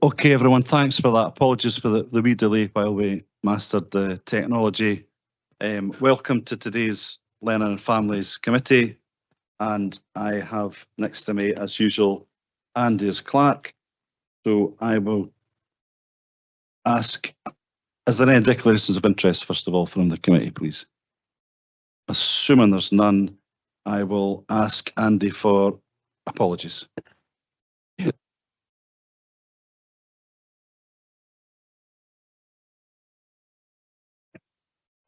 Okay, everyone, thanks for that. Apologies for the wee delay while we mastered the technology. Welcome to today's Learning and Families Committee, and I have next to me, as usual, Andy as clerk. So I will ask, is there any declarations of interest, first of all, from the committee, please? Assuming there's none, I will ask Andy for apologies.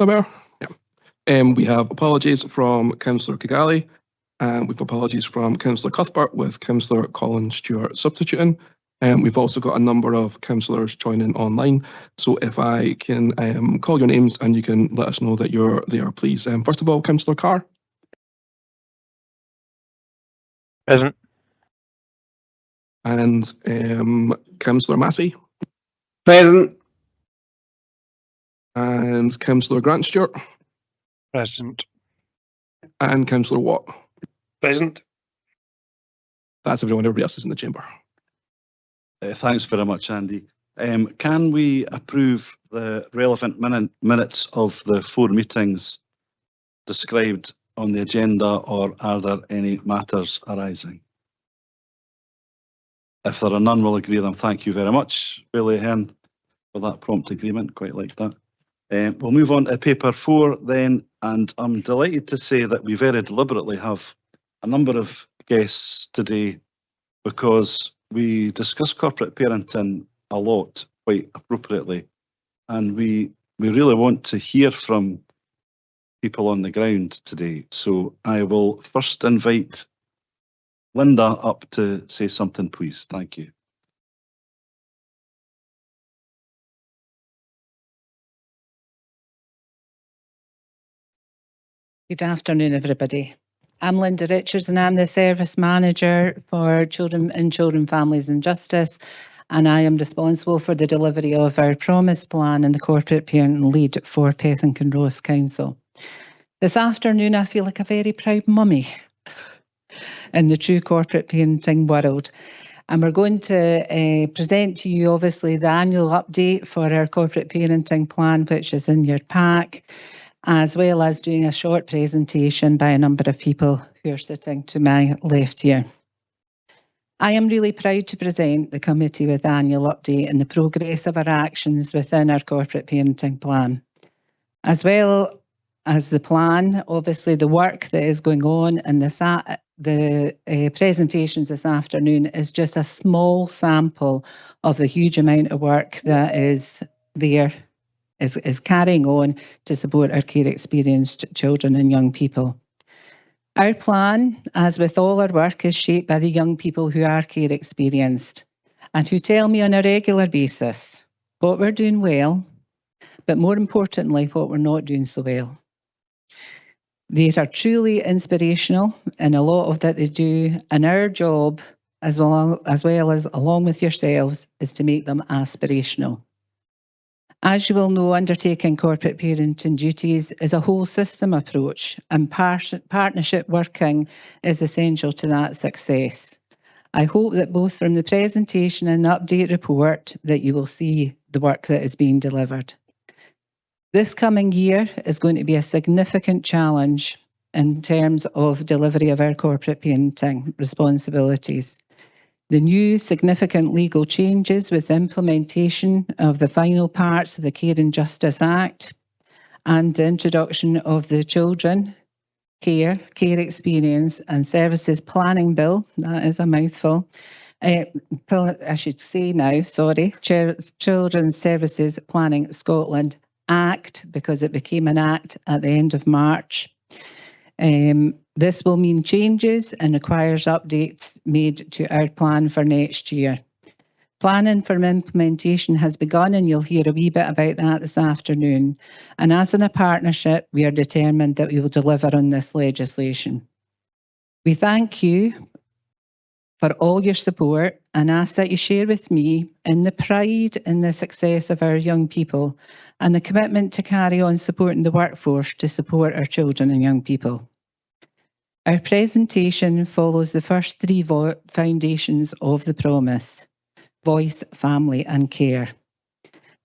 Hello. We have apologies from Councillor Kigali, and we've apologies from Councillor Cuthbert, with Councillor Colin Stewart substituting. We've also got a number of councillors joining online. So if I can call your names and you can let us know that you're there, please. First of all, Councillor Carr. Present. And Councillor Massey. Present. And Councillor Grant Stewart. Present. And Councillor Watt. Present. That's everyone. Everybody else is in the chamber. Thanks very much, Andy. Can we approve the relevant minutes of the 4 meetings described on the agenda, or are there any matters arising? If there are none, we'll agree them. Thank you very much, Billy Ahern, for that prompt agreement. Quite like that. We'll move on to paper 4 then, and I'm delighted to say that we very deliberately have a number of guests today because we discuss corporate parenting a lot, quite appropriately, and we really want to hear from people on the ground today. So I will first invite Linda up to say something, please. Thank you. Good afternoon, everybody. I'm Linda Richards and I'm the Service Manager for Children and Children, Families and Justice, and I am responsible for the delivery of our Promise Plan and the Corporate Parenting Lead for Pethink and Ross Council. This afternoon I feel like a very proud mummy in the true corporate parenting world. And we're going to present to you, obviously, the annual update for our corporate parenting plan, which is in your pack, as well as doing a short presentation by a number of people who are sitting to my left here. I am really proud to present the committee with the annual update and the progress of our actions within our corporate parenting plan. As well as the plan, obviously the work that is going on and the presentations this afternoon is just a small sample of the huge amount of work that is there, is carrying on to support our care experienced children and young people. Our plan, as with all our work, is shaped by the young people who are care experienced and who tell me on a regular basis what we're doing well, but more importantly, what we're not doing so well. They are truly inspirational in a lot of that they do, and our job, as well as along with yourselves, is to make them aspirational. As you will know, undertaking corporate parenting duties is a whole system approach, and partnership working is essential to that success. I hope that both from the presentation and the update report that you will see the work that is being delivered. This coming year is going to be a significant challenge in terms of delivery of our corporate parenting responsibilities. The new significant legal changes with implementation of the final parts of the Care and Justice Act and the introduction of the Children, Care Experience and Services Planning Bill, that is a mouthful, I should say now, sorry, Children's Services Planning Scotland Act, because it became an act at the end of March. This will mean changes and requires updates made to our plan for next year. Planning for implementation has begun, and you'll hear a wee bit about that this afternoon. And as in a partnership, we are determined that we will deliver on this legislation. We thank you for all your support and ask that you share with me in the pride in the success of our young people and the commitment to carry on supporting the workforce to support our children and young people. Our presentation follows the first 3 foundations of the promise. Voice, Family and Care.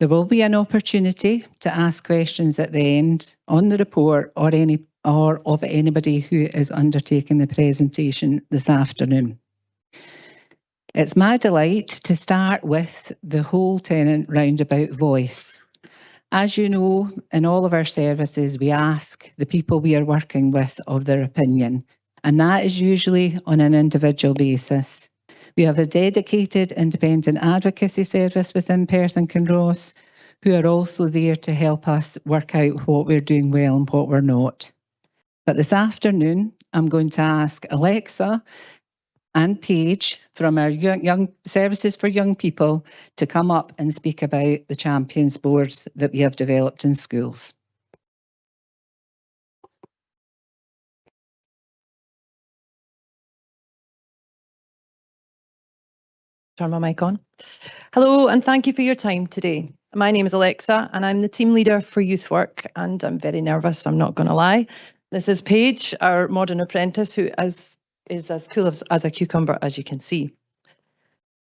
There will be an opportunity to ask questions at the end on the report or of anybody who is undertaking the presentation this afternoon. It's my delight to start with the whole tenant roundabout voice. As you know, in all of our services, we ask the people we are working with of their opinion, and that is usually on an individual basis. We have a dedicated independent advocacy service within Perth and Kinross who are also there to help us work out what we're doing well and what we're not. But this afternoon, I'm going to ask Alexa and Paige from our young Services for Young People to come up and speak about the Champions Boards that we have developed in schools. Turn my mic on. Hello, and thank you for your time today. My name is Alexa, and I'm the team leader for youth work, and I'm very nervous, I'm not going to lie. This is Paige, our modern apprentice, who is as cool as a cucumber, as you can see.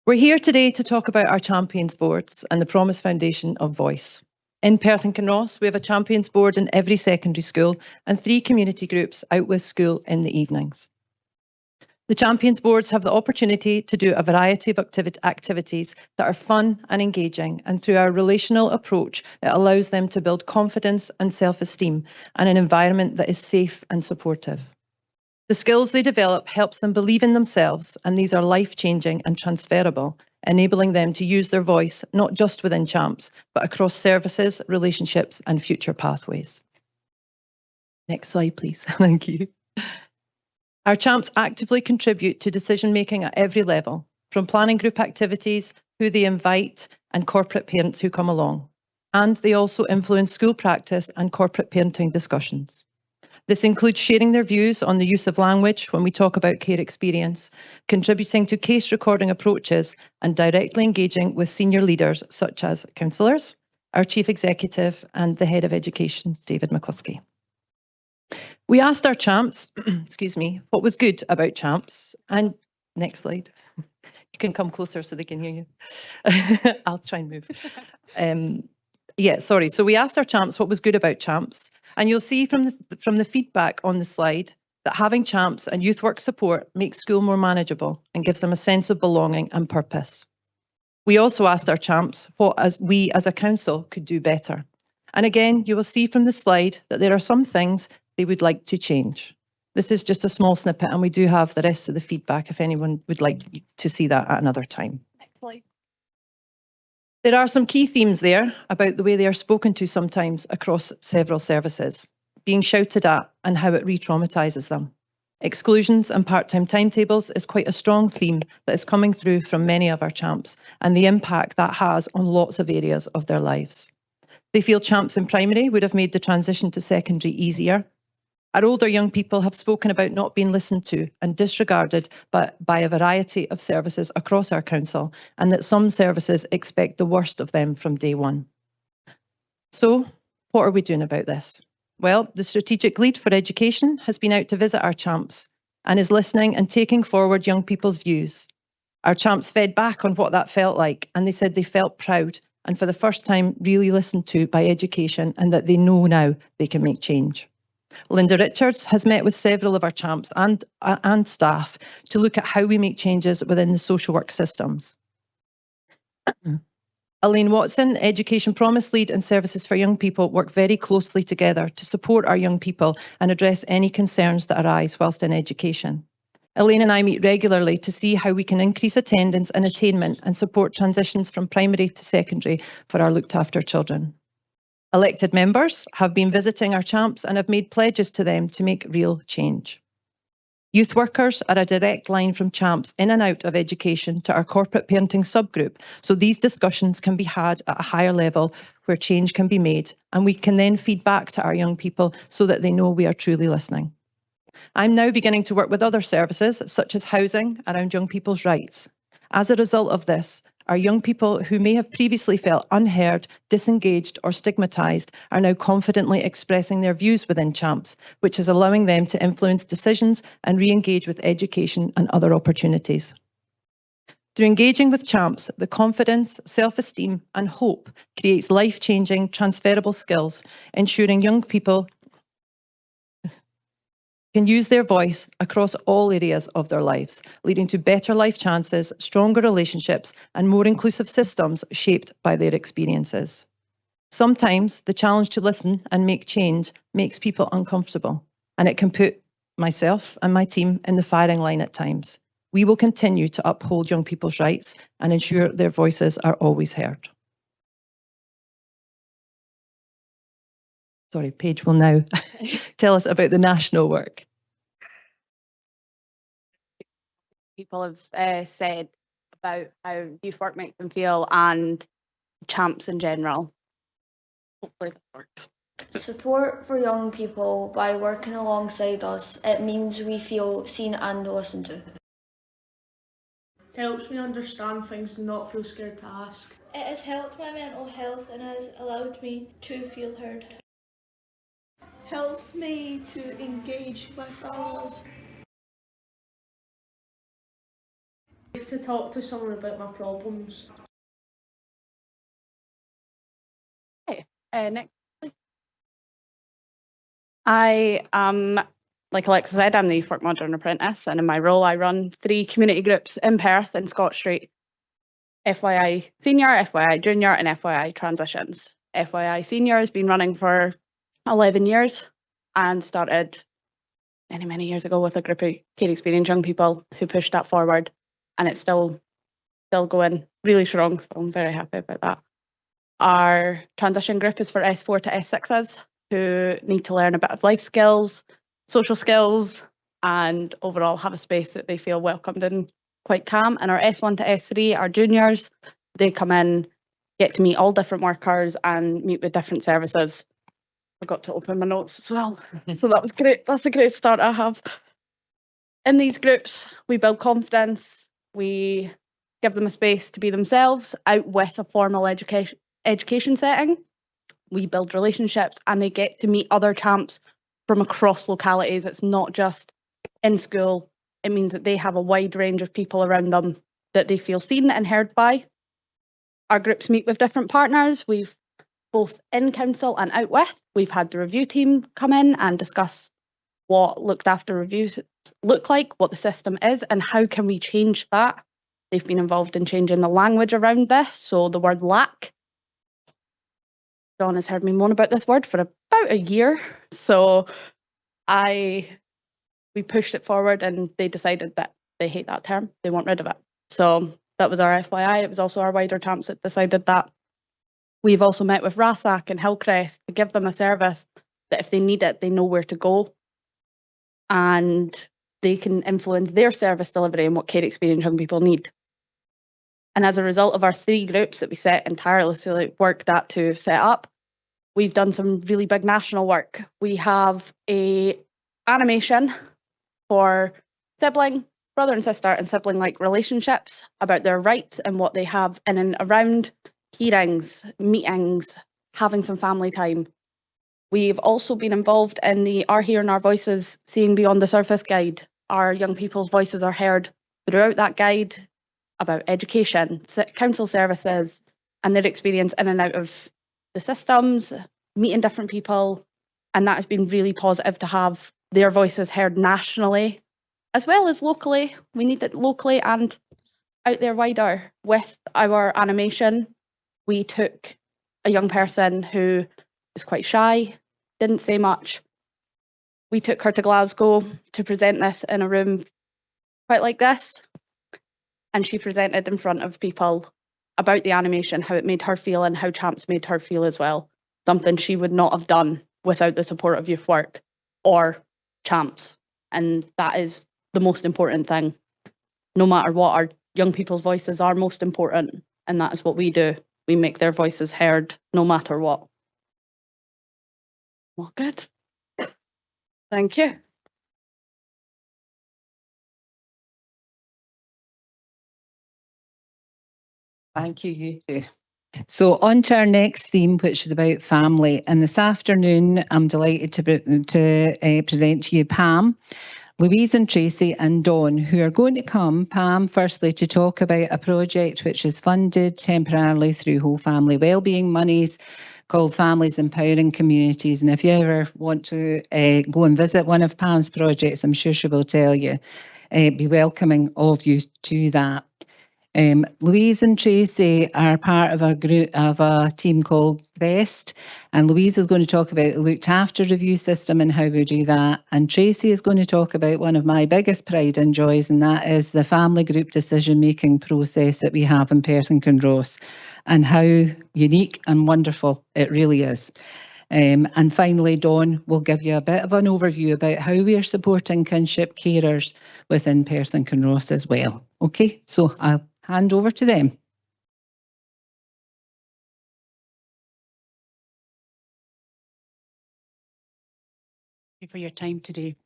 We're here today to talk about our Champions Boards and the Promise Foundation of Voice. In Perth and Kinross, we have a Champions Board in every secondary school and 3 community groups out with school in the evenings. The Champions Boards have the opportunity to do a variety of activities that are fun and engaging, and through our relational approach, it allows them to build confidence and self-esteem and an environment that is safe and supportive. The skills they develop helps them believe in themselves, and these are life-changing and transferable, enabling them to use their voice not just within Champs, but across services, relationships and future pathways. Next slide, please. Thank you. Our Champs actively contribute to decision-making at every level, from planning group activities, who they invite, and corporate parents who come along. And they also influence school practice and corporate parenting discussions. This includes sharing their views on the use of language when we talk about care experience, contributing to case recording approaches, and directly engaging with senior leaders such as councillors, our Chief Executive, and the Head of Education, David McCluskey. We asked our Champs, excuse me, what was good about Champs, and next slide. You can come closer so they can hear you. I'll try and move. So we asked our Champs what was good about Champs, and you'll see from the feedback on the slide that having Champs and youth work support makes school more manageable and gives them a sense of belonging and purpose. We also asked our Champs what we as a council could do better. And again, you will see from the slide that there are some things they would like to change. This is just a small snippet, and we do have the rest of the feedback if anyone would like to see that at another time. Next slide. There are some key themes there about the way they are spoken to sometimes across several services, being shouted at and how it re-traumatises them. Exclusions and part-time timetables is quite a strong theme that is coming through from many of our Champs, and the impact that has on lots of areas of their lives. They feel Champs in primary would have made the transition to secondary easier. Our older young people have spoken about not being listened to and disregarded by a variety of services across our council, and that some services expect the worst of them from day one. So, what are we doing about this? Well, the Strategic Lead for Education has been out to visit our Champs and is listening and taking forward young people's views. Our Champs fed back on what that felt like, and they said they felt proud and for the first time really listened to by education, and that they know now they can make change. Linda Richards has met with several of our Champs and staff to look at how we make changes within the social work systems. Elaine Watson, Education Promise Lead and Services for Young People, work very closely together to support our young people and address any concerns that arise whilst in education. Elaine and I meet regularly to see how we can increase attendance and attainment and support transitions from primary to secondary for our looked after children. Elected members have been visiting our Champs and have made pledges to them to make real change. Youth workers are a direct line from Champs in and out of education to our corporate parenting subgroup, so these discussions can be had at a higher level where change can be made, and we can then feed back to our young people so that they know we are truly listening. I'm now beginning to work with other services, such as housing, around young people's rights. As a result of this, our young people who may have previously felt unheard, disengaged or stigmatised are now confidently expressing their views within Champs, which is allowing them to influence decisions and re-engage with education and other opportunities. Through engaging with champs, the confidence, self-esteem and hope creates life-changing transferable skills, ensuring young people can use their voice across all areas of their lives, leading to better life chances, stronger relationships and more inclusive systems shaped by their experiences. Sometimes the challenge to listen and make change makes people uncomfortable, and it can put myself and my team in the firing line at times. We will continue to uphold young people's rights and ensure their voices are always heard. Sorry, Paige will now tell us about the national work. People have said about how youth work makes them feel and champs in general. Hopefully that works. Support for young people by working alongside us, it means we feel seen and listened to. Helps me understand things and not feel scared to ask. It has helped my mental health and has allowed me to feel heard. Helps me to engage with others. To talk to someone about my problems. Next, please. I am, like Alexa said, I'm the Youth Work Modern Apprentice, and in my role I run 3 community groups in Perth and Scott Street. FYI Senior, FYI Junior and FYI Transitions. FYI Senior has been running for 11 years and started many years ago with a group of care experienced young people who pushed that forward, and it's still going really strong, so I'm very happy about that. Our transition group is for S4 to S6s who need to learn a bit of life skills, social skills, and overall have a space that they feel welcomed and quite calm. And our S1 to S3 are juniors. They come in, get to meet all different workers and meet with different services. I forgot to open my notes as well. So that was great. That's a great start I have. In these groups, we build confidence. We give them a space to be themselves out with a formal education setting. We build relationships and they get to meet other champs from across localities. It's not just in school. It means that they have a wide range of people around them that they feel seen and heard by. Our groups meet with different partners. We've both in council and out with. We've had the review team come in and discuss what looked after reviews look like, what the system is, and how can we change that. They've been involved in changing the language around this. So the word lack, John has heard me moan about this word for about a year. So we pushed it forward and they decided that they hate that term. They want rid of it. So that was our FYI. It was also our wider champs that decided that. We've also met with RASAC and Hillcrest to give them a service that if they need it, they know where to go. And they can influence their service delivery and what care experienced young people need. And as a result of our 3 groups that we set and tirelessly worked at to set up, we've done some really big national work. We have a animation for sibling, brother and sister and sibling-like relationships about their rights and what they have in and around hearings, meetings, having some family time. We've also been involved in the Our Hearing Our Voices Seeing Beyond the Surface guide. Our young people's voices are heard throughout that guide about education, council services, and their experience in and out of the systems, meeting different people. And that has been really positive to have their voices heard nationally, as well as locally. We need it locally and out there wider. With our animation, we took a young person who was quite shy, didn't say much. We took her to Glasgow to present this in a room quite like this. And she presented in front of people about the animation, how it made her feel and how champs made her feel as well. Something she would not have done without the support of youth work or champs. And that is the most important thing. No matter what, our young people's voices are most important. And that is what we do. We make their voices heard no matter what. Well, good. Thank you. Thank you, you too. So on to our next theme, which is about family. And this afternoon, I'm delighted to present to you Pam. Louise and Tracy and Dawn, who are going to come, Pam, firstly, to talk about a project which is funded temporarily through Whole Family Wellbeing Monies called Families Empowering Communities. And if you ever want to go and visit one of Pam's projects, I'm sure she will tell you, be welcoming of you to that. Louise and Tracy are part of a group of a team called BEST, and Louise is going to talk about the looked after review system and how we do that, and Tracy is going to talk about one of my biggest pride and joys, and that is the family group decision making process that we have in Perth and Kinross, and how unique and wonderful it really is. And finally, Dawn will give you a bit of an overview about how we are supporting kinship carers within Perth and Kinross as well. Okay, so I'll hand over to them. Thank you for your time today.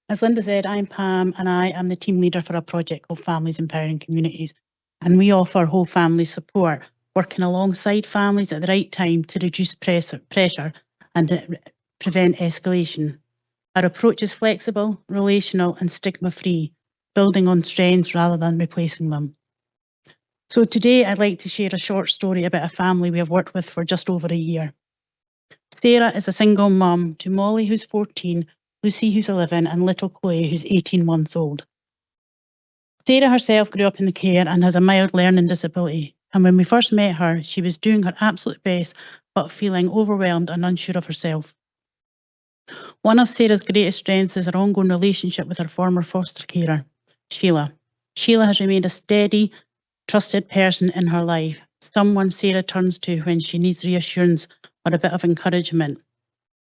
As Linda said, I'm Pam and I am the team leader for a project called Families Empowering Communities. And we offer whole family support, working alongside families at the right time to reduce pressure and prevent escalation. Our approach is flexible, relational and stigma-free, building on strengths rather than replacing them. So today I'd like to share a short story about a family we have worked with for just over a year. Sarah is a single mum to Molly, who's 14, Lucy, who's 11, and little Chloe, who's 18 months old. Sarah herself grew up in the care and has a mild learning disability. And when we first met her, she was doing her absolute best, but feeling overwhelmed and unsure of herself. One of Sarah's greatest strengths is her ongoing relationship with her former foster carer, Sheila. Sheila has remained a steady, trusted person in her life, someone Sarah turns to when she needs reassurance or a bit of encouragement.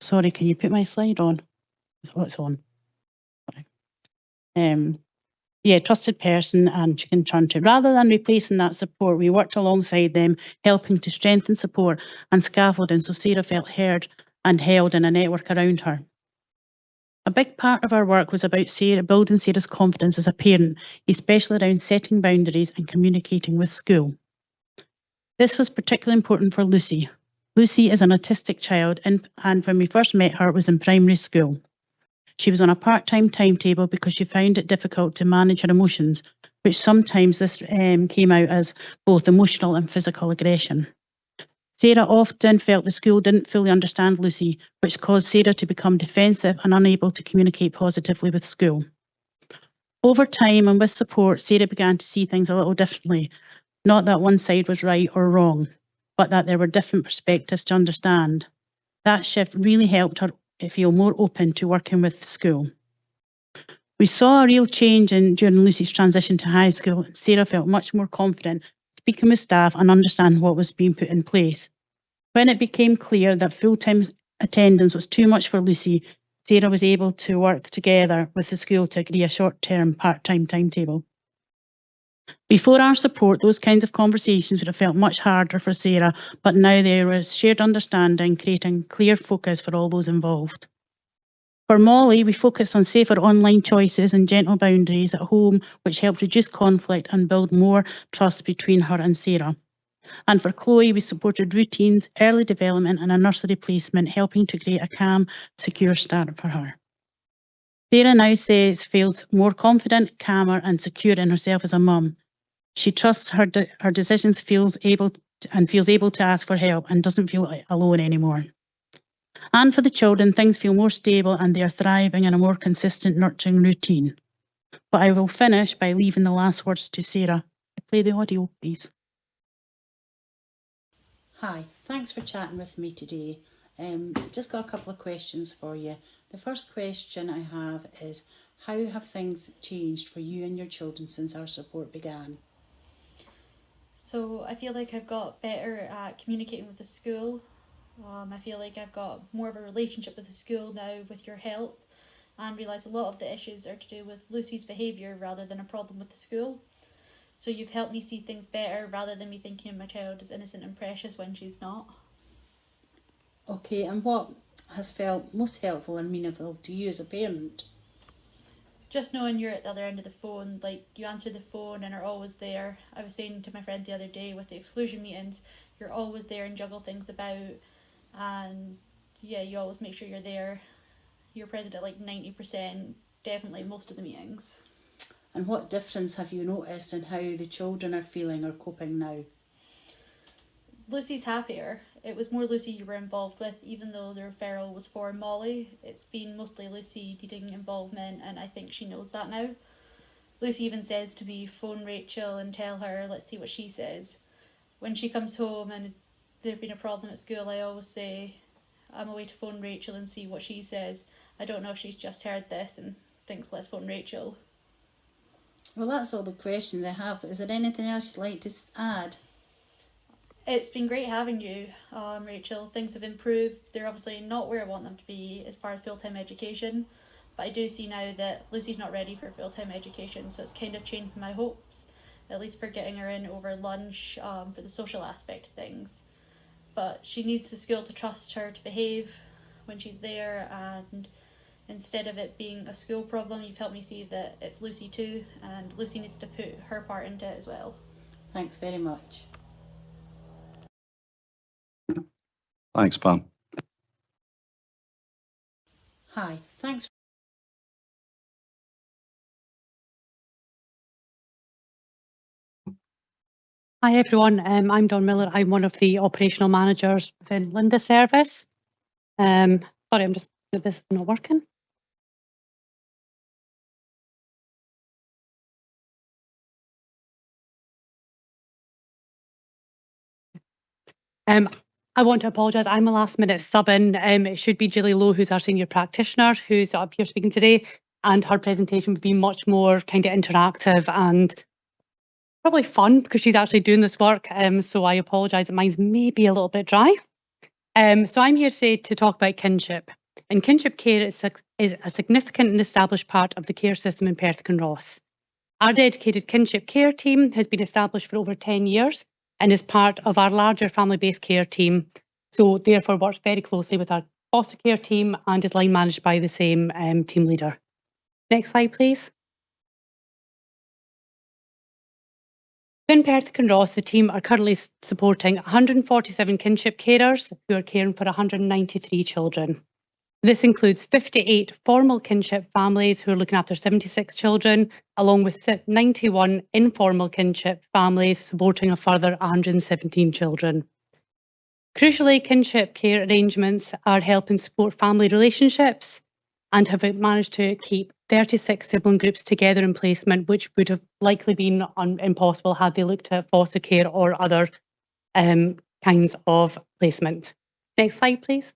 Sorry, can you put my slide on? Oh, it's on. Sorry. Yeah, trusted person and she can turn to. Rather than replacing that support, we worked alongside them, helping to strengthen support and scaffolding so Sarah felt heard and held in a network around her. A big part of our work was about building Sarah's confidence as a parent, especially around setting boundaries and communicating with school. This was particularly important for Lucy. Lucy is an autistic child and when we first met her, it was in primary school. She was on a part-time timetable because she found it difficult to manage her emotions, which sometimes this came out as both emotional and physical aggression. Sarah often felt the school didn't fully understand Lucy, which caused Sarah to become defensive and unable to communicate positively with school. Over time and with support, Sarah began to see things a little differently. Not that one side was right or wrong, but that there were different perspectives to understand. That shift really helped her feel more open to working with school. We saw a real change during Lucy's transition to high school. Sarah felt much more confident speaking with staff and understanding what was being put in place. When it became clear that full-time attendance was too much for Lucy, Sarah was able to work together with the school to agree a short-term part-time timetable. Before our support, those kinds of conversations would have felt much harder for Sarah, but now there was shared understanding, creating clear focus for all those involved. For Molly, we focused on safer online choices and gentle boundaries at home, which helped reduce conflict and build more trust between her and Sarah. And for Chloe, we supported routines, early development and a nursery placement, helping to create a calm, secure start for her. Sarah now feels more confident, calmer and secure in herself as a mum. She trusts her decisions, feels able to ask for help and doesn't feel alone anymore. And for the children, things feel more stable and they are thriving in a more consistent, nurturing routine. But I will finish by leaving the last words to Sarah. Play the audio, please. Hi, thanks for chatting with me today. Just got a couple of questions for you. The first question I have is, how have things changed for you and your children since our support began? So I feel like I've got better at communicating with the school. I feel like I've got more of a relationship with the school now with your help, and realise a lot of the issues are to do with Lucy's behaviour rather than a problem with the school. So you've helped me see things better rather than me thinking my child is innocent and precious when she's not. Okay, and what has felt most helpful and meaningful to you as a parent? Just knowing you're at the other end of the phone, like you answer the phone and are always there. I was saying to my friend the other day with the exclusion meetings, you're always there and juggle things about, and yeah, you always make sure you're there you're present at like 90%, definitely most of the meetings. And what difference have you noticed in how the children are feeling or coping now? Lucy's happier. It was more Lucy you were involved with, even though the referral was for Molly. It's been mostly Lucy needing involvement, and I think she knows that now. Lucy even says to me, phone Rachel and tell her, let's see what she says. When she comes home and there's been a problem at school, I always say, I'm away to phone Rachel and see what she says. I don't know if she's just heard this and thinks, let's phone Rachel. Well, that's all the questions I have, but is there anything else you'd like to add? It's been great having you, Rachel. Things have improved. They're obviously not where I want them to be as far as full-time education, but I do see now that Lucy's not ready for full-time education, so it's kind of changed my hopes, at least for getting her in over lunch, for the social aspect of things. But she needs the school to trust her to behave when she's there, and instead of it being a school problem, you've helped me see that it's Lucy too, and Lucy needs to put her part into it as well. Thanks very much. Thanks, Pam. Hi, thanks. Hi everyone, I'm Dawn Miller. I'm one of the operational managers within Linda Service. Sorry, this is not working. I want to apologise. I'm a last minute sub-in. It should be Gilly Lowe, who's our senior practitioner, who's up here speaking today, and her presentation would be much more kind of interactive and probably fun because she's actually doing this work. So I apologise that mine's maybe a little bit dry. So I'm here today to talk about kinship. And kinship care is a significant and established part of the care system in Perth and Ross. Our dedicated kinship care team has been established for over 10 years and is part of our larger family-based care team. So therefore works very closely with our foster care team and is line managed by the same team leader. Next slide, please. In Perth and Ross, the team are currently supporting 147 kinship carers who are caring for 193 children. This includes 58 formal kinship families who are looking after 76 children, along with 91 informal kinship families supporting a further 117 children. Crucially, kinship care arrangements are helping support family relationships and have managed to keep 36 sibling groups together in placement, which would have likely been impossible had they looked at foster care or other kinds of placement. Next slide, please.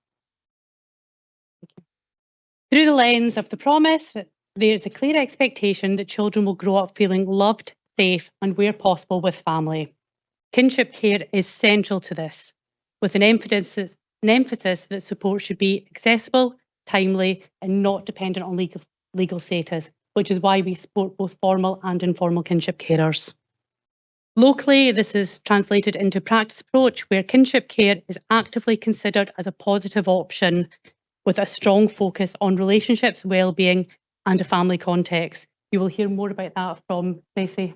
Through the lens of the promise, there's a clear expectation that children will grow up feeling loved, safe, and where possible with family. Kinship care is central to this, with an emphasis that support should be accessible, timely, and not dependent on legal status, which is why we support both formal and informal kinship carers. Locally, this is translated into practice approach where kinship care is actively considered as a positive option with a strong focus on relationships, well-being, and a family context. You will hear more about that from Stacey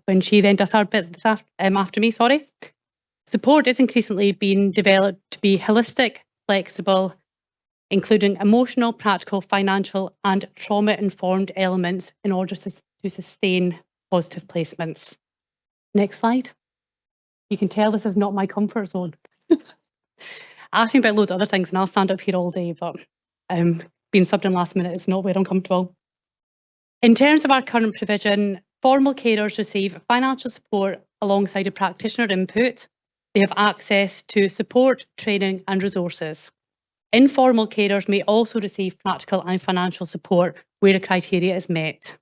when she then does her bits after me, sorry. Support is increasingly being developed to be holistic, flexible, including emotional, practical, financial, and trauma-informed elements in order to sustain positive placements. Next slide. You can tell this is not my comfort zone. Ask me about loads of other things and I'll stand up here all day, but being subbed in last minute is not where I'm comfortable. In terms of our current provision, formal carers receive financial support alongside a practitioner input. They have access to support, training, and resources. Informal carers may also receive practical and financial support where the criteria is met.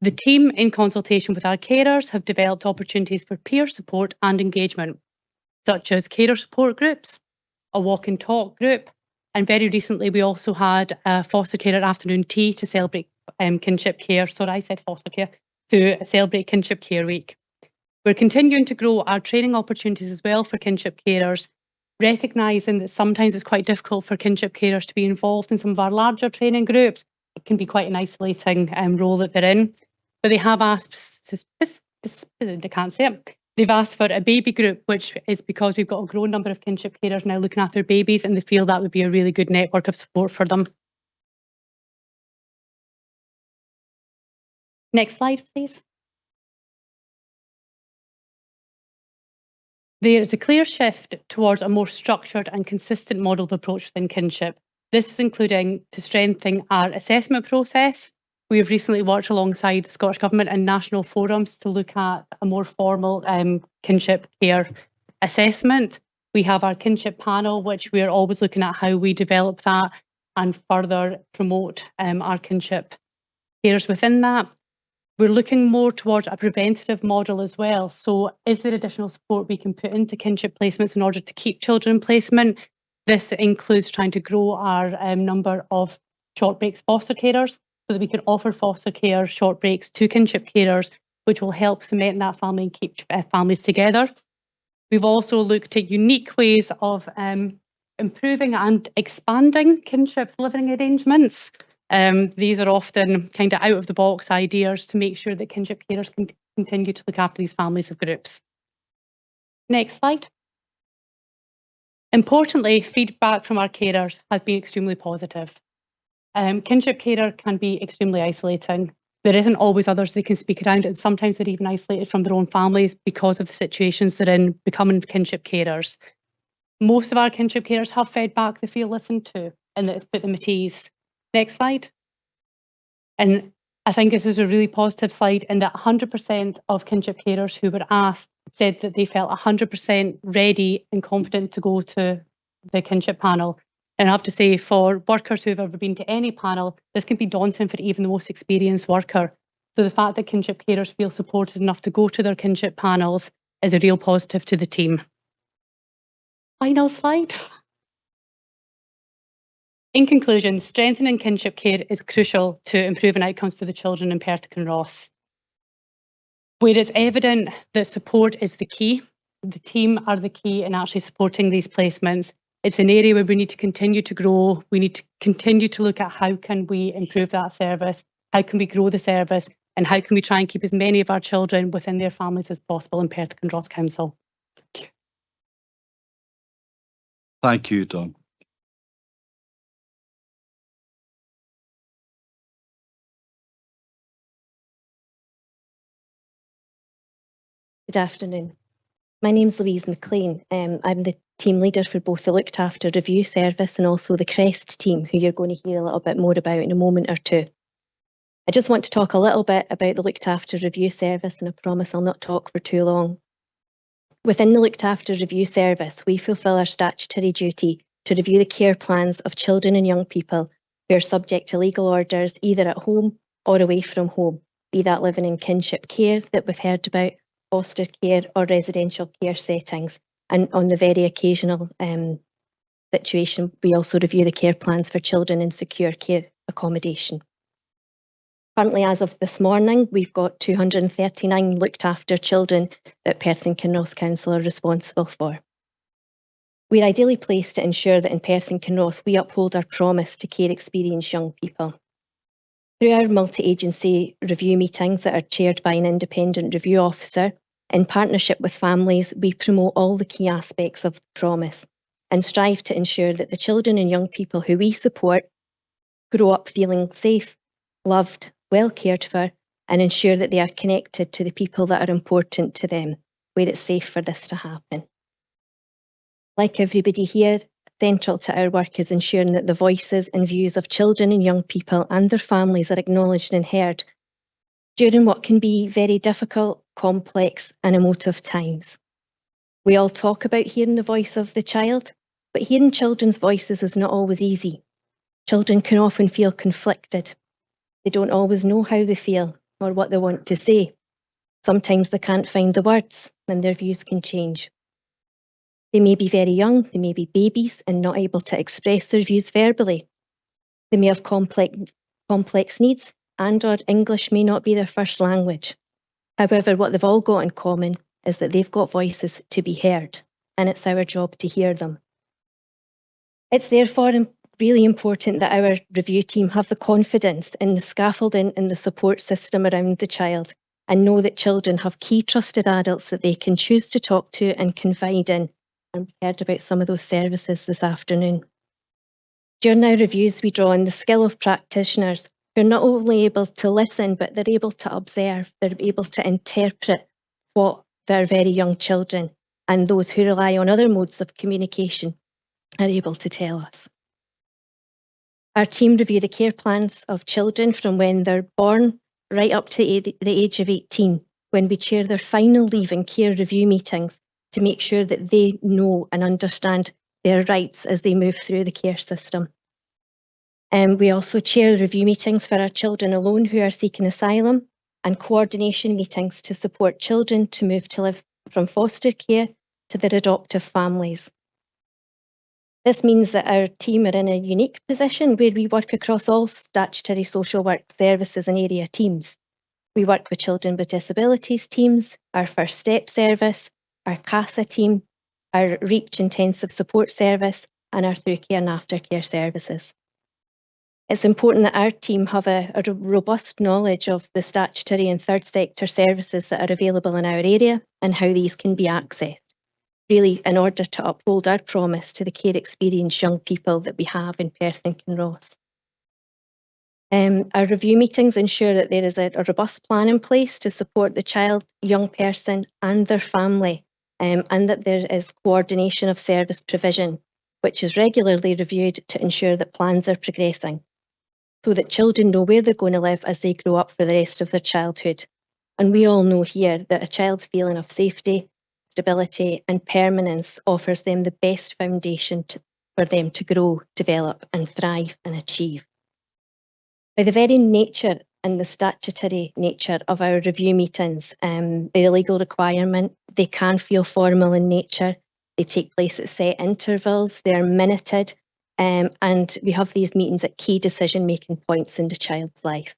The team, in consultation with our carers, have developed opportunities for peer support and engagement, such as carer support groups, a walk and talk group, and very recently we also had a foster carer afternoon tea to celebrate kinship care. Sorry, I said foster care, to celebrate Kinship Care Week. We're continuing to grow our training opportunities as well for kinship carers, recognising that sometimes it's quite difficult for kinship carers to be involved in some of our larger training groups. It can be quite an isolating role that they're in. But they have asked, I can't say it, they've asked for a baby group, which is because we've got a growing number of kinship carers now looking after babies and they feel that would be a really good network of support for them. Next slide, please. There is a clear shift towards a more structured and consistent model of approach within kinship. This is including to strengthen our assessment process. We have recently worked alongside the Scottish Government and national forums to look at a more formal kinship care assessment. We have our kinship panel, which we are always looking at how we develop that and further promote our kinship carers within that. We're looking more towards a preventative model as well. So is there additional support we can put into kinship placements in order to keep children in placement? This includes trying to grow our number of short breaks foster carers so that we can offer foster care short breaks to kinship carers, which will help cement that family and keep families together. We've also looked at unique ways of improving and expanding kinship's living arrangements. These are often kind of out of the box ideas to make sure that kinship carers can continue to look after these families of groups. Next slide. Importantly, feedback from our carers has been extremely positive. Kinship carer can be extremely isolating. There isn't always others they can speak around, and sometimes they're even isolated from their own families because of the situations they're in becoming kinship carers. Most of our kinship carers have fed back they feel listened to and that it's put them at ease. Next slide. And I think this is a really positive slide in that 100% of kinship carers who were asked said that they felt 100% ready and confident to go to the kinship panel. And I have to say, for workers who have ever been to any panel, this can be daunting for even the most experienced worker. So the fact that kinship carers feel supported enough to go to their kinship panels is a real positive to the team. Final slide. In conclusion, strengthening kinship care is crucial to improving outcomes for the children in Perthwick and Ross. Where it's evident that support is the key, the team are the key in actually supporting these placements. It's an area where we need to continue to grow. We need to continue to look at how can we improve that service, how can we grow the service, and how can we try and keep as many of our children within their families as possible in Perthwick and Ross Council. Thank you. Thank you, Dawn. Good afternoon. My name's Louise McLean. I'm the team leader for both the Looked After Review Service and also the CREST team, who you're going to hear a little bit more about in a moment or two. I just want to talk a little bit about the Looked After Review Service, and I promise I'll not talk for too long. Within the Looked After Review Service, we fulfil our statutory duty to review the care plans of children and young people who are subject to legal orders either at home or away from home, be that living in kinship care that we've heard about, foster care or residential care settings, and on the very occasional situation, we also review the care plans for children in secure care accommodation. Currently, as of this morning, we've got 239 looked after children that Perthwick and Ross Council are responsible for. We're ideally placed to ensure that in Perthwick and Ross we uphold our promise to care experienced young people. Through our multi-agency review meetings that are chaired by an independent review officer, in partnership with families, we promote all the key aspects of the promise and strive to ensure that the children and young people who we support grow up feeling safe, loved, well cared for, and ensure that they are connected to the people that are important to them, where it's safe for this to happen. Like everybody here, central to our work is ensuring that the voices and views of children and young people and their families are acknowledged and heard during what can be very difficult, complex and emotive times. We all talk about hearing the voice of the child, but hearing children's voices is not always easy. Children can often feel conflicted. They don't always know how they feel or what they want to say. Sometimes they can't find the words and their views can change. They may be very young, they may be babies and not able to express their views verbally. They may have complex needs and/or English may not be their first language. However, what they've all got in common is that they've got voices to be heard, and it's our job to hear them. It's therefore really important that our review team have the confidence in the scaffolding and the support system around the child and know that children have key trusted adults that they can choose to talk to and confide in. And we heard about some of those services this afternoon. During our reviews, we draw on the skill of practitioners who are not only able to listen, but they're able to observe, they're able to interpret what their very young children and those who rely on other modes of communication are able to tell us. Our team review the care plans of children from when they're born right up to the age of 18, when we chair their final leave and care review meetings to make sure that they know and understand their rights as they move through the care system. We also chair review meetings for our children alone who are seeking asylum and coordination meetings to support children to move to live from foster care to their adoptive families. This means that our team are in a unique position where we work across all statutory social work services and area teams. We work with children with disabilities teams, our First Step service, our CASA team, our REACH intensive support service, and our Through Care and Aftercare services. It's important that our team have a robust knowledge of the statutory and third sector services that are available in our area and how these can be accessed, really in order to uphold our promise to the care experienced young people that we have in Perth and Kinross. Our review meetings ensure that there is a robust plan in place to support the child, young person and their family, and that there is coordination of service provision, which is regularly reviewed to ensure that plans are progressing, so that children know where they're going to live as they grow up for the rest of their childhood. And we all know here that a child's feeling of safety, stability and permanence offers them the best foundation for them to grow, develop and thrive and achieve. By the very nature and the statutory nature of our review meetings, they're a legal requirement, they can feel formal in nature, they take place at set intervals, they're minuted, and we have these meetings at key decision-making points in the child's life.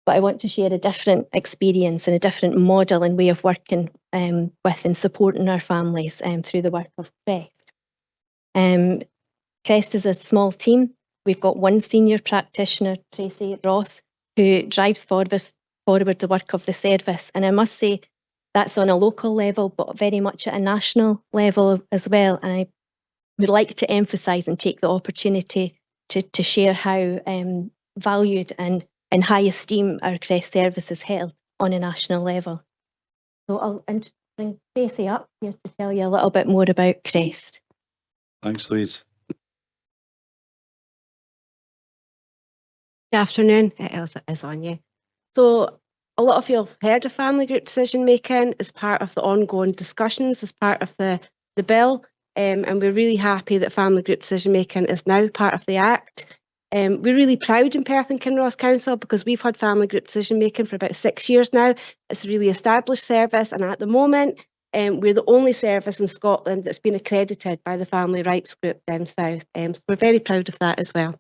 But I want to share a different experience and a different model and way of working with and supporting our families through the work of CREST. CREST is a small team. We've got one senior practitioner, Tracy Ross, who drives forward the work of the service. And I must say that's on a local level, but very much at a national level as well. And I would like to emphasise and take the opportunity to share how valued and in high esteem our CREST service is held on a national level. So I'll bring Tracy up here to tell you a little bit more about CREST. Thanks, Louise. Good afternoon, Elsa is on you. So a lot of you have heard of family group decision making as part of the ongoing discussions, as part of the bill, and we're really happy that family group decision making is now part of the Act. We're really proud in Perth and Kinross Council because we've had family group decision making for about 6 years now. It's a really established service, and at the moment we're the only service in Scotland that's been accredited by the Family Rights Group down south. So we're very proud of that as well.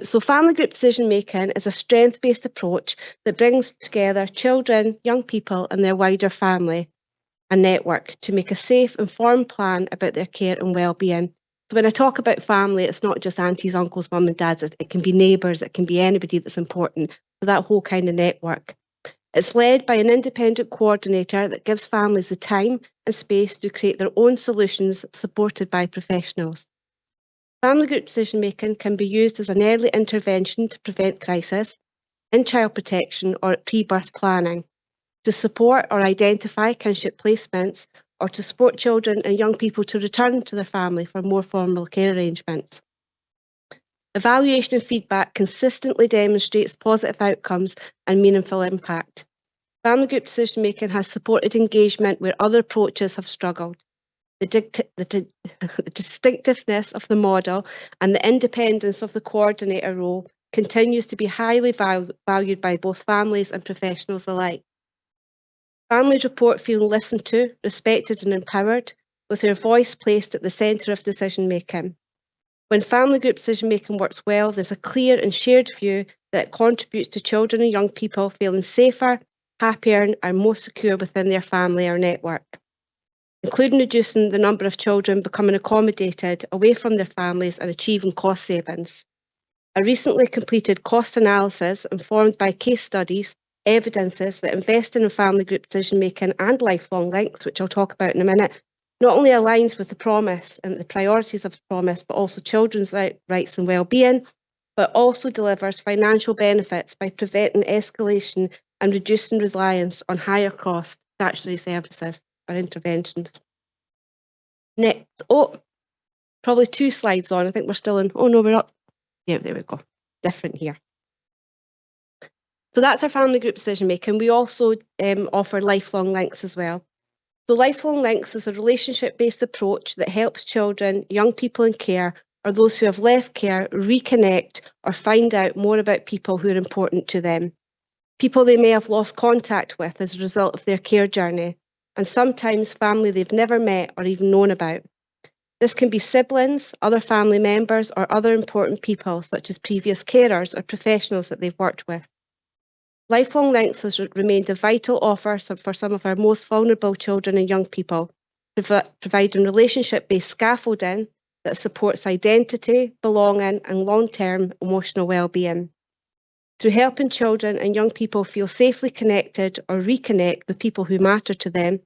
So family group decision making is a strength-based approach that brings together children, young people and their wider family and network to make a safe, informed plan about their care and well-being. So when I talk about family, it's not just aunties, uncles, mum and dads, it can be neighbours, it can be anybody that's important, so that whole kind of network. It's led by an independent coordinator that gives families the time and space to create their own solutions supported by professionals. Family group decision making can be used as an early intervention to prevent crisis, in child protection or at pre-birth planning, to support or identify kinship placements, or to support children and young people to return to their family for more formal care arrangements. Evaluation and feedback consistently demonstrates positive outcomes and meaningful impact. Family group decision making has supported engagement where other approaches have struggled. The distinctiveness of the model and the independence of the coordinator role continues to be highly valued by both families and professionals alike. Families report feeling listened to, respected and empowered, with their voice placed at the centre of decision making. When family group decision making works well, there's a clear and shared view that it contributes to children and young people feeling safer, happier and more secure within their family or network, including reducing the number of children becoming accommodated away from their families and achieving cost savings. A recently completed cost analysis informed by case studies evidences that investing in family group decision making and lifelong links, which I'll talk about in a minute, not only aligns with the promise and the priorities of the promise, but also children's rights and well-being, but also delivers financial benefits by preventing escalation and reducing reliance on higher cost statutory services or interventions. Next, probably 2 slides on. I think we're still in, oh no, we're up. Yeah, there we go. Different here. So that's our family group decision making. We also offer lifelong links as well. So lifelong links is a relationship-based approach that helps children, young people in care, or those who have left care reconnect or find out more about people who are important to them. People they may have lost contact with as a result of their care journey, and sometimes family they've never met or even known about. This can be siblings, other family members, or other important people, such as previous carers or professionals that they've worked with. Lifelong Links has remained a vital offer for some of our most vulnerable children and young people, providing relationship-based scaffolding that supports identity, belonging, and long-term emotional well-being. Through helping children and young people feel safely connected or reconnect with people who matter to them,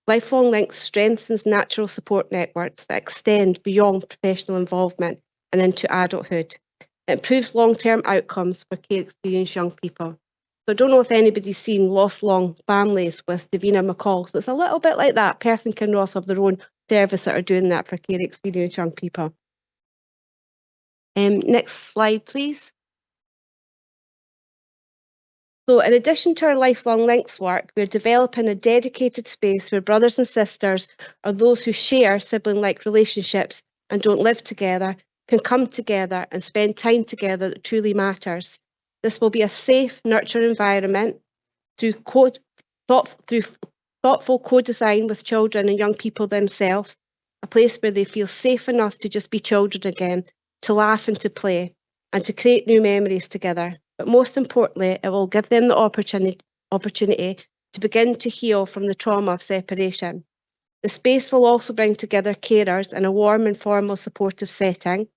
Lifelong Links strengthens natural support networks that extend beyond professional involvement and into adulthood. It improves long-term outcomes for care-experienced young people. So I don't know if anybody's seen Lost Long Families with Davina McCall. So it's a little bit like that. Perth and Kinross have their own service that are doing that for care-experienced young people. Next slide, please. So in addition to our Lifelong Links work, we're developing a dedicated space where brothers and sisters, or those who share sibling-like relationships and don't live together, can come together and spend time together that truly matters. This will be a safe, nurturing environment through thoughtful co-design with children and young people themselves, a place where they feel safe enough to just be children again, to laugh and to play, and to create new memories together. But most importantly, it will give them the opportunity to begin to heal from the trauma of separation. The space will also bring together carers in a warm, informal, supportive setting.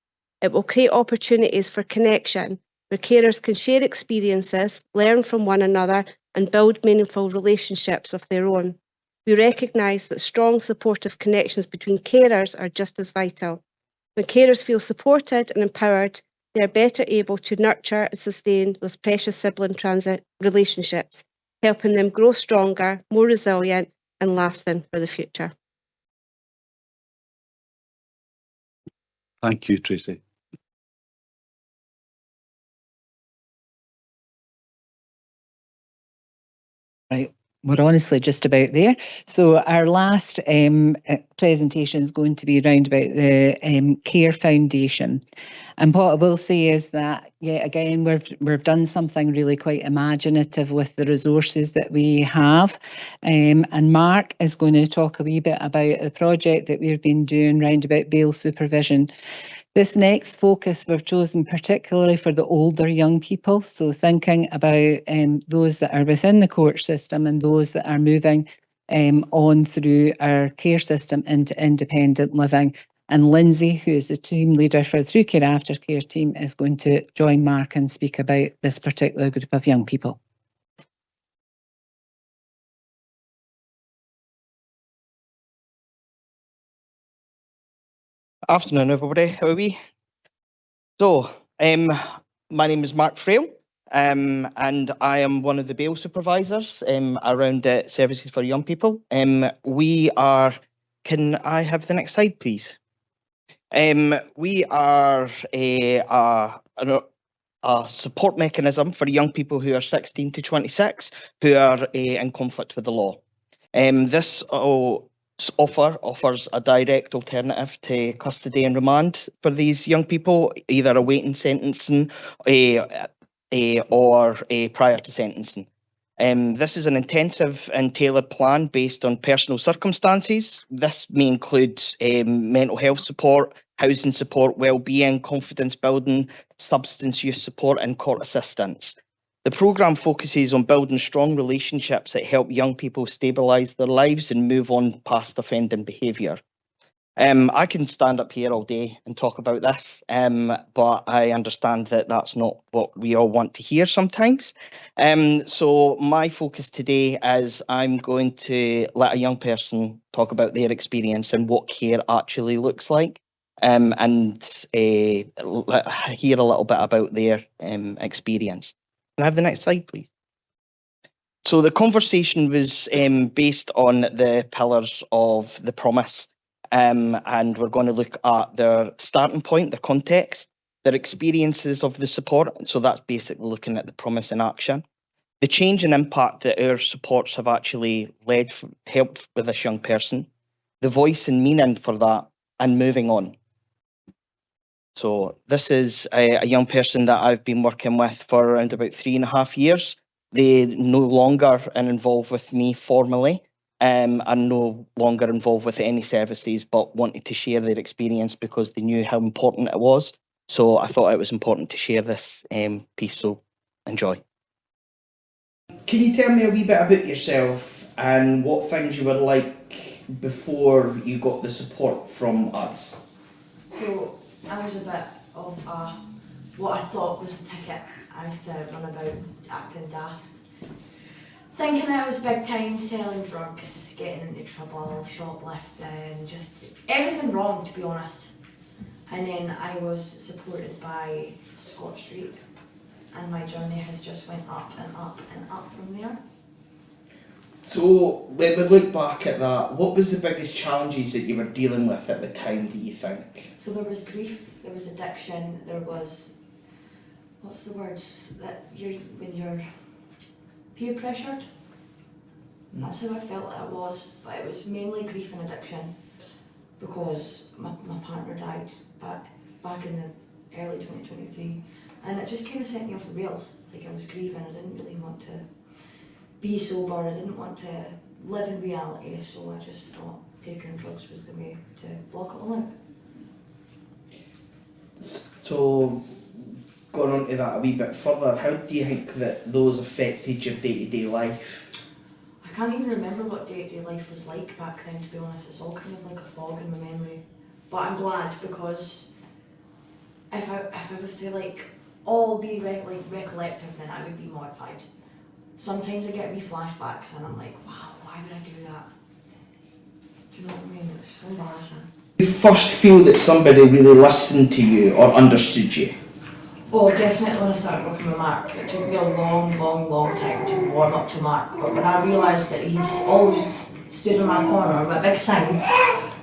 It will create opportunities for connection, where carers can share experiences, learn from one another, and build meaningful relationships of their own. We recognise that strong, supportive connections between carers are just as vital. When carers feel supported and empowered, they are better able to nurture and sustain those precious sibling transit relationships, helping them grow stronger, more resilient, and lasting for the future. Thank you, Tracy. Right, we're honestly just about there. So our last presentation is going to be around about the Care Foundation. And what I will say is that, yeah, again, we've done something really quite imaginative with the resources that we have. And Mark is going to talk a wee bit about a project that we've been doing around about bail supervision. This next focus we've chosen particularly for the older young people, so thinking about those that are within the court system and those that are moving on through our care system into independent living. And Lindsay, who is the team leader for the Through Care Aftercare team, is going to join Mark and speak about this particular group of young people. Afternoon, everybody. How are we? So, my name is Mark Frail, and I am one of the bail supervisors around Services for Young People. We are, can I have the next slide, please? We are a support mechanism for young people who are 16 to 26 who are in conflict with the law. This offers a direct alternative to custody and remand for these young people, either awaiting sentencing or prior to sentencing. This is an intensive and tailored plan based on personal circumstances. This may include mental health support, housing support, well-being, confidence building, substance use support, and court assistance. The programme focuses on building strong relationships that help young people stabilise their lives and move on past offending behaviour. I can stand up here all day and talk about this, but I understand that that's not what we all want to hear sometimes. So my focus today is I'm going to let a young person talk about their experience and what care actually looks like. and hear a little bit about their experience. Can I have the next slide, please? So the conversation was based on the pillars of the promise, and we're going to look at their starting point, their context, their experiences of the support. So that's basically looking at the promise in action, the change and impact that our supports have actually helped with this young person, the voice and meaning for that, and moving on. So this is a young person that I've been working with for around about 3.5 years. They no longer are involved with me formally, and no longer involved with any services, but wanted to share their experience because they knew how important it was. So I thought it was important to share this piece, so enjoy. Can you tell me a wee bit about yourself and what things you were like before you got the support from us? So I was a bit of what I thought was a ticket. I used to run about acting daft, thinking I was big time, selling drugs, getting into trouble, shoplifting, just everything wrong, to be honest. And then I was supported by Scott Street, and my journey has just went up and up and up from there. So when we look back at that, what was the biggest challenges that you were dealing with at the time, do you think? So there was grief, there was addiction, there was, what's the word, that when you're peer pressured? That's how I felt it was, but it was mainly grief and addiction because my partner died back in the early 2023, and it just kind of sent me off the rails. Like I was grieving, I didn't really want to be sober, I didn't want to live in reality, so I just thought taking drugs was the way to block it all out. So going on to that a wee bit further, how do you think that those affected your day-to-day life? I can't even remember what day-to-day life was like back then, to be honest. It's all kind of like a fog in my memory. But I'm glad, because if I was to like all be recollective, then I would be mortified. Sometimes I get wee flashbacks and I'm like, wow, why would I do that? Do you know what I mean? It's so embarrassing. You first feel that somebody really listened to you or understood you? Oh, definitely when I started working with Mark. It took me a long time to warm up to Mark. But when I realised that he's always stood in my corner with a big sign,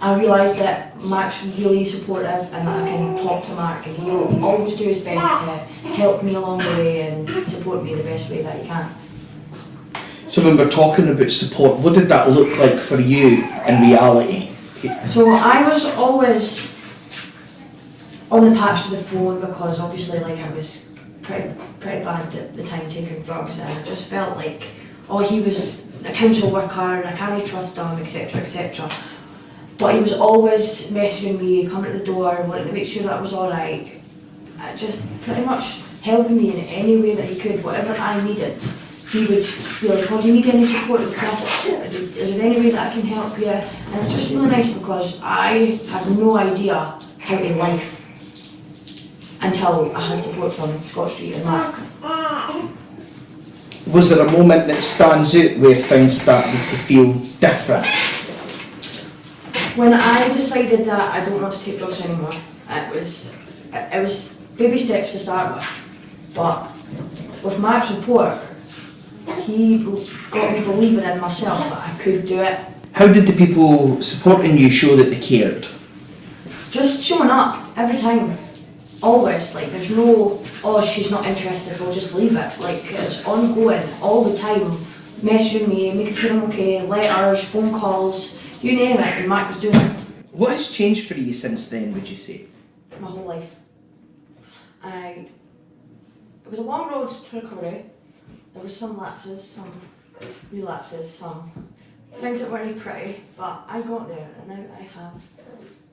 I realised that Mark's really supportive and that I can talk to Mark and he'll always do his best to help me along the way and support me the best way that he can. So when we're talking about support, what did that look like for you in reality? So I was always unattached to the phone because obviously like I was pretty bad at the time taking drugs, and I just felt like, oh, he was a council worker and I can't trust him, etc, etc. But he was always messaging me, coming to the door, wanting to make sure that I was alright, just pretty much helping me in any way that he could, whatever I needed. He would be like, oh, do you need any support with this? Is there any way that I can help you? And it's just really nice because I had no idea how to life until I had support from Scott Street and Mark. Was there a moment that stands out where things started to feel different? When I decided that I don't want to take drugs anymore, it was baby steps to start with. But with Mark's support, he got me believing in myself that I could do it. How did the people supporting you show that they cared? Just showing up every time. Always, like there's no, oh, she's not interested, we'll just leave it. Like it's ongoing all the time, messaging me, making sure I'm okay, letters, phone calls, you name it, and Mark was doing it. What has changed for you since then, would you say? My whole life. It was a long road to recovery. There were some lapses, some relapses, some things that weren't pretty, but I got there and now I have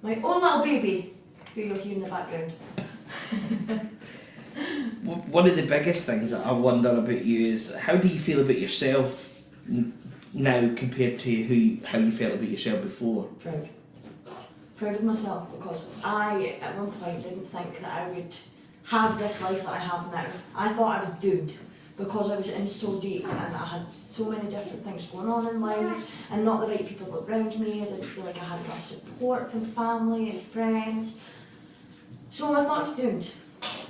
my own little baby who you'll hear in the background. One of the biggest things that I wonder about you is, how do you feel about yourself now compared to how you felt about yourself before? Proud. Proud of myself, because I at one point didn't think that I would have this life that I have now. I thought I was doomed because I was in so deep and I had so many different things going on in life and not the right people around me. I didn't feel like I had enough support from family and friends. So I thought I was doomed.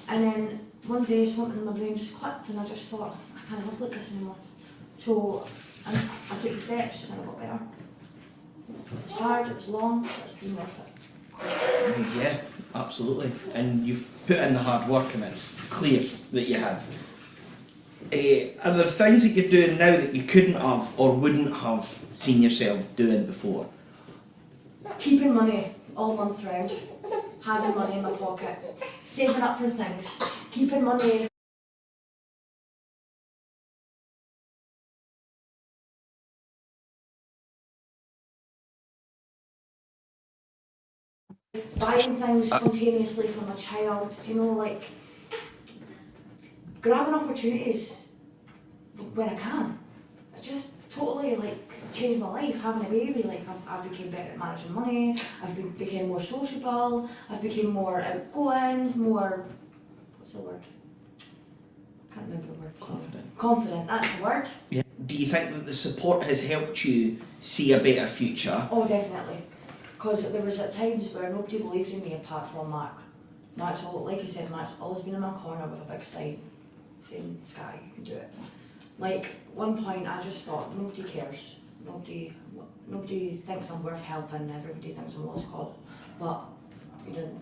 And then one day something in my brain just clicked and I just thought, I can't live like this anymore. So I took the steps and I got better. It was hard, it was long, but it's been worth it. Yeah, absolutely. And you've put in the hard work and it's clear that you have. Are there things that you're doing now that you couldn't have or wouldn't have seen yourself doing before? Keeping money all month round, having money in my pocket, saving up for things, keeping money. Buying things spontaneously from a child, you know, like grabbing opportunities when I can. I just totally like changed my life, having a baby. Like I've became better at managing money, became more sociable, I've became more outgoing, more, what's the word? I can't remember the word. Confident. Confident, that's the word. Yeah. Do you think that the support has helped you see a better future? Oh, definitely. Because there was at times where nobody believed in me apart from Mark. Mark's all, like I said, Mark's always been in my corner with a big sign saying, Sky, you can do it. Like, one point I just thought, nobody cares. Nobody thinks I'm worth helping, everybody thinks I'm lost cause. But you didn't.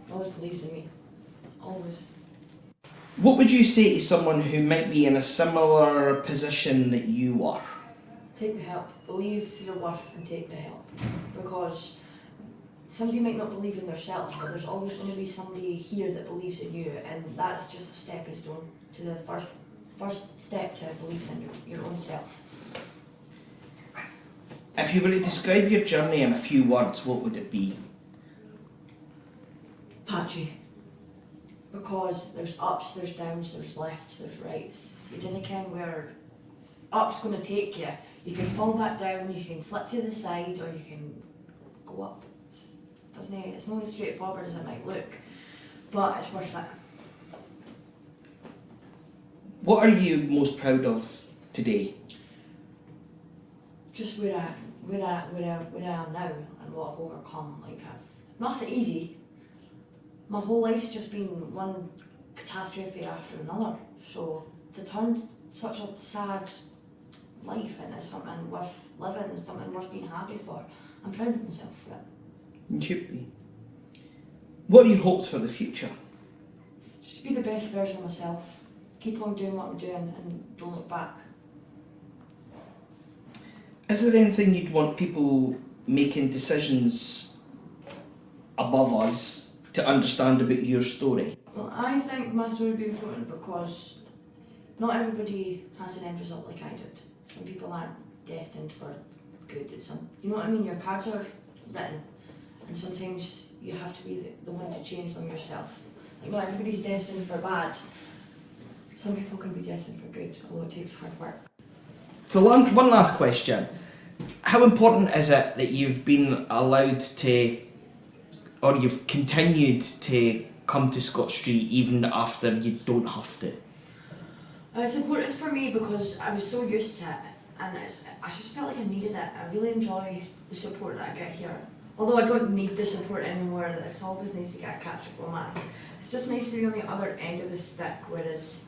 You always believed in me. Always. What would you say to someone who might be in a similar position that you are? Take the help. Believe your worth and take the help. Because somebody might not believe in themselves, but there's always going to be somebody here that believes in you, and that's just a stepping stone to the first step to believing in your own self. If you were to describe your journey in a few words, what would it be? Patchy. Because there's ups, there's downs, there's lefts, there's rights. You didn't ken where up's going to take you. You can fall back down, you can slip to the side, or you can go up. It's not as straightforward as it might look, but it's worth it. What are you most proud of today? Just where I am now and what I've overcome. Like I've not had it easy. My whole life's just been one catastrophe after another. So to turn such a sad life into something worth living, something worth being happy for, I'm proud of myself for it. You should be. What are your hopes for the future? Just be the best version of myself. Keep on doing what I'm doing and don't look back. Is there anything you'd want people making decisions above us to understand about your story? Well, I think my story would be important because not everybody has an end result like I did. Some people aren't destined for good. You know what I mean? Your cards are written, and sometimes you have to be the one to change them yourself. Like not everybody's destined for bad. Some people can be destined for good, although it takes hard work. So one last question. How important is it that you've been allowed to, or you've continued to come to Scott Street even after you don't have to? It's important for me because I was so used to it, and I just felt like I needed it. I really enjoy the support that I get here. Although I don't need the support anymore, it's always nice to get a catch-up Mark. It's just nice to be on the other end of the stick, whereas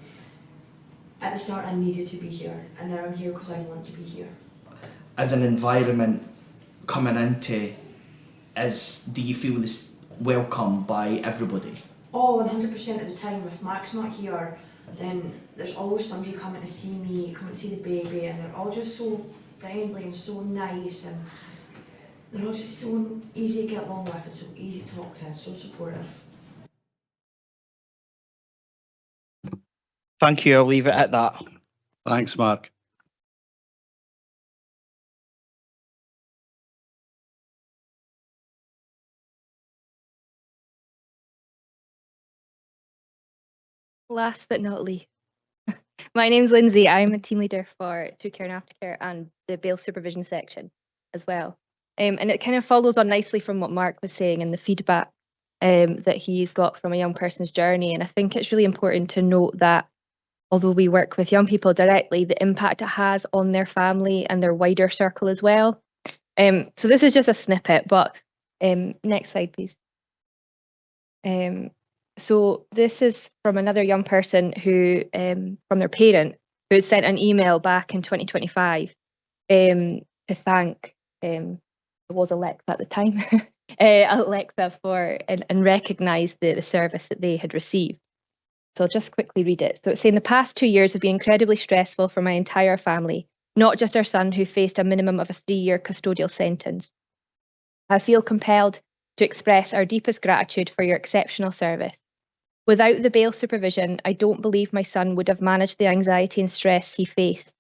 at the start I needed to be here, and now I'm here because I want to be here. As an environment coming into, do you feel this welcome by everybody? Oh, 100% of the time. If Mark's not here, then there's always somebody coming to see me, coming to see the baby, and they're all just so friendly and so nice, and they're all just so easy to get along with and so easy to talk to and so supportive. Thank you, I'll leave it at that. Thanks, Mark. Last but not least, my name's Lindsay. I'm a team leader for True Care and Aftercare and the bail supervision section as well. And it kind of follows on nicely from what Mark was saying and the feedback that he's got from a young person's journey. And I think it's really important to note that although we work with young people directly, the impact it has on their family and their wider circle as well. So this is just a snippet, but next slide, please. So this is from another young person who, from their parent, who had sent an email back in 2025 to thank, it was Alexa at the time, Alexa for and recognise the service that they had received. So I'll just quickly read it. So it's saying, the past 2 years have been incredibly stressful for my entire family, not just our son who faced a minimum of a 3-year custodial sentence. I feel compelled to express our deepest gratitude for your exceptional service. Without the bail supervision, I don't believe my son would have managed the anxiety and stress he faced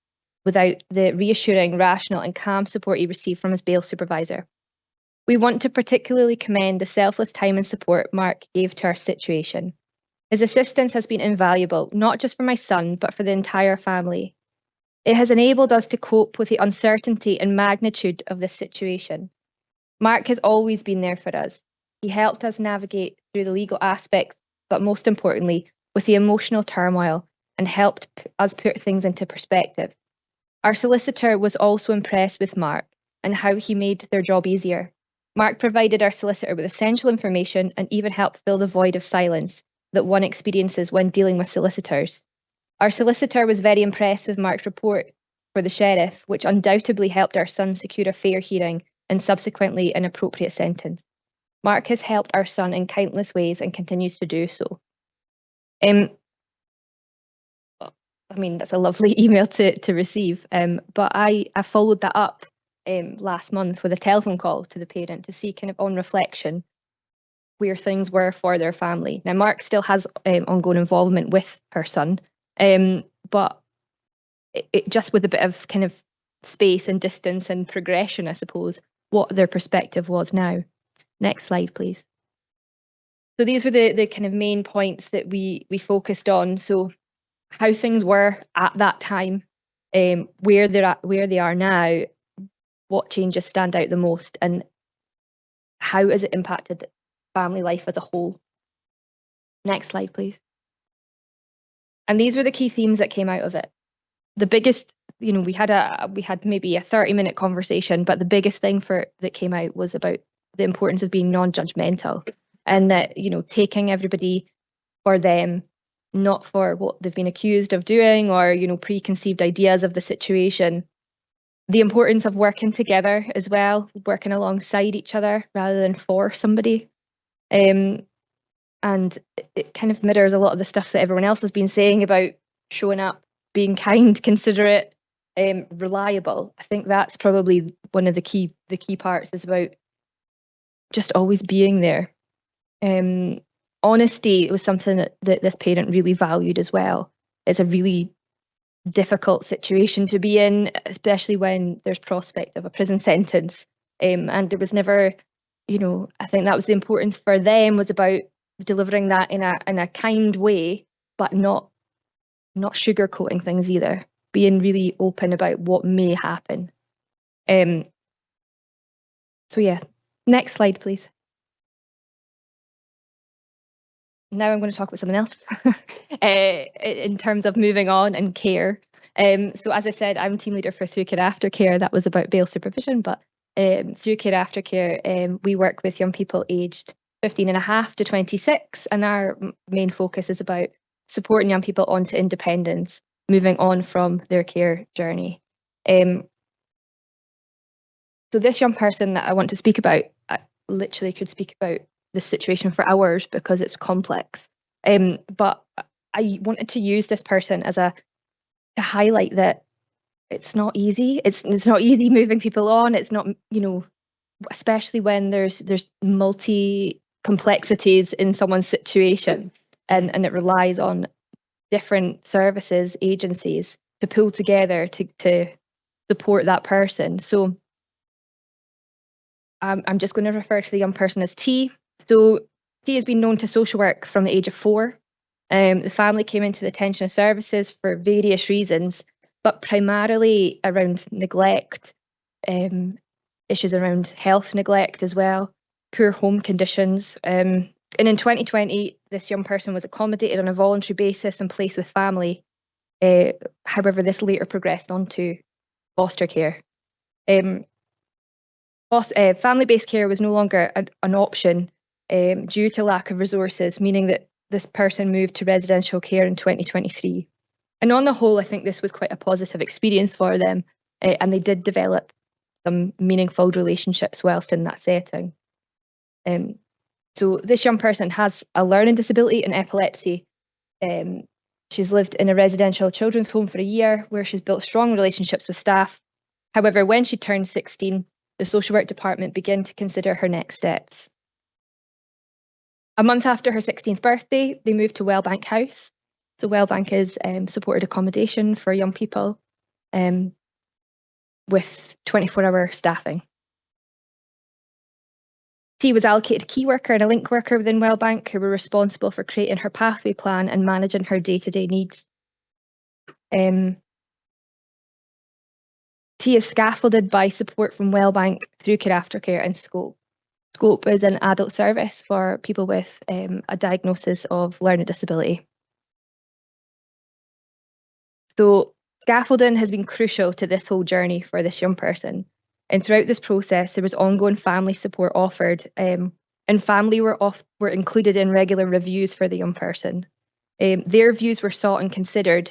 without the reassuring, rational and calm support he received from his bail supervisor. We want to particularly commend the selfless time and support Mark gave to our situation. His assistance has been invaluable, not just for my son, but for the entire family. It has enabled us to cope with the uncertainty and magnitude of this situation. Mark has always been there for us. He helped us navigate through the legal aspects, but most importantly, with the emotional turmoil, and helped us put things into perspective. Our solicitor was also impressed with Mark and how he made their job easier. Mark provided our solicitor with essential information and even helped fill the void of silence that one experiences when dealing with solicitors. Our solicitor was very impressed with Mark's report for the sheriff, which undoubtedly helped our son secure a fair hearing and subsequently an appropriate sentence. Mark has helped our son in countless ways and continues to do so. I mean, that's a lovely email to receive, but I followed that up last month with a telephone call to the parent to see kind of on reflection where things were for their family. Now, Mark still has ongoing involvement with her son, but it just with a bit of kind of space and distance and progression, I suppose, what their perspective was now. Next slide, please. So these were the kind of main points that we focused on. So how things were at that time, where they are now, what changes stand out the most, and how has it impacted family life as a whole. Next slide, please. And these were the key themes that came out of it. The biggest, you know, we had maybe a 30-minute conversation, but the biggest thing that came out was about the importance of being non-judgmental, and that, you know, taking everybody for them, not for what they've been accused of doing or, you know, preconceived ideas of the situation. The importance of working together as well, working alongside each other rather than for somebody. And it kind of mirrors a lot of the stuff that everyone else has been saying about showing up, being kind, considerate, reliable. I think that's probably one of the key parts, is about just always being there. Honesty was something that this parent really valued as well. It's a really difficult situation to be in, especially when there's prospect of a prison sentence. And there was never, you know, I think that was the importance for them, was about delivering that in a kind way, but not sugarcoating things either, being really open about what may happen. So yeah, next slide, please. Now I'm going to talk about something else in terms of moving on and care. So as I said, I'm team leader for Through Care Aftercare. That was about bail supervision, but Through Care Aftercare, we work with young people aged 15.5 to 26, and our main focus is about supporting young people onto independence, moving on from their care journey. So this young person that I want to speak about, I literally could speak about this situation for hours because it's complex. But I wanted to use this person to highlight that it's not easy. It's not easy moving people on. It's not, you know, especially when there's multi complexities in someone's situation, and it relies on different services, agencies to pull together to support that person. So I'm just going to refer to the young person as T. So T has been known to social work from the age of 4. The family came into the attention of services for various reasons, but primarily around neglect, issues around health neglect as well, poor home conditions. And in 2020, this young person was accommodated on a voluntary basis and placed with family. However, this later progressed onto foster care. Family-based care was no longer an option due to lack of resources, meaning that this person moved to residential care in 2023. And on the whole, I think this was quite a positive experience for them, and they did develop some meaningful relationships whilst in that setting. So this young person has a learning disability and epilepsy. She's lived in a residential children's home for a year where she's built strong relationships with staff. However, when she turned 16, the social work department began to consider her next steps. A month after her 16th birthday, they moved to Wellbank House. So Wellbank is supported accommodation for young people with 24-hour staffing. T was allocated a key worker and a link worker within Wellbank who were responsible for creating her pathway plan and managing her day-to-day needs. T is scaffolded by support from Wellbank through Care Aftercare and Scope. Scope is an adult service for people with a diagnosis of learning disability. So scaffolding has been crucial to this whole journey for this young person. And throughout this process, there was ongoing family support offered, and family were included in regular reviews for the young person. Their views were sought and considered.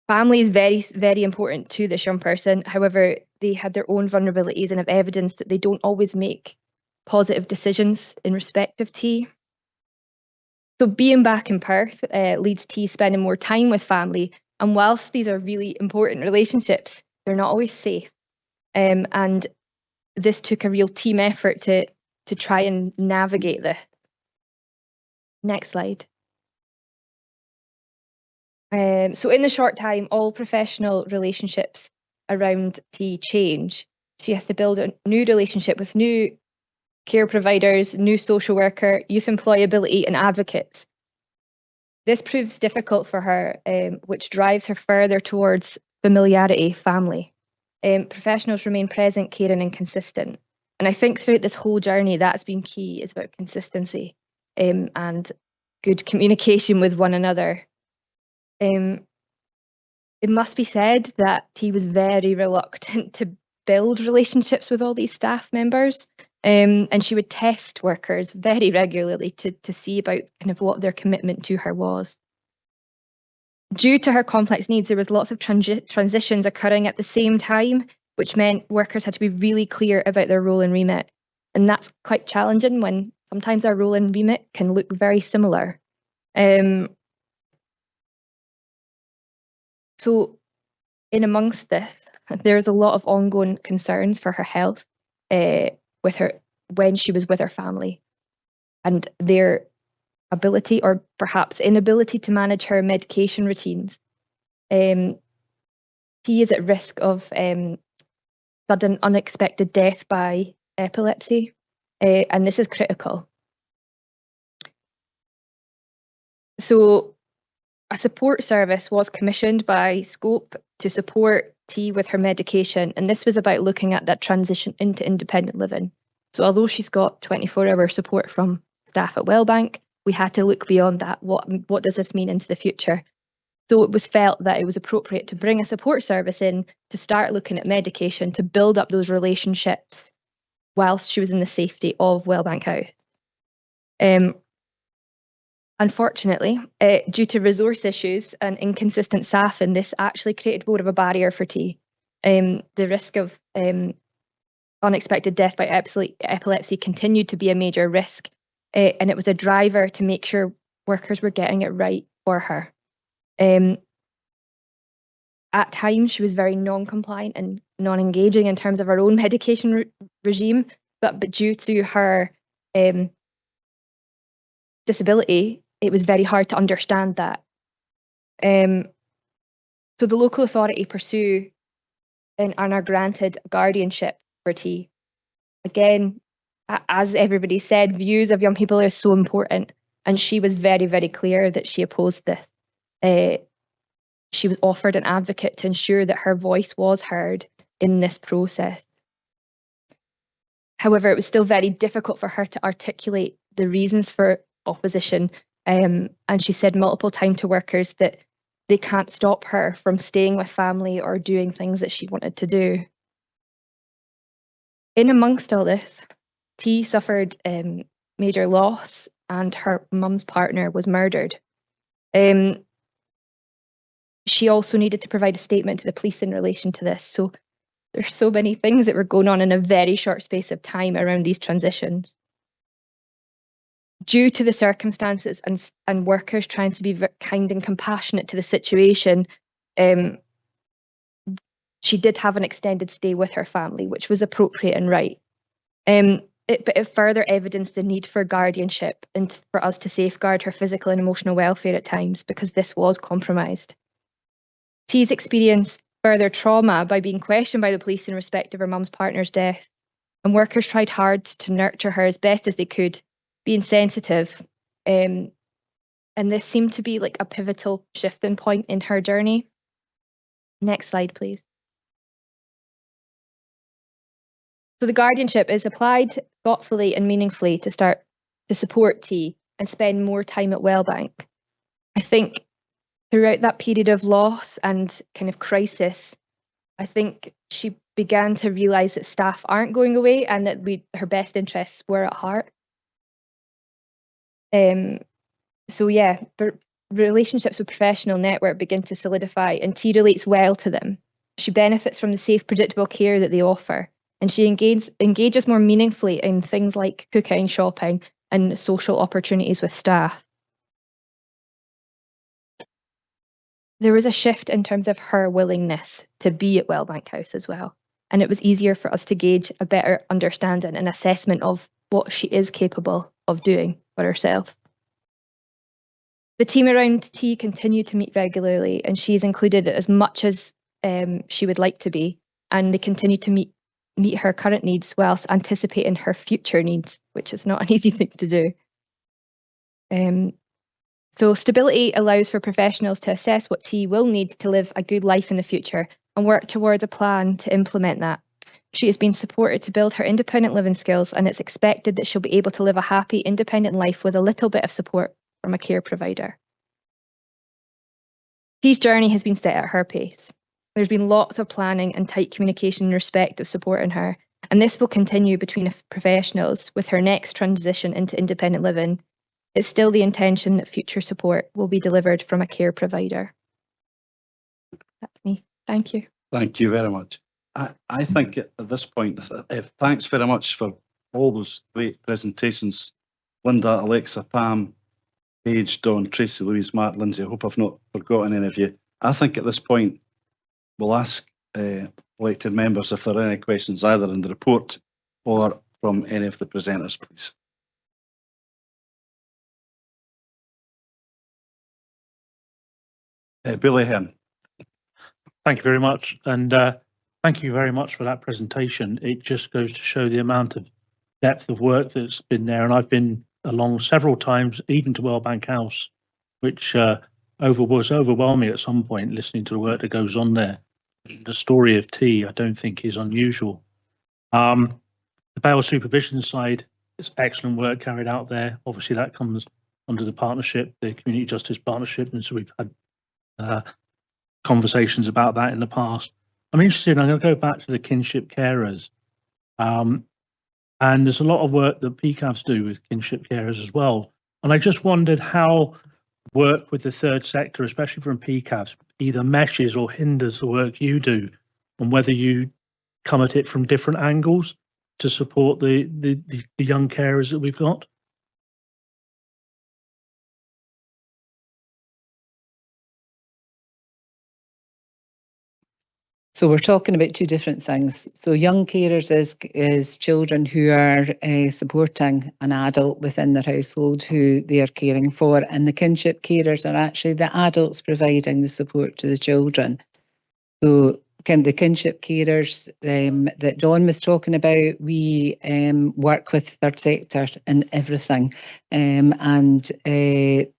Family is very, very important to this young person. However, they had their own vulnerabilities and have evidence that they don't always make positive decisions in respect of T. So being back in Perth leads to spending more time with family. And whilst these are really important relationships, they're not always safe. And this took a real team effort to try and navigate this. Next slide. So in the short time, all professional relationships around T change. She has to build a new relationship with new care providers, new social worker, youth employability and advocates. This proves difficult for her, which drives her further towards familiarity, family. Professionals remain present, caring and consistent. And I think throughout this whole journey, that's been key, is about consistency and good communication with one another. It must be said that T was very reluctant to build relationships with all these staff members. And she would test workers very regularly to see about kind of what their commitment to her was. Due to her complex needs, there was lots of transitions occurring at the same time, which meant workers had to be really clear about their role and remit. And that's quite challenging when sometimes our role and remit can look very similar. So in amongst this, there's a lot of ongoing concerns for her health with her when she was with her family, and their ability or perhaps inability to manage her medication routines. He is at risk of sudden unexpected death by epilepsy, and this is critical. So a support service was commissioned by Scope to support T with her medication, and this was about looking at that transition into independent living. So although she's got 24-hour support from staff at Wellbank, we had to look beyond that. What does this mean into the future? So it was felt that it was appropriate to bring a support service in to start looking at medication to build up those relationships whilst she was in the safety of Wellbank House. Unfortunately, due to resource issues and inconsistent staffing, this actually created more of a barrier for T. The risk of unexpected death by epilepsy continued to be a major risk, and it was a driver to make sure workers were getting it right for her. At times, she was very non-compliant and non-engaging in terms of her own medication regime, but due to her disability, it was very hard to understand that. So the local authority pursue and are granted guardianship for T. Again, as everybody said, views of young people are so important, and she was very, very clear that she opposed this. She was offered an advocate to ensure that her voice was heard in this process. However, it was still very difficult for her to articulate the reasons for opposition, and she said multiple times to workers that they can't stop her from staying with family or doing things that she wanted to do. In amongst all this, T suffered major loss and her mum's partner was murdered. She also needed to provide a statement to the police in relation to this. So there's so many things that were going on in a very short space of time around these transitions. Due to the circumstances and workers trying to be kind and compassionate to the situation, she did have an extended stay with her family, which was appropriate and right. But it further evidenced the need for guardianship and for us to safeguard her physical and emotional welfare at times, because this was compromised. T's experienced further trauma by being questioned by the police in respect of her mum's partner's death, and workers tried hard to nurture her as best as they could, being sensitive. And this seemed to be like a pivotal shifting point in her journey. Next slide, please. So the guardianship is applied thoughtfully and meaningfully to start to support T and spend more time at Wellbank. I think throughout that period of loss and kind of crisis, I think she began to realise that staff aren't going away and that her best interests were at heart. So yeah, relationships with professional network begin to solidify, and T relates well to them. She benefits from the safe, predictable care that they offer, and she engages more meaningfully in things like cooking, shopping, and social opportunities with staff. There was a shift in terms of her willingness to be at Wellbank House as well, and it was easier for us to gauge a better understanding and assessment of what she is capable of doing for herself. The team around T continue to meet regularly, and she's included as much as she would like to be, and they continue to meet her current needs whilst anticipating her future needs, which is not an easy thing to do. So stability allows for professionals to assess what T will need to live a good life in the future and work towards a plan to implement that. She has been supported to build her independent living skills, and it's expected that she'll be able to live a happy, independent life with a little bit of support from a care provider. T's journey has been set at her pace. There's been lots of planning and tight communication in respect of supporting her, and this will continue between professionals with her next transition into independent living. It's still the intention that future support will be delivered from a care provider. That's me. Thank you. Thank you very much. I think at this point, thanks very much for all those great presentations. Linda, Alexa, Pam, Paige, Dawn, Tracy, Louise, Matt, Lindsay. I hope I've not forgotten any of you. I think at this point, we'll ask elected members if there are any questions either in the report or from any of the presenters, please. Billy Hearn. Thank you very much, and thank you very much for that presentation. It just goes to show the amount of depth of work that's been there, and I've been along several times, even to Wellbank House, which was overwhelming at some point, listening to the work that goes on there. The story of T, I don't think, is unusual. The bail supervision side, it's excellent work carried out there. Obviously, that comes under the partnership, the Community Justice Partnership, and so we've had conversations about that in the past. I'm interested, I'm going to go back to the kinship carers. And there's a lot of work that PCAVs do with kinship carers as well. And I just wondered how work with the third sector, especially from PCAVs, either meshes or hinders the work you do, and whether you come at it from different angles to support the young carers that we've got. So we're talking about two different things. So young carers is children who are supporting an adult within their household who they are caring for, and the kinship carers are actually the adults providing the support to the children. So the kinship carers that John was talking about, we work with third sector in everything, and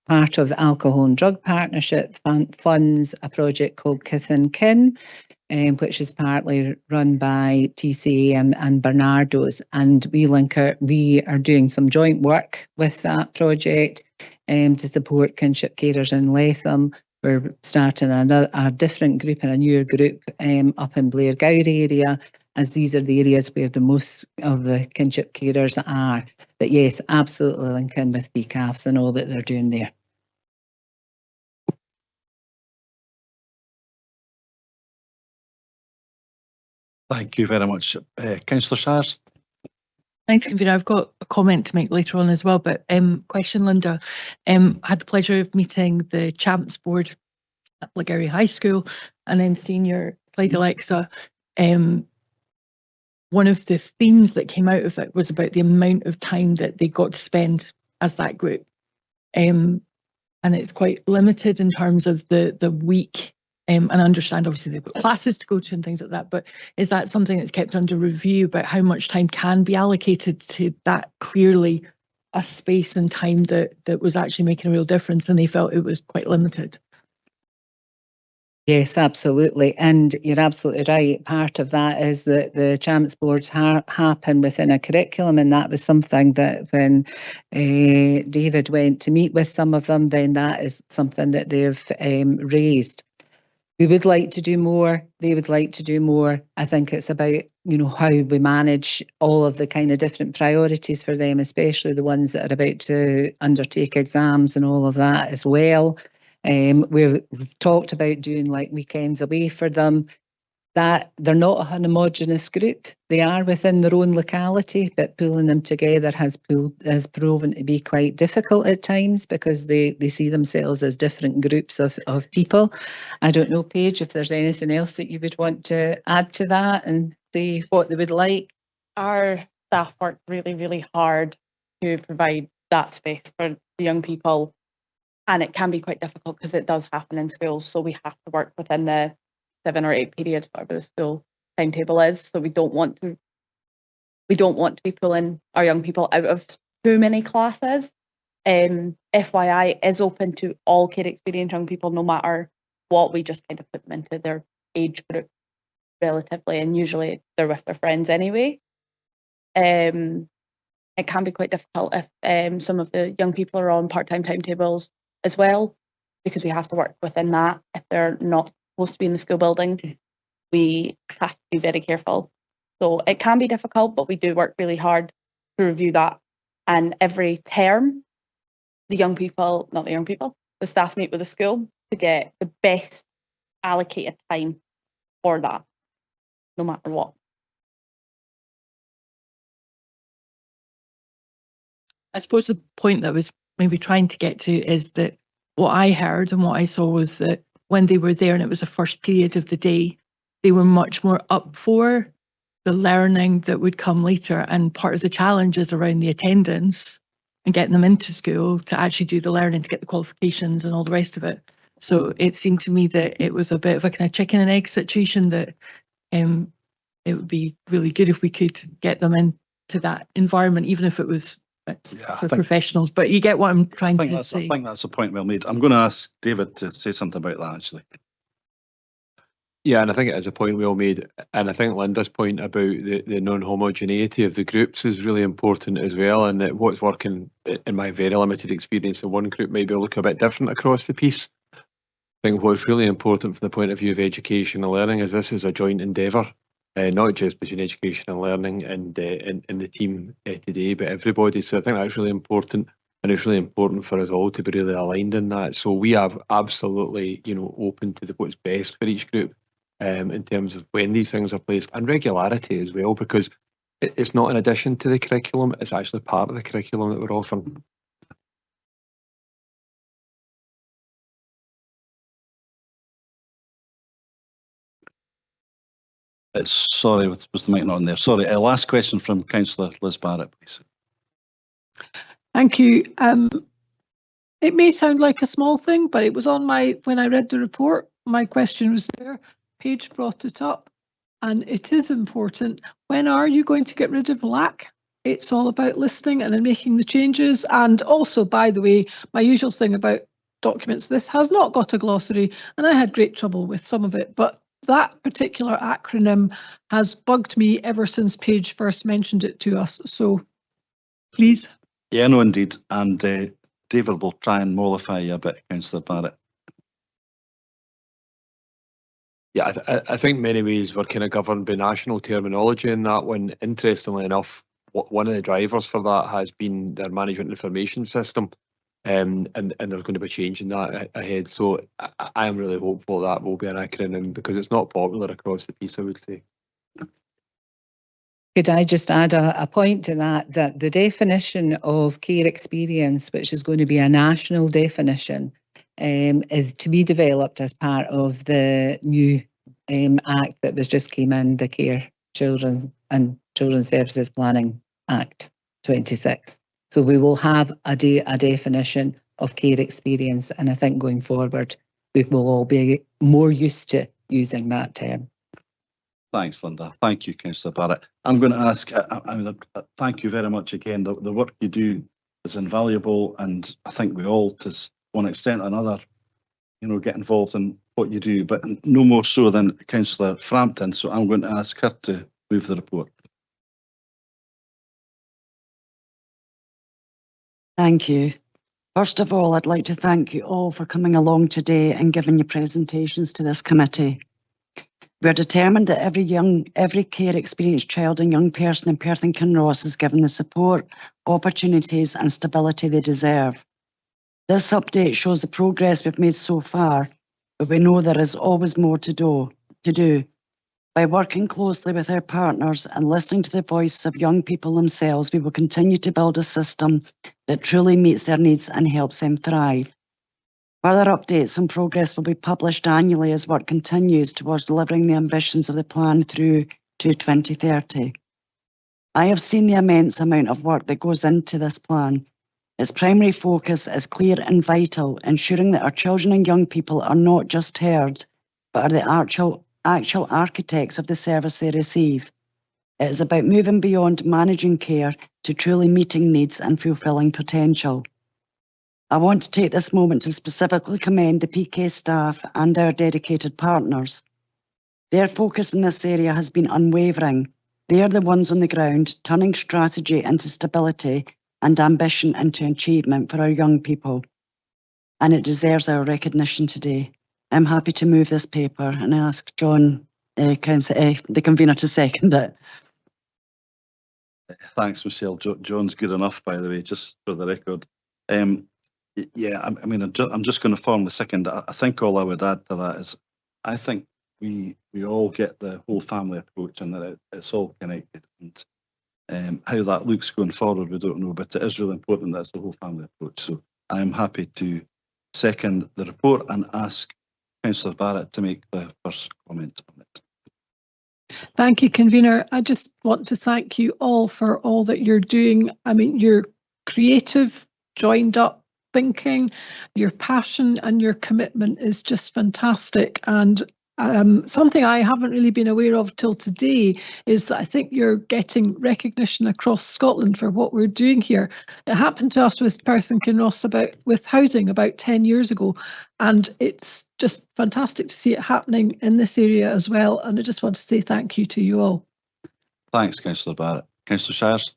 part of the Alcohol and Drug Partnership funds a project called Kith and Kin, which is partly run by TCA and Bernardo's, and we are doing some joint work with that project to support kinship carers in Latham. we're starting a different group and a newer group up in Blairgowrie area, as these are the areas where the most of the kinship carers are. But yes, absolutely link in with BCAFs and all that they're doing there. Thank you very much. Councillor Shars? Thanks, Convener. I've got a comment to make later on as well, but question, Linda. Had the pleasure of meeting the Champs Board at Blairgowrie High School and then seeing your slide, Alexa. One of the themes that came out of it was about the amount of time that they got to spend as that group. And it's quite limited in terms of the week. And I understand obviously they've got classes to go to and things like that, but is that something that's kept under review about how much time can be allocated to that clearly a space and time that was actually making a real difference, and they felt it was quite limited? Yes, absolutely. And you're absolutely right. Part of that is that the Champs Boards happen within a curriculum, and that was something that when David went to meet with some of them, then that is something that they've raised. We would like to do more. They would like to do more. I think it's about, how we manage all of the kind of different priorities for them, especially the ones that are about to undertake exams and all of that as well. We've talked about doing like weekends away for them. That they're not a homogenous group. They are within their own locality, but pulling them together has proven to be quite difficult at times because they see themselves as different groups of people. I don't know, Paige, if there's anything else that you would want to add to that and see what they would like. Our staff work really, really hard to provide that space for the young people, and it can be quite difficult because it does happen in schools, so we have to work within the 7 or 8 periods, whatever the school timetable is. So we don't want to be pulling our young people out of too many classes. FYI is open to all care experience young people, no matter what. We just kind of put them into their age group relatively, and usually they're with their friends anyway. It can be quite difficult if some of the young people are on part-time timetables as well, because we have to work within that. If they're not supposed to be in the school building, we have to be very careful. So it can be difficult, but we do work really hard to review that. And every term, the staff meet with the school to get the best allocated time for that, no matter what. I suppose the point that I was maybe trying to get to is that what I heard and what I saw was that when they were there and it was the first period of the day, they were much more up for the learning that would come later. And part of the challenge is around the attendance and getting them into school to actually do the learning, to get the qualifications and all the rest of it. So it seemed to me that it was a bit of a kind of chicken and egg situation, that it would be really good if we could get them into that environment, even if it was for professionals. But you get what I'm trying to say. I think that's a point well made. I'm going to ask David to say something about that, actually. Yeah, and I think it is a point we all made. And I think Linda's point about the non-homogeneity of the groups is really important as well, and that what's working, in my very limited experience in one group, might be looking a bit different across the piece. I think what's really important from the point of view of education and learning is this is a joint endeavour. Not just between education and learning and in the team today, but everybody. So I think that's really important, and it's really important for us all to be really aligned in that. So we have absolutely, open to what's best for each group in terms of when these things are placed, and regularity as well, because it's not in addition to the curriculum, it's actually part of the curriculum that we're offering. Sorry, was the mic not on there? Sorry, last question from Councillor Liz Barrett, please. Thank you. It may sound like a small thing, but it was on when I read the report, my question was there. Paige brought it up, and it is important. When are you going to get rid of LAC? It's all about listening and then making the changes. And also, by the way, my usual thing about documents, this has not got a glossary, and I had great trouble with some of it, but that particular acronym has bugged me ever since Paige first mentioned it to us. So please. Yeah, no, indeed. And David will try and mollify you a bit, Councillor Barrett. Yeah, I think in many ways we're kind of governed by national terminology in that one. Interestingly enough, one of the drivers for that has been their management information system, and there's going to be change in that ahead. So I am really hopeful that will be an acronym because it's not popular across the piece, I would say. Could I just add a point to that the definition of care experience, which is going to be a national definition, is to be developed as part of the new Act that was just came in, the Care, Children and Children's Services Planning Act 26. So we will have a definition of care experience, and I think going forward we will all be more used to using that term. Thanks, Linda. Thank you, Councillor Barrett. I'm going to ask, thank you very much again. The work you do is invaluable, and I think we all, to one extent or another, get involved in what you do, but no more so than Councillor Frampton. So I'm going to ask her to move the report. Thank you. First of all, I'd like to thank you all for coming along today and giving your presentations to this committee. We are determined that every care experienced child and young person in Perth and Kinross is given the support, opportunities and stability they deserve. This update shows the progress we've made so far, but we know there is always more to do. By working closely with our partners and listening to the voice of young people themselves, we will continue to build a system that truly meets their needs and helps them thrive. Further updates on progress will be published annually as work continues towards delivering the ambitions of the plan through to 2030. I have seen the immense amount of work that goes into this plan. Its primary focus is clear and vital, ensuring that our children and young people are not just heard, but are the actual architects of the service they receive. It is about moving beyond managing care to truly meeting needs and fulfilling potential. I want to take this moment to specifically commend the PK staff and our dedicated partners. Their focus in this area has been unwavering. They are the ones on the ground, turning strategy into stability and ambition into achievement for our young people. And it deserves our recognition today. I'm happy to move this paper and ask John, the convener, to second it. Thanks, Michelle. John's good enough, by the way, just for the record. Yeah, I'm just going to form the second. I think all I would add to that is I think we all get the whole family approach and that it's all connected. And how that looks going forward, we don't know, but it is really important that it's the whole family approach. So I am happy to second the report and ask Councillor Barrett to make the first comment on it. Thank you, convener. I just want to thank you all for all that you're doing. I mean, your creative, joined up thinking, your passion and your commitment is just fantastic. And something I haven't really been aware of till today is that I think you're getting recognition across Scotland for what we're doing here. It happened to us with Perth and Kinross with housing about 10 years ago, and it's just fantastic to see it happening in this area as well. And I just want to say thank you to you all. Thanks, Councillor Barrett. Councillor Shires.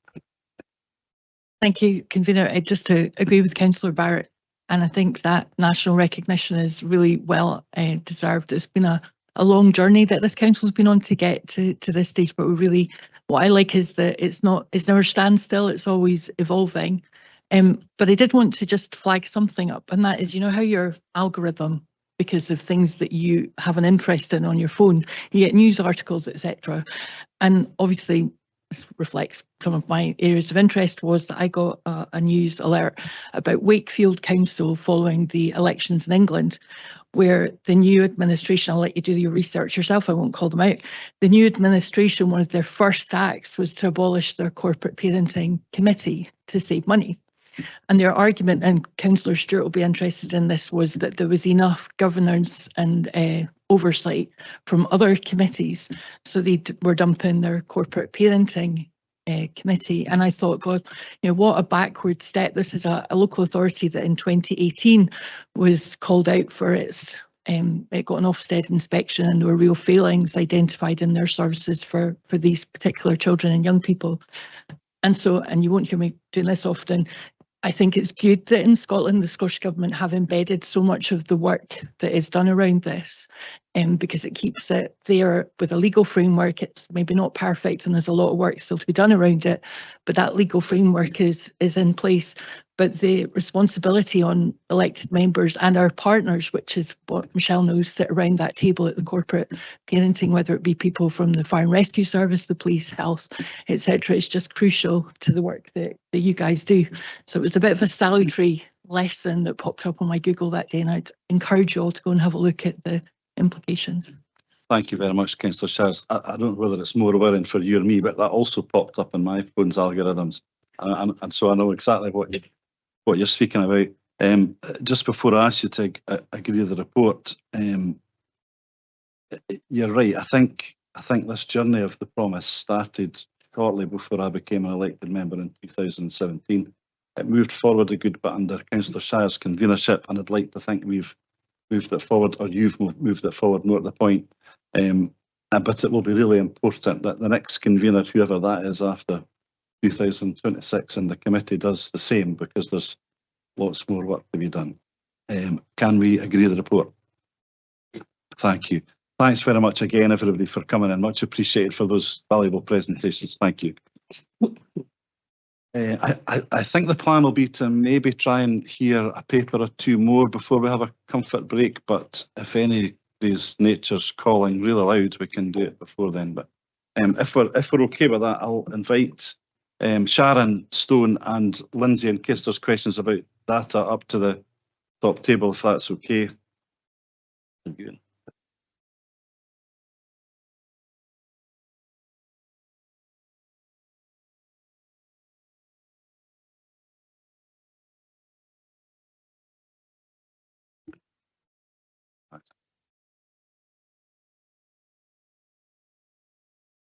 Thank you, convener. Just to agree with Councillor Barrett, and I think that national recognition is really well deserved. It's been a long journey that this council's been on to get to this stage, but what I like is that it's never standstill, it's always evolving. But I did want to just flag something up, and that is, how your algorithm, because of things that you have an interest in on your phone, you get news articles, etc. And obviously, this reflects some of my areas of interest, was that I got a news alert about Wakefield Council following the elections in England, where the new administration, I'll let you do your research yourself, I won't call them out, the new administration, one of their first acts was to abolish their corporate parenting committee to save money. And their argument, and Councillor Stewart will be interested in this, was that there was enough governance and oversight from other committees, so they were dumping their corporate parenting committee. And I thought, God, what a backward step. This is a local authority that in 2018 was called out for it got an Ofsted inspection, and there were real failings identified in their services for these particular children and young people. And so, and you won't hear me doing this often, I think it's good that in Scotland, the Scottish Government have embedded so much of the work that is done around this because it keeps it there with a legal framework. It's maybe not perfect and there's a lot of work still to be done around it, but that legal framework is in place. But the responsibility on elected members and our partners, which is what Michelle knows, sit around that table at the corporate parenting, whether it be people from the Fire and Rescue Service, the police, health, etc., is just crucial to the work that you guys do. So it was a bit of a salutary lesson that popped up on my Google that day, and I'd encourage you all to go and have a look at the implications. Thank you very much, Councillor Shires. I don't know whether it's more worrying for you or me, but that also popped up in my phone's algorithms, and so I know exactly what you're speaking about. Just before I ask you to agree with the report, you're right. I think this journey of the promise started shortly before I became an elected member in 2017. It moved forward a good bit under Councillor Shire's convenership, and I'd like to think we've moved it forward, or you've moved it forward more at the point. But it will be really important that the next convener, whoever that is after 2026, and the committee does the same, because there's lots more work to be done. Can we agree with the report? Thank you. Thanks very much again, everybody, for coming in. Much appreciated for those valuable presentations. Thank you. I think the plan will be to maybe try and hear a paper or two more before we have a comfort break, but if anybody's nature's calling really loud, we can do it before then. But if we're okay with that, I'll invite Sharon, Stone and Lindsay, in case there's questions about data, up to the top table, if that's okay. Thank you.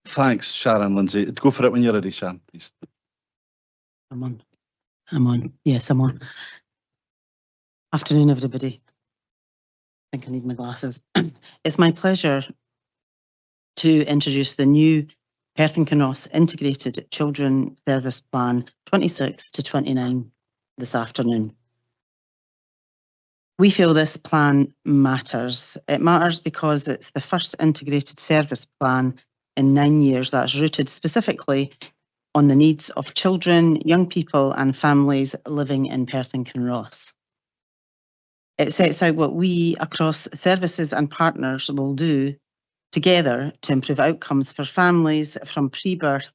Thanks, Sharon, Lindsay. Go for it when you're ready, Sharon, please. I'm on. Yes, I'm on. Afternoon, everybody. I think I need my glasses. It's my pleasure to introduce the new Perth and Kinross Integrated Children Service Plan 26 to 29 this afternoon. We feel this plan matters. It matters because it's the first integrated service plan in 9 years that's rooted specifically on the needs of children, young people and families living in Perth and Kinross. It sets out what we across services and partners will do together to improve outcomes for families from pre-birth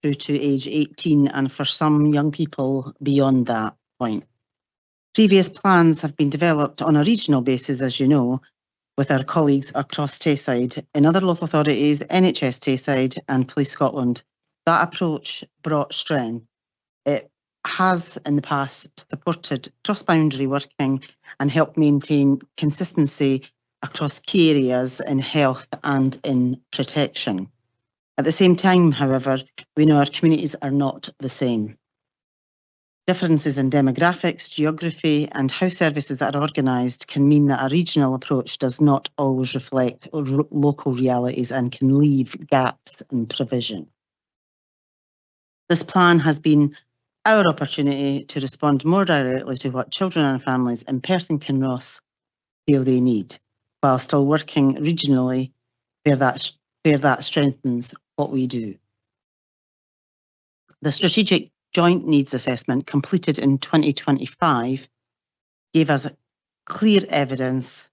through to age 18 and for some young people beyond that point. Previous plans have been developed on a regional basis, as you know, with our colleagues across Tayside, in other local authorities, NHS Tayside and Police Scotland. That approach brought strength. It has in the past supported cross-boundary working and helped maintain consistency across key areas in health and in protection. At the same time, however, we know our communities are not the same. Differences in demographics, geography and how services are organised can mean that a regional approach does not always reflect local realities and can leave gaps in provision. This plan has been our opportunity to respond more directly to what children and families in Perth and Kinross feel they need, while still working regionally where that strengthens what we do. The Strategic Joint Needs Assessment completed in 2025 gave us a clear evidence-based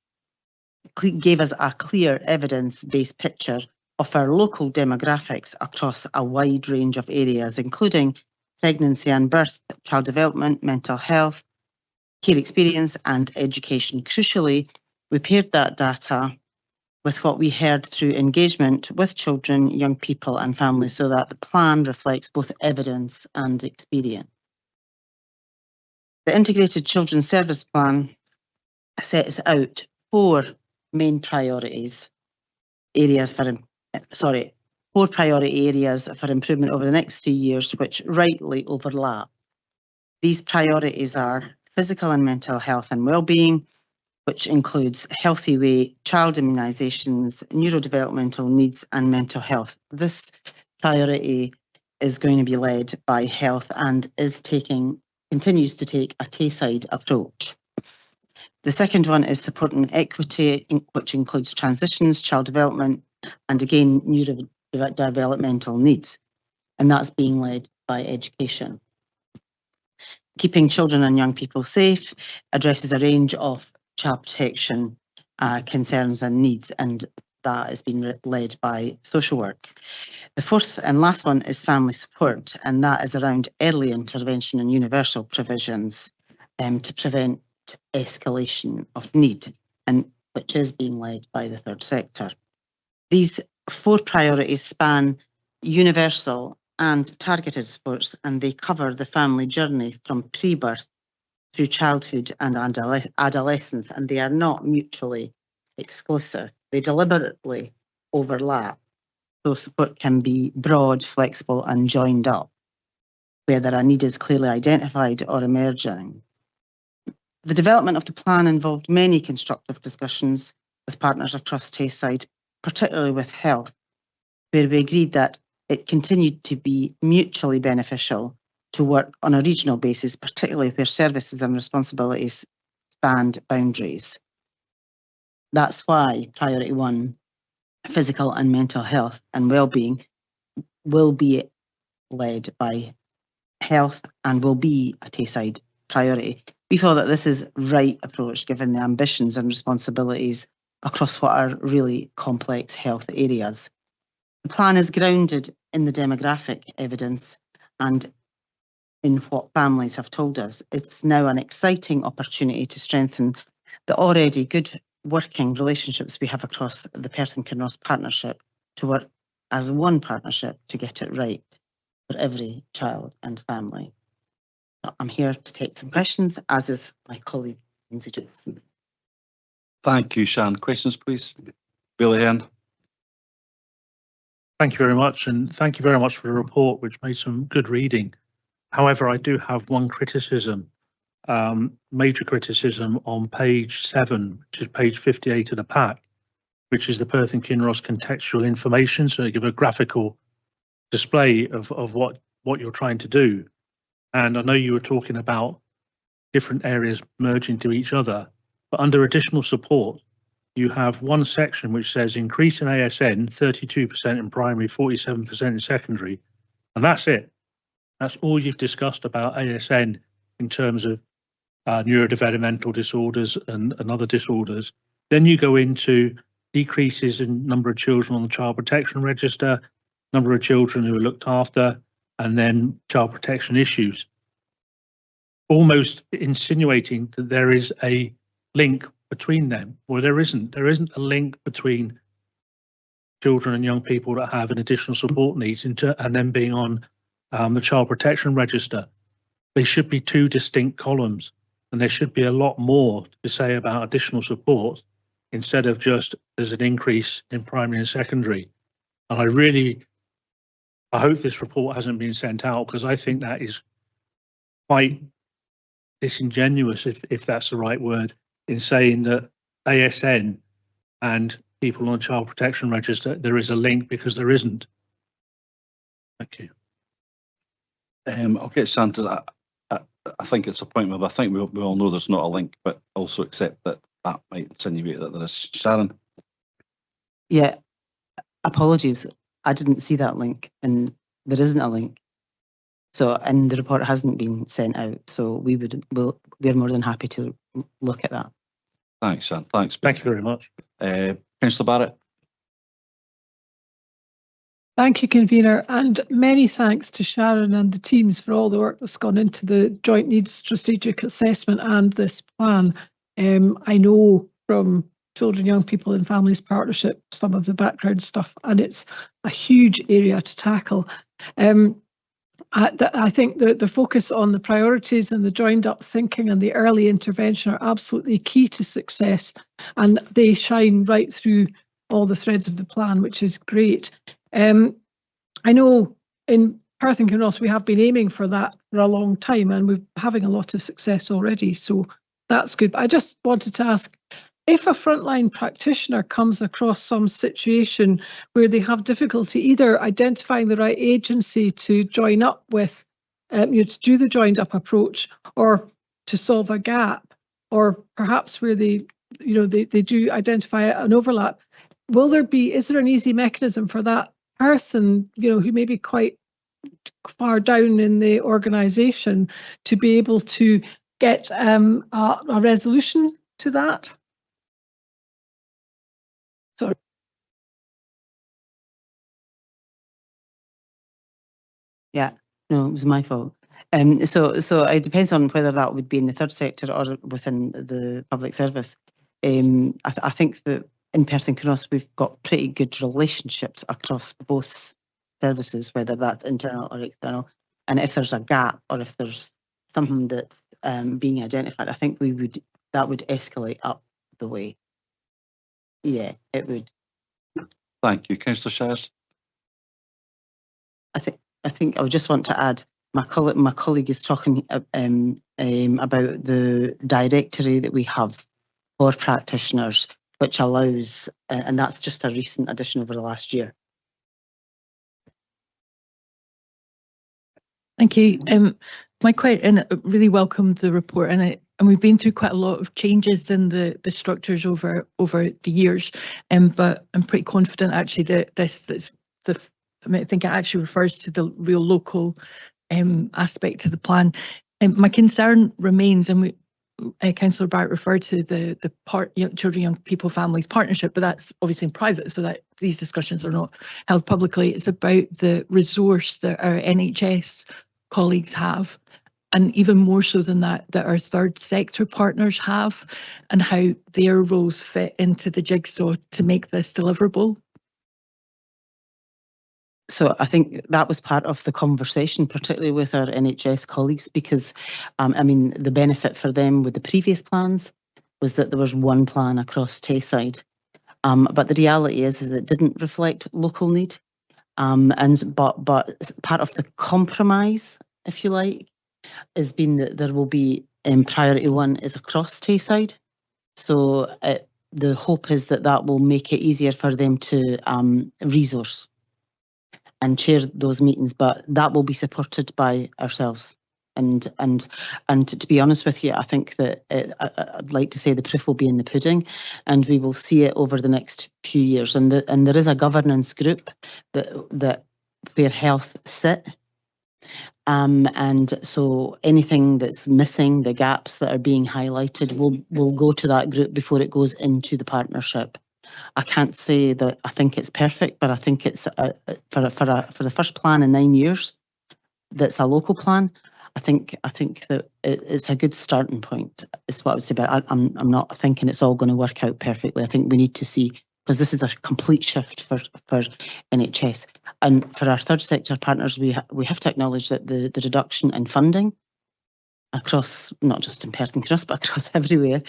picture of our local demographics across a wide range of areas, including pregnancy and birth, child development, mental health, care experience and education. Crucially, we paired that data with what we heard through engagement with children, young people and families so that the plan reflects both evidence and experience. The Integrated Children's Service Plan sets out four priority areas for improvement over the next 3 years, which rightly overlap. These priorities are physical and mental health and well-being, which includes healthy weight, child immunisations, neurodevelopmental needs and mental health. This priority is going to be led by health and continues to take a Tayside approach. The second one is supporting equity, which includes transitions, child development, and again, neurodevelopmental needs. And that's being led by education. Keeping children and young people safe addresses a range of child protection concerns and needs, and that is being led by social work. The fourth and last one is family support, and that is around early intervention and universal provisions to prevent escalation of need, and which is being led by the third sector. These 4 priorities span universal and targeted supports, and they cover the family journey from pre-birth through childhood and adolescence, and they are not mutually exclusive. They deliberately overlap, so support can be broad, flexible and joined up, whether a need is clearly identified or emerging. The development of the plan involved many constructive discussions with partners across Tayside, particularly with health, where we agreed that it continued to be mutually beneficial to work on a regional basis, particularly where services and responsibilities spanned boundaries. That's why priority 1, physical and mental health and well-being, will be led by health and will be a Tayside priority. We feel that this is right approach given the ambitions and responsibilities across what are really complex health areas. The plan is grounded in the demographic evidence and in what families have told us. It's now an exciting opportunity to strengthen the already good working relationships we have across the Perth and Kinross partnership to work as one partnership to get it right for every child and family. I'm here to take some questions, as is my colleague, Lindsay Johnson. Thank you, Shan. Questions, please. Billy Hearn. Thank you very much, and thank you very much for the report, which made some good reading. However, I do have one criticism, major criticism on page 7, which is page 58 of the pack, which is the Perth and Kinross contextual information. So they give a graphical display of what you're trying to do. And I know you were talking about different areas merging to each other, but under additional support, you have one section which says increase in ASN, 32% in primary, 47% in secondary, and that's it. That's all you've discussed about ASN in terms of neurodevelopmental disorders and other disorders. Then you go into decreases in number of children on the child protection register, number of children who are looked after, and then child protection issues, almost insinuating that there is a link between them. Well, there isn't a link between children and young people that have an additional support needs and then being on the child protection register. They should be 2 distinct columns, and there should be a lot more to say about additional support instead of just there's an increase in primary and secondary. And I hope this report hasn't been sent out, because I think that is quite disingenuous, if that's the right word, in saying that ASN and people on child protection register, there is a link, because there isn't. Thank you. I'll get Santa. I think it's a point where I think we all know there's not a link, but also accept that that might insinuate that there is. Sharon? Yeah, apologies. I didn't see that link, and there isn't a link. So, and the report hasn't been sent out, so we're more than happy to look at that. Thanks, Shan. Thanks. Thank you very much. Councillor Barrett. Thank you, convener, and many thanks to Sharon and the teams for all the work that's gone into the Joint Needs Strategic Assessment and this plan. I know from Children, Young People and Families Partnership some of the background stuff, and it's a huge area to tackle. I think the focus on the priorities and the joined up thinking and the early intervention are absolutely key to success, and they shine right through all the threads of the plan, which is great. I know in Perth and Kinross we have been aiming for that for a long time, and we're having a lot of success already, so that's good. But I just wanted to ask, if a frontline practitioner comes across some situation where they have difficulty either identifying the right agency to join up with, to do the joined up approach, or to solve a gap, or perhaps where they do identify an overlap, is there an easy mechanism for that person, who may be quite far down in the organisation, to be able to get a resolution to that? Sorry. Yeah, no, it was my fault. So it depends on whether that would be in the third sector or within the public service. I think that in Perth and Kinross we've got pretty good relationships across both services, whether that's internal or external. And if there's a gap or if there's something that's being identified, I think that would escalate up the way. Yeah, it would. Thank you, Councillor Shires. I think I would just want to add, my colleague is talking about the directory that we have for practitioners, which allows, and that's just a recent addition over the last year. Thank you. And I really welcomed the report, and we've been through quite a lot of changes in the structures over the years. But I'm pretty confident actually that I think it actually refers to the real local aspect of the plan. My concern remains, and Councillor Barrett referred to the Children, Young People, Families Partnership, but that's obviously in private, so that these discussions are not held publicly. It's about the resource that our NHS colleagues have, and even more so than that our third sector partners have, and how their roles fit into the jigsaw to make this deliverable. So I think that was part of the conversation, particularly with our NHS colleagues, because the benefit for them with the previous plans was that there was one plan across Tayside. But the reality is that it didn't reflect local need. But part of the compromise, if you like, has been that there will be priority one is across Tayside. So the hope is that will make it easier for them to resource and chair those meetings, but that will be supported by ourselves. And to be honest with you, I think that I'd like to say the proof will be in the pudding, and we will see it over the next few years. And there is a governance group that where health sit. And so anything that's missing, the gaps that are being highlighted, will go to that group before it goes into the partnership. I can't say that I think it's perfect, but I think it's for the first plan in 9 years. That's a local plan. I think that it's a good starting point. Is what I would say. But I'm not thinking it's all going to work out perfectly. I think we need to see, because this is a complete shift for NHS, and for our third sector partners, we have to acknowledge that the reduction in funding across, not just in Perth and Kinross, but across everywhere,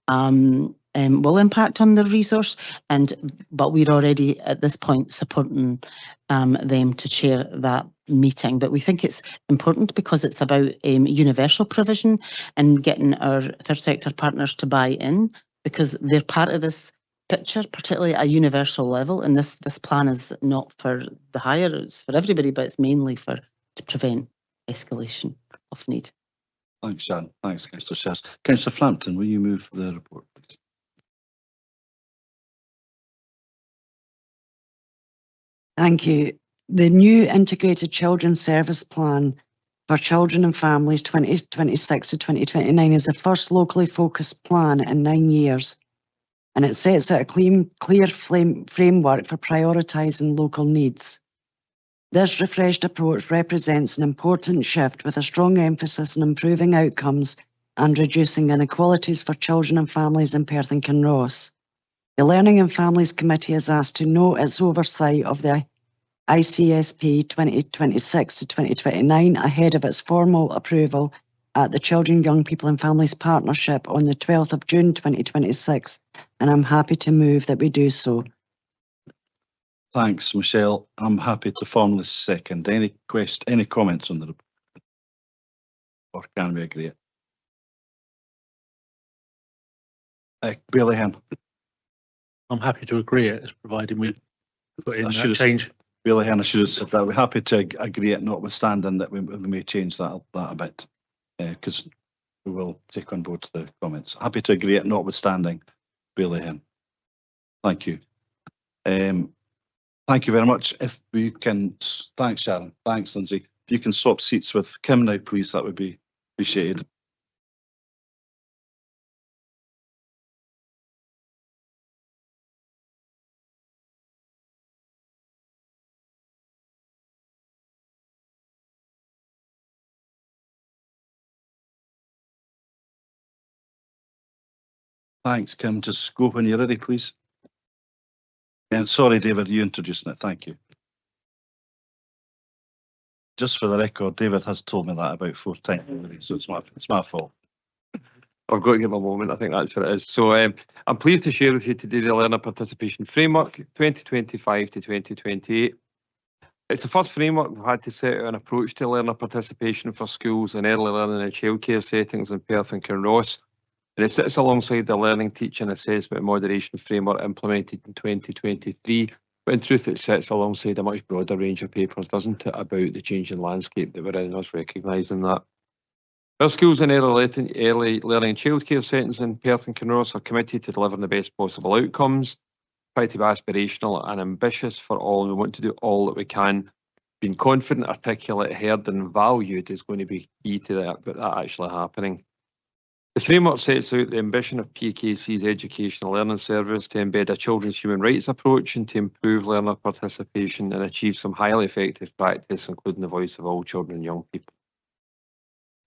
will impact on the resource, but we're already at this point supporting them to chair that meeting. But we think it's important because it's about universal provision and getting our third sector partners to buy in, because they're part of this picture, particularly at a universal level. And this plan is not for the higher, it's for everybody, but it's mainly to prevent escalation of need. Thanks, Sharon. Thanks, Councillor Shires. Councillor Frampton, will you move the report, please? Thank you. The new Integrated Children's Service Plan for Children and Families 2026 to 2029 is the first locally focused plan in 9 years, and it sets out a clear framework for prioritising local needs. This refreshed approach represents an important shift with a strong emphasis on improving outcomes and reducing inequalities for children and families in Perth and Kinross. The Learning and Families Committee is asked to note its oversight of the ICSP 2026 to 2029 ahead of its formal approval at the Children, Young People and Families Partnership on the 12th of June 2026, and I'm happy to move that we do so. Thanks, Michelle. I'm happy to formally second. Any comments on the report? Or can we agree? Bailey Hen. I'm happy to agree it, as providing we put in that change. Bailey Hen, I should have said that. We're happy to agree it, notwithstanding that we may change that a bit. Because we will take on board the comments. Happy to agree it, notwithstanding Bailey Hen. Thank you. Thank you very much. If we can, thanks Sharon, thanks Lindsay. If you can swap seats with Kim now, please, that would be appreciated. Thanks, Kim. Just go when you're ready, please. And sorry, David, you introducing it. Thank you. Just for the record, David has told me that about 4 times already, so it's my fault. I've got to give a moment. I think that's what it is. So I'm pleased to share with you today the Learner Participation Framework 2025 to 2028. It's the first framework we've had to set out an approach to learner participation for schools and early learning and childcare settings in Perth and Kinross. And it sits alongside the Learning, Teaching, Assessment and Moderation Framework implemented in 2023. But in truth, it sits alongside a much broader range of papers, doesn't it, about the changing landscape that we're in, us recognising that. Our schools and early learning and childcare settings in Perth and Kinross are committed to delivering the best possible outcomes, try to be aspirational and ambitious for all. We want to do all that we can. Being confident, articulate, heard and valued is going to be key to that actually happening. The framework sets out the ambition of PKC's Educational Learning Service to embed a children's human rights approach and to improve learner participation and achieve some highly effective practice, including the voice of all children and young people.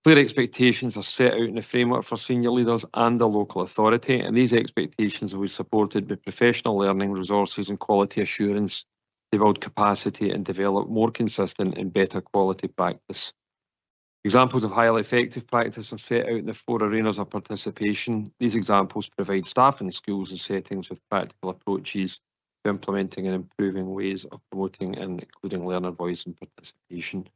Clear expectations are set out in the framework for senior leaders and the local authority, and these expectations will be supported by professional learning resources and quality assurance to build capacity and develop more consistent and better quality practice. Examples of highly effective practice are set out in the 4 arenas of participation. These examples provide staff in schools and settings with practical approaches to implementing and improving ways of promoting and including learner voice and participation.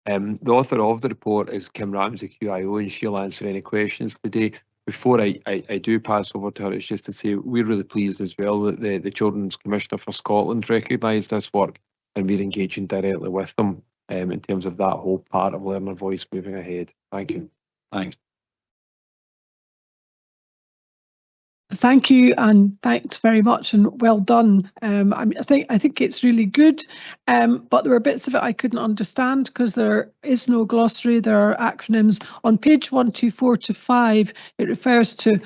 The author of the report is Kim Ramsey, QIO, and she'll answer any questions today. Before I do pass over to her, it's just to say we're really pleased as well that the Children's Commissioner for Scotland recognised this work and we're engaging directly with them in terms of that whole part of learner voice moving ahead. Thank you. Thanks. Thank you, and thanks very much, and well done. I think it's really good, but there were bits of it I couldn't understand because there is no glossary. There are acronyms on page 124 to 5. It refers to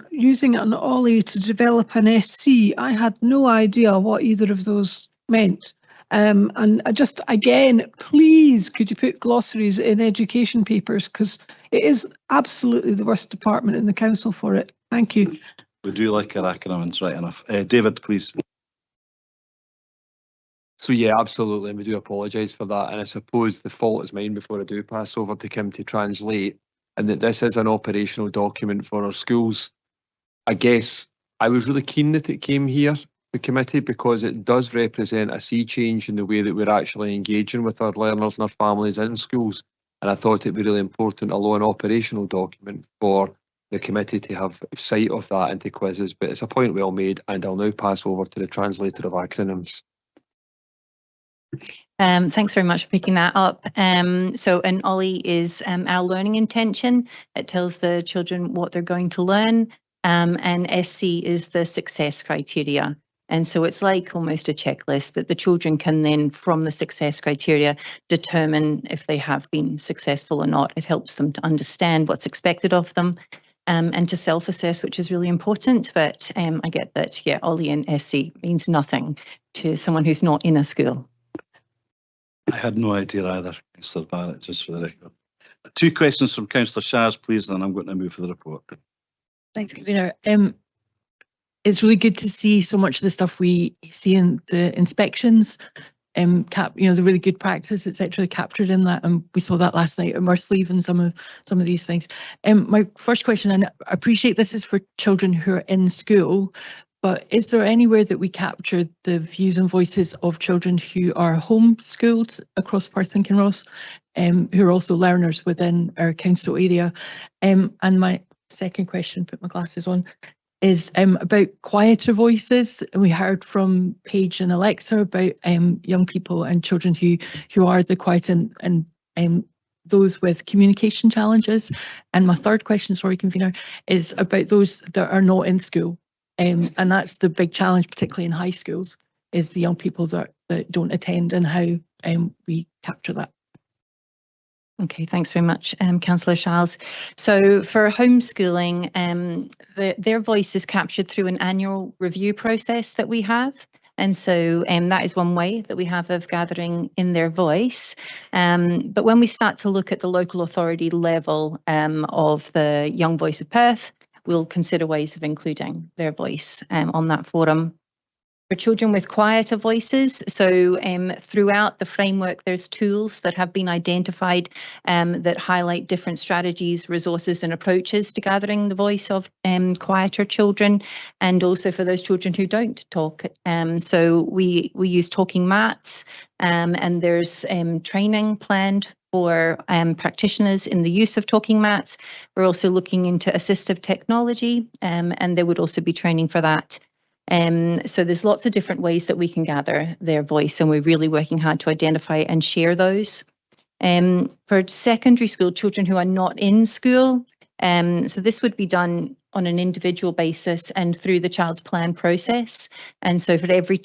using an OLLI to develop an SC. I had no idea what either of those meant. And I just, again, please, could you put glossaries in education papers, because it is absolutely the worst department in the council for it. Thank you. We do like our acronyms, right enough. David, please. So yeah, absolutely, and we do apologise for that. And I suppose the fault is mine before I do pass over to Kim to translate, and that this is an operational document for our schools. I guess I was really keen that it came here, the committee, because it does represent a sea change in the way that we're actually engaging with our learners and our families in schools. And I thought it'd be really important, although an operational document, for the committee to have sight of that into quizzes. But it's a point well made, and I'll now pass over to the translator of acronyms. Thanks very much for picking that up. So an OLLI is our learning intention. It tells the children what they're going to learn, and SC is the success criteria. And so it's like almost a checklist that the children can then, from the success criteria, determine if they have been successful or not. It helps them to understand what's expected of them and to self-assess, which is really important. But I get that, yeah, OLLI and SC means nothing to someone who's not in a school. I had no idea either, Councillor Barrett, just for the record. 2 questions from Councillor Shars, please, and then I'm going to move for the report. Thanks, Convener. It's really good to see so much of the stuff we see in the inspections, the really good practice, etc., captured in that, and we saw that last night at Mursleeve and some of these things. My first question, and I appreciate this is for children who are in school, but is there anywhere that we capture the views and voices of children who are homeschooled across Perth and Kinross, who are also learners within our council area? And my second question, put my glasses on, is about quieter voices. We heard from Paige and Alexa about young people and children who are the quiet and those with communication challenges. And my third question, sorry, convener, is about those that are not in school. And that's the big challenge, particularly in high schools, is the young people that don't attend, and how we capture that. Okay, thanks very much, Councillor Shiles. So for homeschooling, their voice is captured through an annual review process that we have. And so that is one way that we have of gathering in their voice. But when we start to look at the local authority level of the Young Voice of Perth, we'll consider ways of including their voice on that forum. For children with quieter voices, so throughout the framework, there's tools that have been identified that highlight different strategies, resources and approaches to gathering the voice of quieter children, and also for those children who don't talk. So we use talking mats, and there's training planned for practitioners in the use of talking mats. We're also looking into assistive technology, and there would also be training for that. So there's lots of different ways that we can gather their voice, and we're really working hard to identify and share those. For secondary school children who are not in school, so this would be done on an individual basis and through the child's plan process. And so for every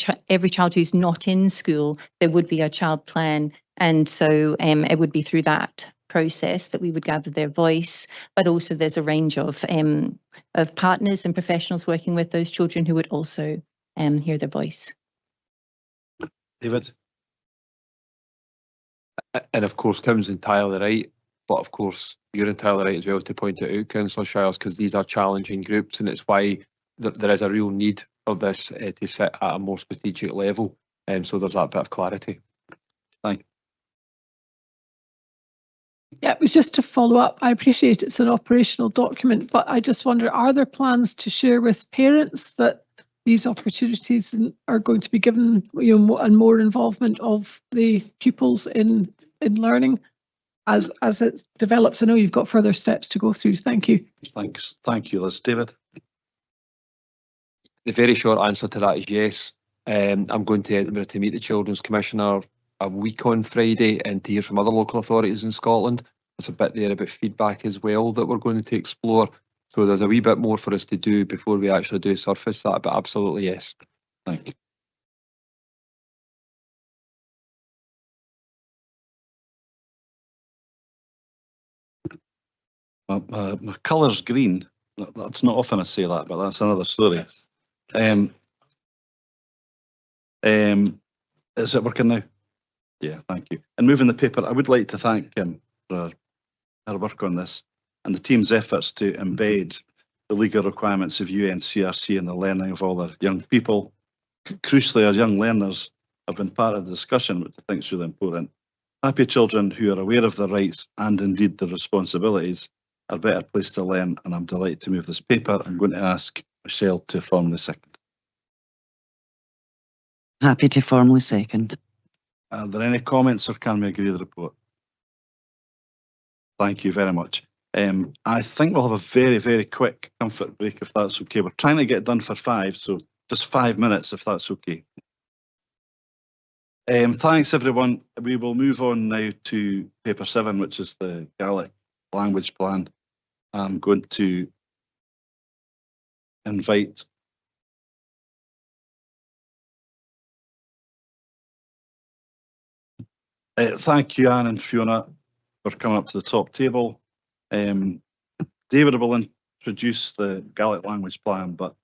child who's not in school, there would be a child plan, and so it would be through that process that we would gather their voice. But also there's a range of partners and professionals working with those children who would also hear their voice. David? And of course, Kim's entirely right, but of course, you're entirely right as well to point it out, Councillor Shiles, because these are challenging groups, and it's why there is a real need of this to sit at a more strategic level. So there's that bit of clarity. Thank you. Yeah, it was just to follow up. I appreciate it's an operational document, but I just wonder, are there plans to share with parents that these opportunities are going to be given, and more involvement of the pupils in learning as it develops? I know you've got further steps to go through. Thank you. Thanks. Thank you, Liz. David? The very short answer to that is yes. I'm going to Edinburgh to meet the Children's Commissioner a week on Friday and to hear from other local authorities in Scotland. There's a bit there about feedback as well that we're going to explore. So there's a wee bit more for us to do before we actually do surface that, but absolutely yes. Thank you. My colour's green. That's not often I say that, but that's another story. Is it working now? Yeah, thank you. And moving the paper, I would like to thank Kim for her work on this and the team's efforts to embed the legal requirements of UNCRC in the learning of all our young people. Crucially, our young learners have been part of the discussion, which I think is really important. Happy children who are aware of their rights and indeed their responsibilities are better placed to learn, and I'm delighted to move this paper. I'm going to ask Michelle to formally second. Happy to formally second. Are there any comments, or can we agree with the report? Thank you very much. I think we'll have a very, very quick comfort break if that's okay. We're trying to get done for 5, so just 5 minutes if that's okay. Thanks everyone. We will move on now to paper 7, which is the Gaelic language plan. I'm going to invite thank you, Anne and Fiona, for coming up to the top table. David will introduce the Gaelic language plan, but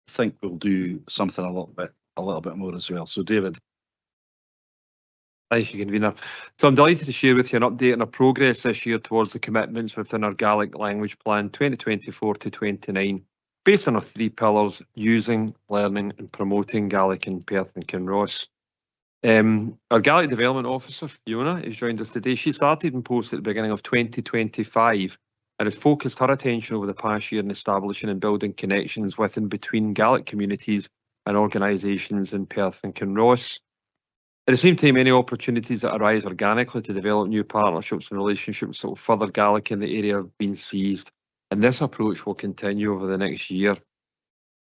I think we'll do something a little bit more as well. So, David. Thank you, Convener. So I'm delighted to share with you an update on our progress this year towards the commitments within our Gaelic language plan 2024 to 29, based on our 3 pillars: using, learning and promoting Gaelic in Perth and Kinross. Our Gaelic Development Officer, Fiona, has joined us today. She started in post at the beginning of 2025 and has focused her attention over the past year in establishing and building connections with and between Gaelic communities and organisations in Perth and Kinross. At the same time, any opportunities that arise organically to develop new partnerships and relationships that will further Gaelic in the area have been seized, and this approach will continue over the next year.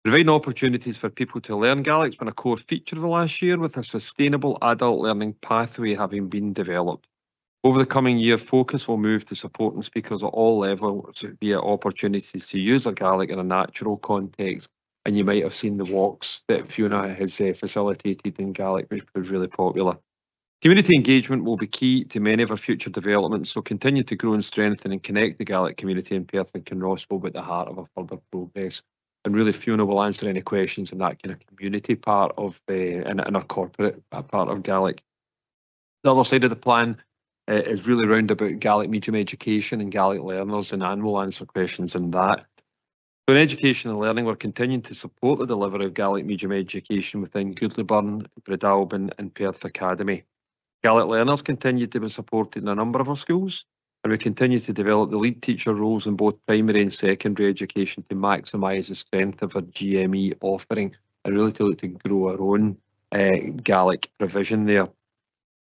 Providing opportunities for people to learn Gaelic has been a core feature of the last year, with a sustainable adult learning pathway having been developed. Over the coming year, focus will move to supporting speakers at all levels via opportunities to use their Gaelic in a natural context. And you might have seen the walks that Fiona has facilitated in Gaelic, which was really popular. Community engagement will be key to many of our future developments, so continue to grow and strengthen and connect the Gaelic community in Perth and Kinross will be at the heart of our further progress. And really, Fiona will answer any questions in that kind of community part of in our corporate part of Gaelic. The other side of the plan is really round about Gaelic medium education and Gaelic learners, and Anne will answer questions on that. So in education and learning, we're continuing to support the delivery of Gaelic medium education within Goodleyburn, Breadalbin and Perth Academy. Gaelic learners continue to be supported in a number of our schools, and we continue to develop the lead teacher roles in both primary and secondary education to maximise the strength of our GME offering and really to look to grow our own Gaelic provision there.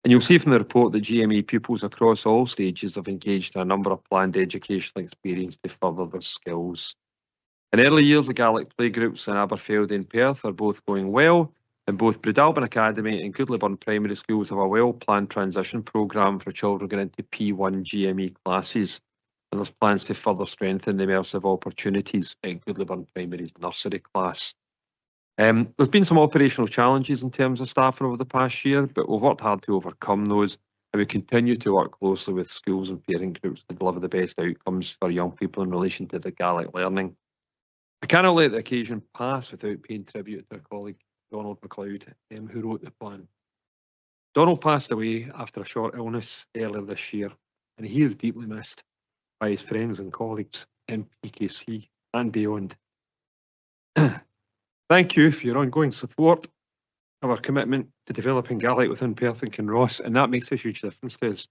And you'll see from the report that GME pupils across all stages have engaged in a number of planned educational experience to further their skills. In early years, the Gaelic playgroups in Aberfeldy and Perth are both going well, and both Breadalbin Academy and Goodleyburn Primary Schools have a well-planned transition programme for children going into P1 GME classes, and there's plans to further strengthen the immersive opportunities in Goodleyburn Primary's nursery class. There's been some operational challenges in terms of staffing over the past year, but we've worked hard to overcome those, and we continue to work closely with schools and parent groups to deliver the best outcomes for young people in relation to the Gaelic learning. I cannot let the occasion pass without paying tribute to a colleague, Donald MacLeod, who wrote the plan. Donald passed away after a short illness earlier this year, and he is deeply missed by his friends and colleagues in PKC and beyond. Thank you for your ongoing support of our commitment to developing Gaelic within Perth and Kinross, and that makes a huge difference to us.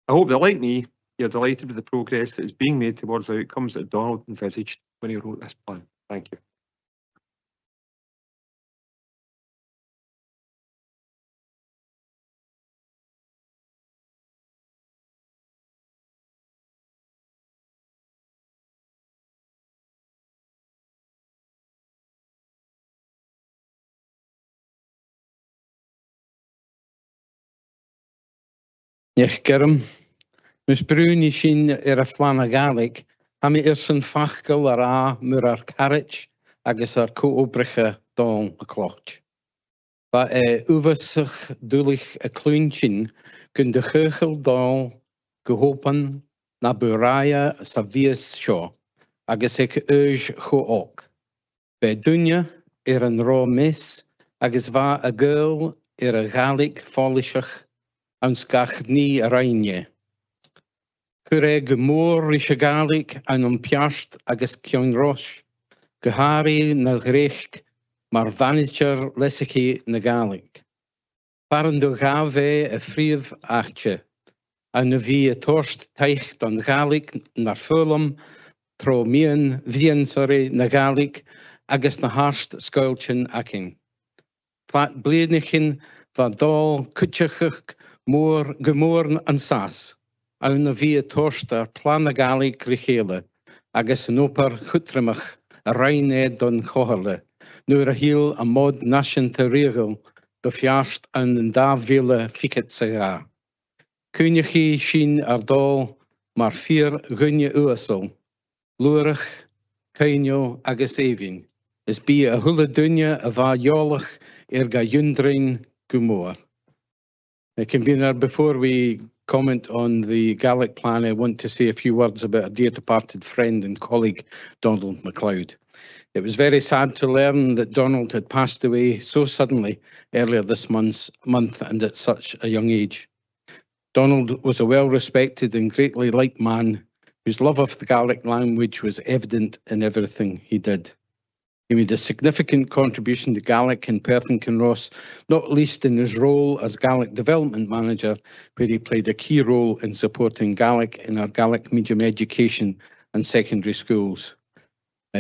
I hope that, like me, you're delighted with the progress that is being made towards the outcomes that Donald envisaged when he wrote this plan. Thank you. Nech gyrm, mis brwn I sin a flan a Gaelic, ha mi sy'n ffachgol ar a mwr ar carich agos ar co-obricha don y cloch. Ba ufasach dwlich a clwynchin gyn dy chychel dol gyhopan na bwraia sa fias sio agos ec urge cho ok. Be dwnia an ro mis agos va a girl a Gaelic folishach an sgach ni a rainie. Cwre gymwr rys a Gaelic an piast agos cion rosh, gyhari na grech mar vanitcher lesici na Gaelic. Paran do gafe a frif achche, an a fi a torst teich don Gaelic nar fulum, tro mian vian na Gaelic agos na harst scoilchin aking. Plat bleednichin va dol kutchachach Mór gymorn an sas, awn a fi a torst ar plan a Gaelic richele, agos yn opar chwtramach a rhained don choherle, nŵr a hil a mod nasian te regel, do fiast an da vile fiket sa ga. Cwnyachi sin ar dol mar fyr gynne uasol, lwrach, cainio agos efin, is bi a hula dunya a va jolach ga yundrein gymor. Convener, before we comment on the Gaelic plan, I want to say a few words about a dear departed friend and colleague, Donald MacLeod. It was very sad to learn that Donald had passed away so suddenly earlier this month and at such a young age. Donald was a well-respected and greatly liked man whose love of the Gaelic language was evident in everything he did. He made a significant contribution to Gaelic in Perth and Kinross, not least in his role as Gaelic Development Manager, where he played a key role in supporting Gaelic in our Gaelic medium education and secondary schools.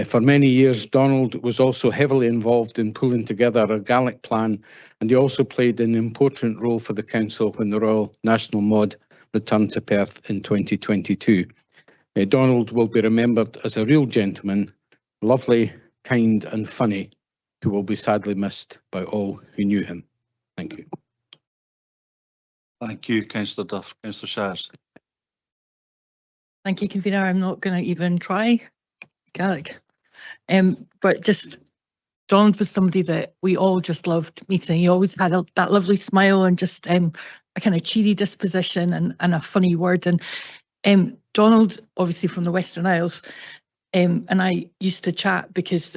For many years, Donald was also heavily involved in pulling together a Gaelic plan, and he also played an important role for the Council when the Royal National Mod returned to Perth in 2022. Donald will be remembered as a real gentleman, lovely, kind and funny, who will be sadly missed by all who knew him. Thank you. Thank you, Councillor Duff. Councillor Shires. Thank you, convener. I'm not going to even try Gaelic. But just Donald was somebody that we all just loved meeting. He always had that lovely smile and just a kind of cheery disposition and a funny word. And Donald, obviously from the Western Isles, and I used to chat because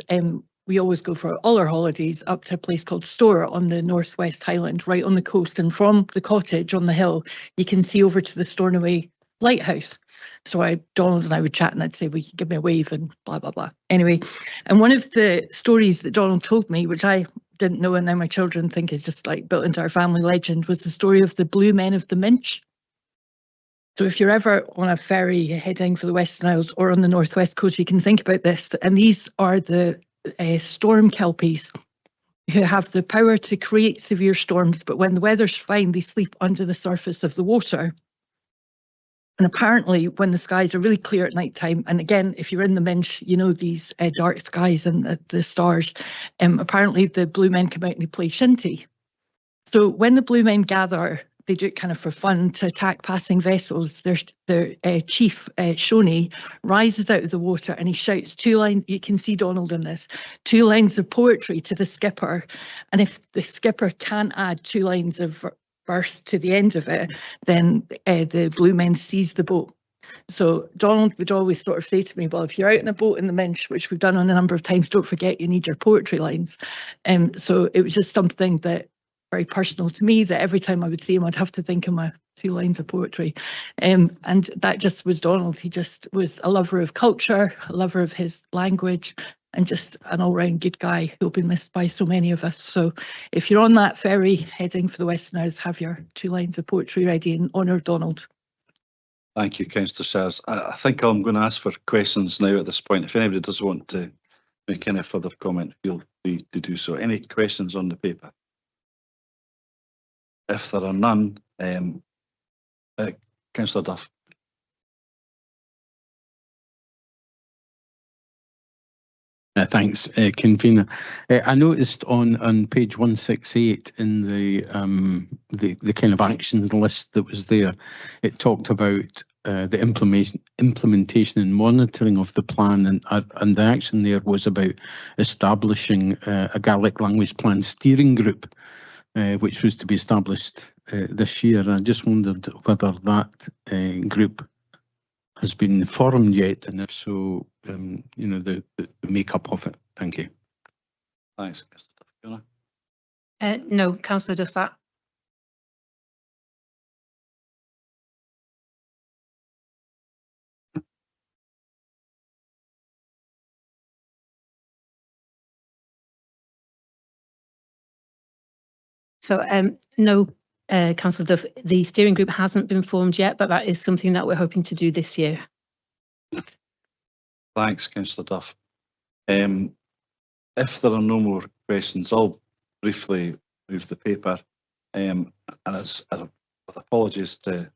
we always go for all our holidays up to a place called Store on the Northwest Highland, right on the coast. And from the cottage on the hill, you can see over to the Stornoway Lighthouse. So Donald and I would chat and I'd say, well, you can give me a wave and blah, blah, blah. Anyway, and one of the stories that Donald told me, which I didn't know and now my children think is just like built into our family legend, was the story of the Blue Men of the Minch. So if you're ever on a ferry heading for the Western Isles or on the Northwest Coast, you can think about this. And these are the storm kelpies who have the power to create severe storms, but when the weather's fine, they sleep under the surface of the water. And apparently when the skies are really clear at night time, and again, if you're in the Minch, you know these dark skies and the stars, apparently the Blue Men come out and they play shinty. So when the Blue Men gather, they do it kind of for fun to attack passing vessels. Their chief, Shoney, rises out of the water and he shouts 2 lines, you can see Donald in this, 2 lines of poetry to the skipper. And if the skipper can't add 2 lines of verse to the end of it, then the Blue Men seize the boat. So Donald would always sort of say to me, well, if you're out in a boat in the Minch, which we've done on a number of times, don't forget you need your poetry lines. So it was just something that very personal to me, that every time I would see him, I'd have to think of my 2 lines of poetry. And that just was Donald. He just was a lover of culture, a lover of his language, and just an all-round good guy who'll be missed by so many of us. So if you're on that ferry heading for the Western Isles, have your 2 lines of poetry ready in honour of Donald. Thank you, Councillor Shires. I think I'm going to ask for questions now at this point. If anybody does want to make any further comment, feel free to do so. Any questions on the paper? If there are none, Councillor Duff. Thanks, convener. I noticed on page 168 in the kind of actions list that was there, it talked about the implementation and monitoring of the plan, and the action there was about establishing a Gaelic language plan steering group, which was to be established this year. I just wondered whether that group has been formed yet, and if so, you know, the makeup of it. Thank you. Thanks, Mr. Duff. No, Councillor Duff, that. So no, Councillor Duff, the steering group hasn't been formed yet, but that is something that we're hoping to do this year. Thanks, Councillor Duff. If there are no more questions, I'll briefly move the paper. And with apologies to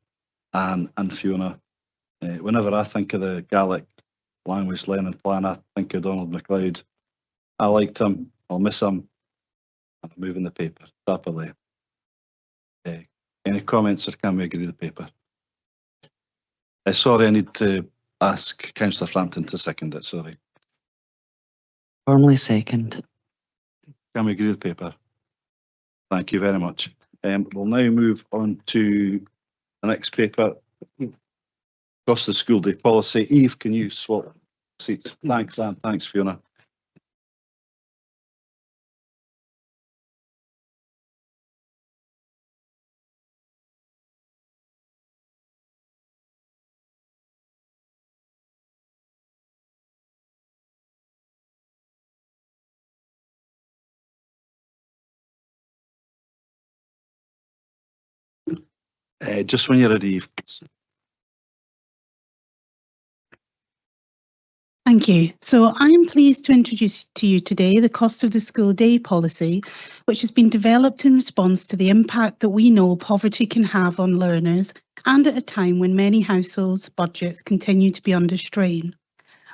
Anne and Fiona, whenever I think of the Gaelic language learning plan, I think of Donald MacLeod. I liked him, I'll miss him. I'm moving the paper. Happily. Any comments, or can we agree the paper? Sorry, I need to ask Councillor Frampton to second it, sorry. Formally second. Can we agree the paper? Thank you very much. We'll now move on to the next paper. Across the school day policy. Eve, can you swap seats? Thanks, Anne. Thanks, Fiona. Just when you're ready, Eve. Thank you. So I am pleased to introduce to you today the cost of the school day policy, which has been developed in response to the impact that we know poverty can have on learners, and at a time when many households' budgets continue to be under strain.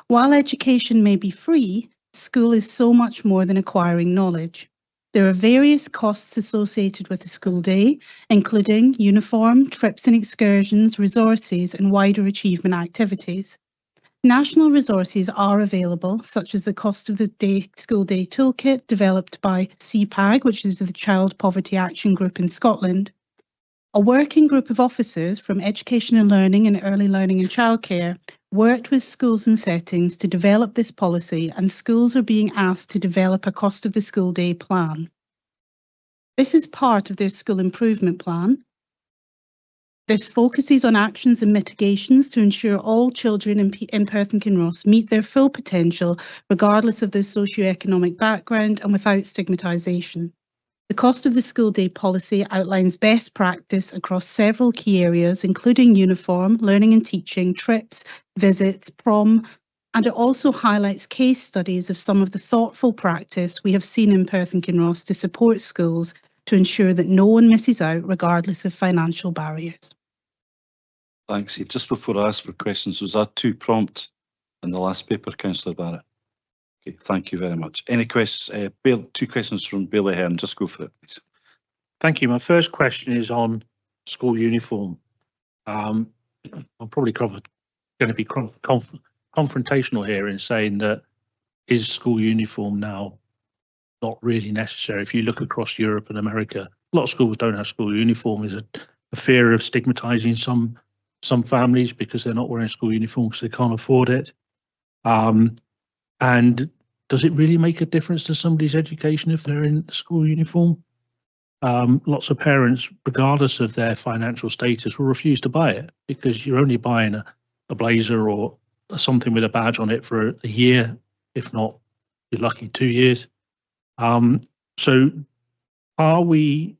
While education may be free, school is so much more than acquiring knowledge. There are various costs associated with the school day, including uniform, trips and excursions, resources and wider achievement activities. National resources are available, such as the cost of the school day toolkit developed by CPAG, which is the Child Poverty Action Group in Scotland. A working group of officers from Education and Learning and Early Learning and Childcare worked with schools and settings to develop this policy, and schools are being asked to develop a cost of the school day plan. This is part of their school improvement plan. This focuses on actions and mitigations to ensure all children in Perth and Kinross meet their full potential, regardless of their socioeconomic background and without stigmatisation. The cost of the school day policy outlines best practice across several key areas, including uniform, learning and teaching, trips, visits, prom, and it also highlights case studies of some of the thoughtful practice we have seen in Perth and Kinross to support schools to ensure that no one misses out regardless of financial barriers. Thanks, Eve. Just before I ask for questions, was that too prompt in the last paper, Councillor Barrett? Okay, thank you very much. Any questions? Two questions from Bailey Hearn. Just go for it, please. Thank you. My first question is on school uniform. I'm probably going to be confrontational here in saying that is school uniform now not really necessary? If you look across Europe and America, a lot of schools don't have school uniform. There's a fear of stigmatising some families because they're not wearing school uniform because they can't afford it. And does it really make a difference to somebody's education if they're in school uniform? Lots of parents, regardless of their financial status, will refuse to buy it because you're only buying a blazer or something with a badge on it for a year, if not, you're lucky, 2 years. So are we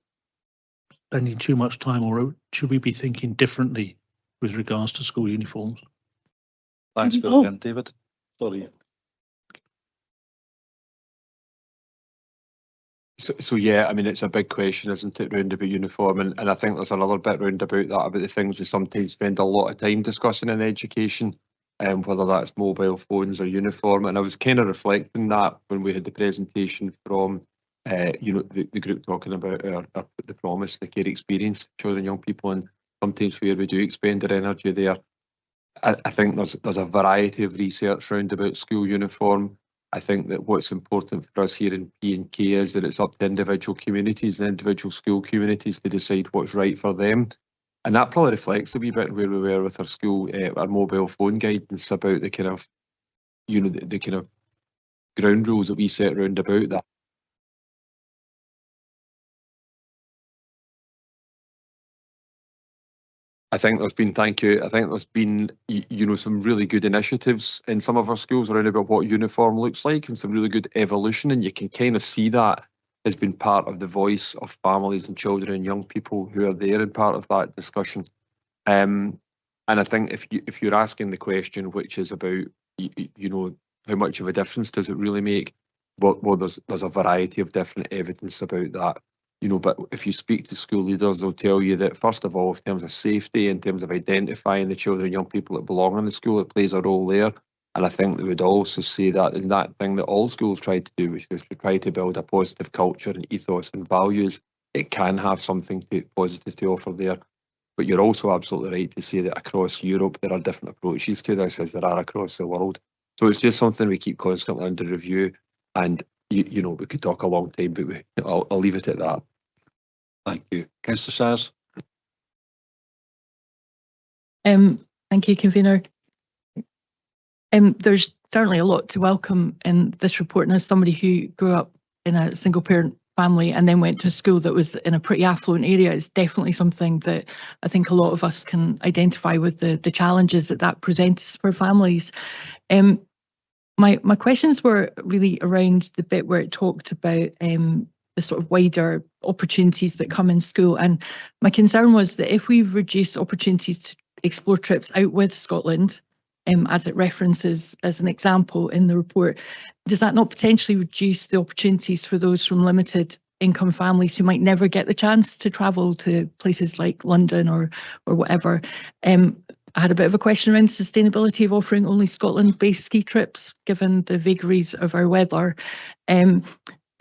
spending too much time, or should we be thinking differently with regards to school uniforms? Thanks, Bill. And David, sorry. So yeah, I mean, it's a big question, isn't it, round about uniform? And I think there's another bit round about that, about the things we sometimes spend a lot of time discussing in education, whether that's mobile phones or uniform. And I was kind of reflecting that when we had the presentation from, the group talking about the promise, the care experience, children and young people, and sometimes where we do expend our energy there. I think there's a variety of research round about school uniform. I think that what's important for us here in P&K is that it's up to individual communities and individual school communities to decide what's right for them. And that probably reflects a wee bit where we were with our school, our mobile phone guidance about the kind of, the kind of ground rules that we set around about that. I think there's been, thank you, I think there's been, some really good initiatives in some of our schools around about what uniform looks like and some really good evolution, and you can kind of see that has been part of the voice of families and children and young people who are there and part of that discussion. And I think if you're asking the question, which is about, how much of a difference does it really make? Well, there's a variety of different evidence about that. But if you speak to school leaders, they'll tell you that, first of all, in terms of safety, in terms of identifying the children and young people that belong in the school, it plays a role there. And I think they would also say that in that thing that all schools try to do, which is to try to build a positive culture and ethos and values, it can have something positive to offer there. But you're also absolutely right to say that across Europe, there are different approaches to this as there are across the world. So it's just something we keep constantly under review. And, we could talk a long time, but I'll leave it at that. Thank you. Councillor Shires. Thank you, Convener. There's certainly a lot to welcome in this report, and as somebody who grew up in a single parent family and then went to a school that was in a pretty affluent area, it's definitely something that I think a lot of us can identify with, the challenges that presents for families. My questions were really around the bit where it talked about the sort of wider opportunities that come in school. And my concern was that if we reduce opportunities to explore trips out with Scotland, as it references as an example in the report, does that not potentially reduce the opportunities for those from limited income families who might never get the chance to travel to places like London or whatever? I had a bit of a question around sustainability of offering only Scotland-based ski trips, given the vagaries of our weather.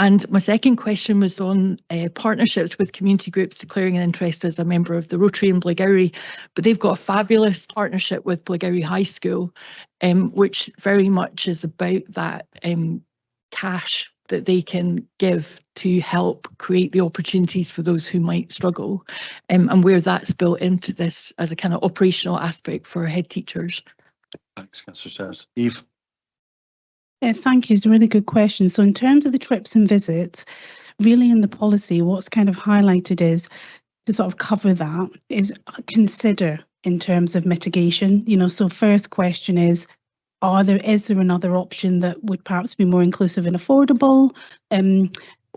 And my second question was on partnerships with community groups declaring an interest as a member of the Rotary in Blairgowrie. But they've got a fabulous partnership with Blairgowrie High School, which very much is about that cash that they can give to help create the opportunities for those who might struggle, and where that's built into this as a kind of operational aspect for head teachers. Thanks, Councillor Chairs. Eve? Yeah, thank you. It's a really good question. So in terms of the trips and visits, really in the policy, what's kind of highlighted is to sort of cover that is consider in terms of mitigation. You know, so first question is there another option that would perhaps be more inclusive and affordable?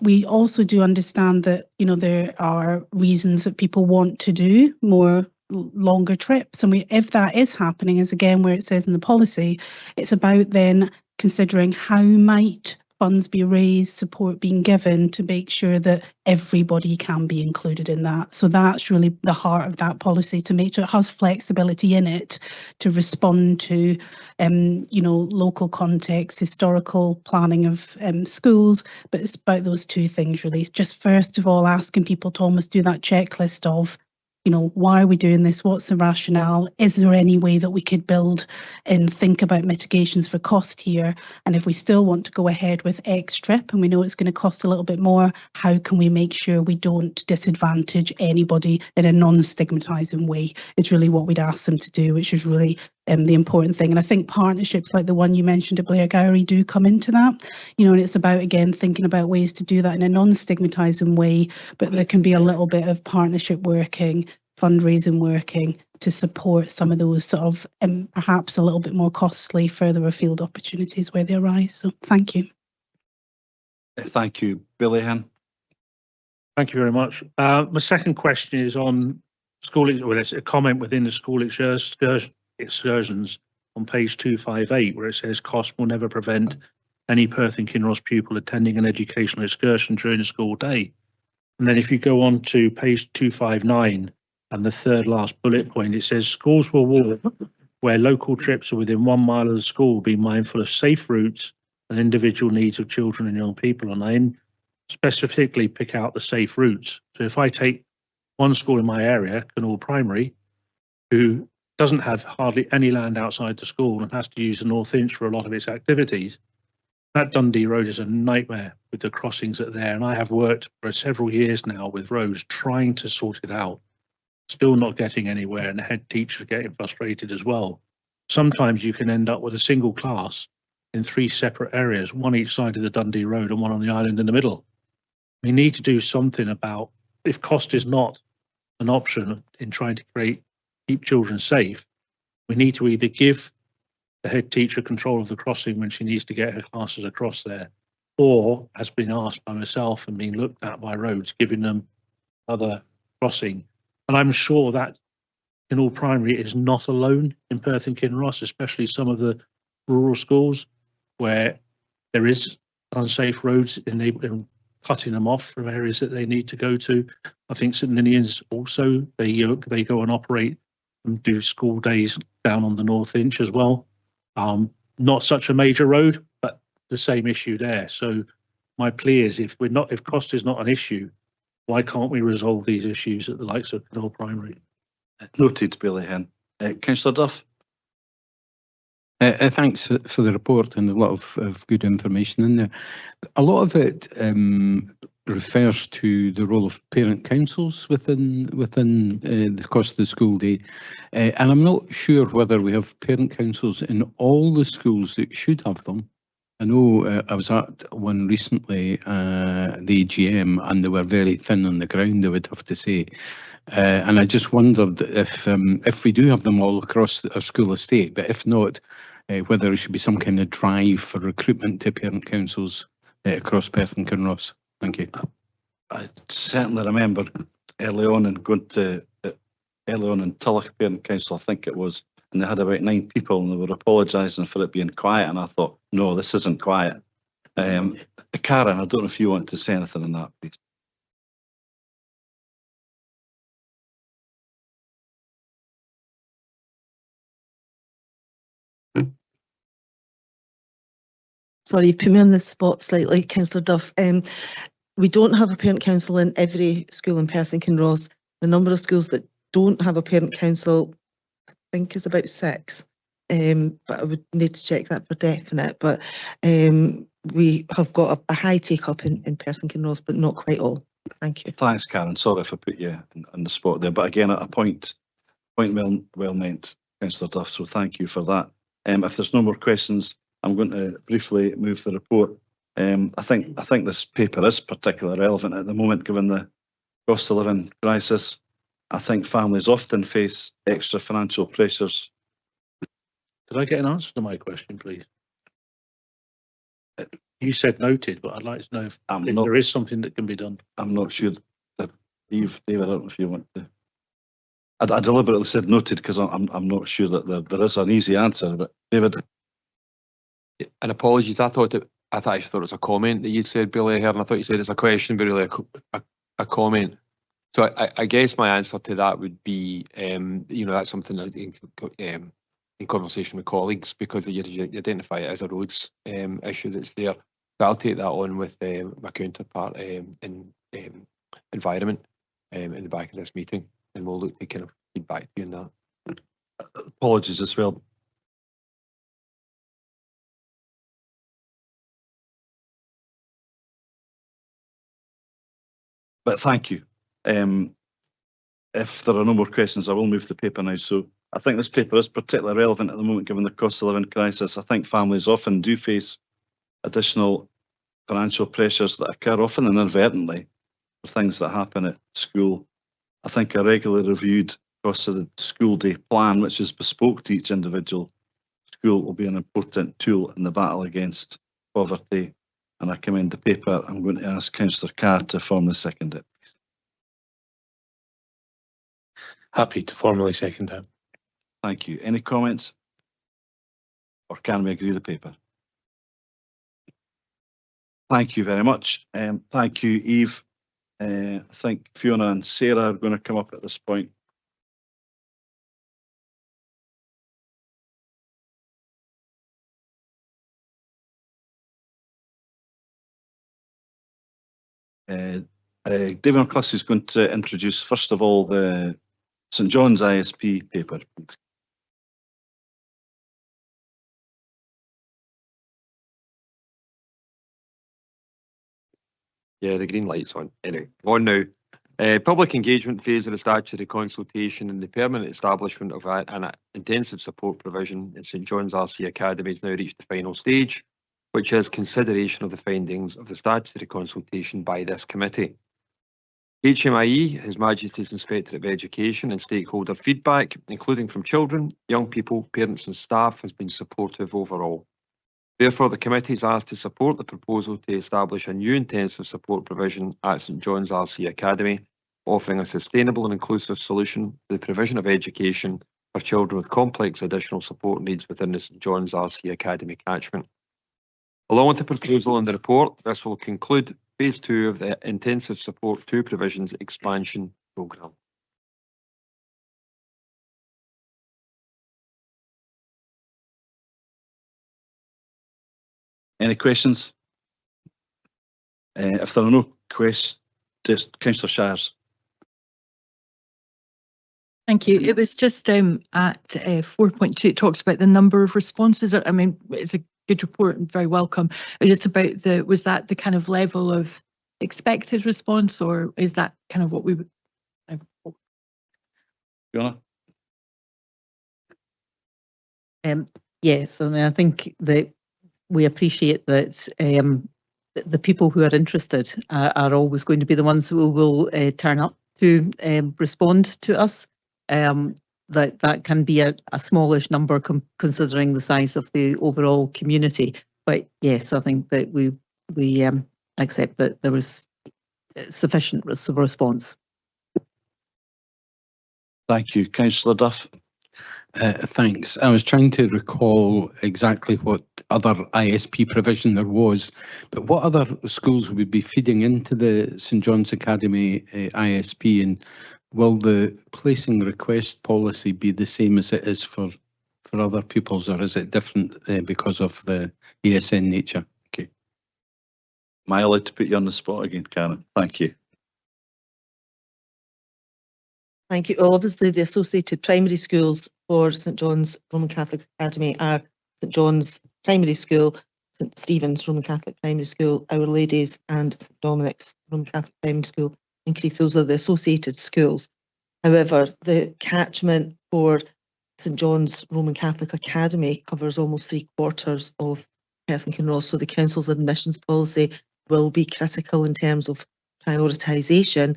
We also do understand that, you know, there are reasons that people want to do more longer trips. And if that is happening, as again where it says in the policy, it's about then considering how might funds be raised, support being given to make sure that everybody can be included in that. So that's really the heart of that policy, to make sure it has flexibility in it to respond to, you know, local context, historical planning of schools. But it's about those two things really. Just first of all, asking people to almost do that checklist of, you know, why are we doing this? What's the rationale? Is there any way that we could build and think about mitigations for cost here? And if we still want to go ahead with X trip and we know it's going to cost a little bit more, how can we make sure we don't disadvantage anybody in a non-stigmatising way? It's really what we'd ask them to do, which is really the important thing. And I think partnerships like the one you mentioned at Blairgowrie do come into that, you know, and it's about, again, thinking about ways to do that in a non-stigmatising way, but there can be a little bit of partnership working, fundraising working to support some of those sort of perhaps a little bit more costly further afield opportunities where they arise. So thank you. Thank you. Billy Hen. Thank you very much. My second question is on school, well, it's a comment within the school excursions on page 258, where it says cost will never prevent any Perth and Kinross pupil attending an educational excursion during the school day. And then if you go on to page 259 and the third last bullet point, it says schools will walk where local trips are within 1 mile of the school, be mindful of safe routes and individual needs of children and young people. And I specifically pick out the safe routes. So if I take one school in my area, Canal Primary, who doesn't have hardly any land outside the school and has to use the North Inch for a lot of its activities, that Dundee Road is a nightmare with the crossings that are there. And I have worked for several years now with roads trying to sort it out, still not getting anywhere, and the head teacher getting frustrated as well. Sometimes you can end up with a single class in 3 separate areas, one each side of the Dundee Road and one on the island in the middle. We need to do something about, if cost is not an option in trying to keep children safe, we need to either give the head teacher control of the crossing when she needs to get her classes across there, or, has been asked by myself and being looked at by roads, giving them other crossing. And I'm sure that Canal Primary is not alone in Perth and Kinross, especially some of the rural schools where there is unsafe roads in cutting them off from areas that they need to go to. I think St Ninians also, they go and operate and do school days down on the North Inch as well. Not such a major road, but the same issue there. So my plea is, if cost is not an issue, why can't we resolve these issues at the likes of Canal Primary? Noted, Billy Hen. Councillor Duff. Thanks for the report, and a lot of good information in there. A lot of it refers to the role of parent councils within the cost of the school day, and I'm not sure whether we have parent councils in all the schools that should have them. I know I was at one recently, the AGM, and they were very thin on the ground, I would have to say. And I just wondered if we do have them all across our school estate, but if not, whether there should be some kind of drive for recruitment to parent councils across Perth and Kinross. Thank you. I certainly remember early on in Tulloch Parent Council, I think it was, and they had about 9 people and they were apologising for it being quiet, and I thought, no, this isn't quiet. Karen, I don't know if you want to say anything on that, please. Sorry, you put me on the spot slightly, Councillor Duff. We don't have a parent council in every school in Perth and Kinross. The number of schools that don't have a parent council, I think, is about 6. But I would need to check that for definite. But we have got a high take up in Perth and Kinross, but not quite all. Thank you. Thanks, Karen. Sorry if I put you on the spot there, but again, a point well meant, Councillor Duff. So thank you for that. If there's no more questions, I'm going to briefly move the report. I think this paper is particularly relevant at the moment, given the cost of living crisis. I think families often face extra financial pressures. Could I get an answer to my question, please? You said noted, but I'd like to know if there is something that can be done. I'm not sure. David, I don't know if you want to. I deliberately said noted because I'm not sure that there is an easy answer. But David, And apologies, I thought it was a comment that you said, Billy, here, and I thought you said it's a question, but really a comment. So I guess my answer to that would be, that's something that in conversation with colleagues, because you identify it as a roads issue that's there. So I'll take that on with my counterpart in environment in the back of this meeting, and we'll look to kind of feedback to you on that. Apologies as well. But thank you. If there are no more questions, I will move the paper now. So I think this paper is particularly relevant at the moment, given the cost of living crisis. I think families often do face additional financial pressures that occur often inadvertently for things that happen at school. I think a regularly reviewed cost of the school day plan, which is bespoke to each individual school, will be an important tool in the battle against poverty. And I commend the paper. I'm going to ask Councillor Carr to formally second it. Please. Happy to formally second that. Thank you. Any comments? Or can we agree the paper? Thank you very much. Thank you, Eve. I think Fiona and Sarah are going to come up at this point. David O'Cluss is going to introduce, first of all, the St John's ISP paper. Yeah, the green light's on. Anyway, on now. Public engagement phase of the statutory consultation and the permanent establishment of an intensive support provision in St John's RC Academy has now reached the final stage, which is consideration of the findings of the statutory consultation by this committee. HMIE, His Majesty's Inspectorate of Education, and stakeholder feedback, including from children, young people, parents and staff, has been supportive overall. Therefore, the committee is asked to support the proposal to establish a new intensive support provision at St John's RC Academy, offering a sustainable and inclusive solution to the provision of education for children with complex additional support needs within the St John's RC Academy catchment. Along with the proposal in the report, this will conclude Phase 2 of the Intensive Support 2 Provisions Expansion Programme. Any questions? If there are no questions, Councillor Shires. Thank you. It was just at 4.2, it talks about the number of responses. I mean, it's a good report and very welcome. It's about was that the kind of level of expected response, or is that kind of what we would? Fiona? Yes, I mean, I think that we appreciate that the people who are interested are always going to be the ones who will turn up to respond to us. That can be a smallish number considering the size of the overall community. But yes, I think that we accept that there was sufficient response. Thank you. Councillor Duff. Thanks. I was trying to recall exactly what other ISP provision there was, but what other schools would be feeding into the St John's Academy ISP, and will the placing request policy be the same as it is for other pupils, or is it different because of the ESN nature? Am I allowed to put you on the spot again, Karen? Thank you. Thank you. Well, obviously, the associated primary schools for St John's Roman Catholic Academy are St John's Primary School, St Stephen's Roman Catholic Primary School, Our Lady's and St Dominic's Roman Catholic Primary School in Creeth. Those are the associated schools. However, the catchment for St John's Roman Catholic Academy covers almost 3/4 of Perth and Kinross, so the council's admissions policy will be critical in terms of prioritisation.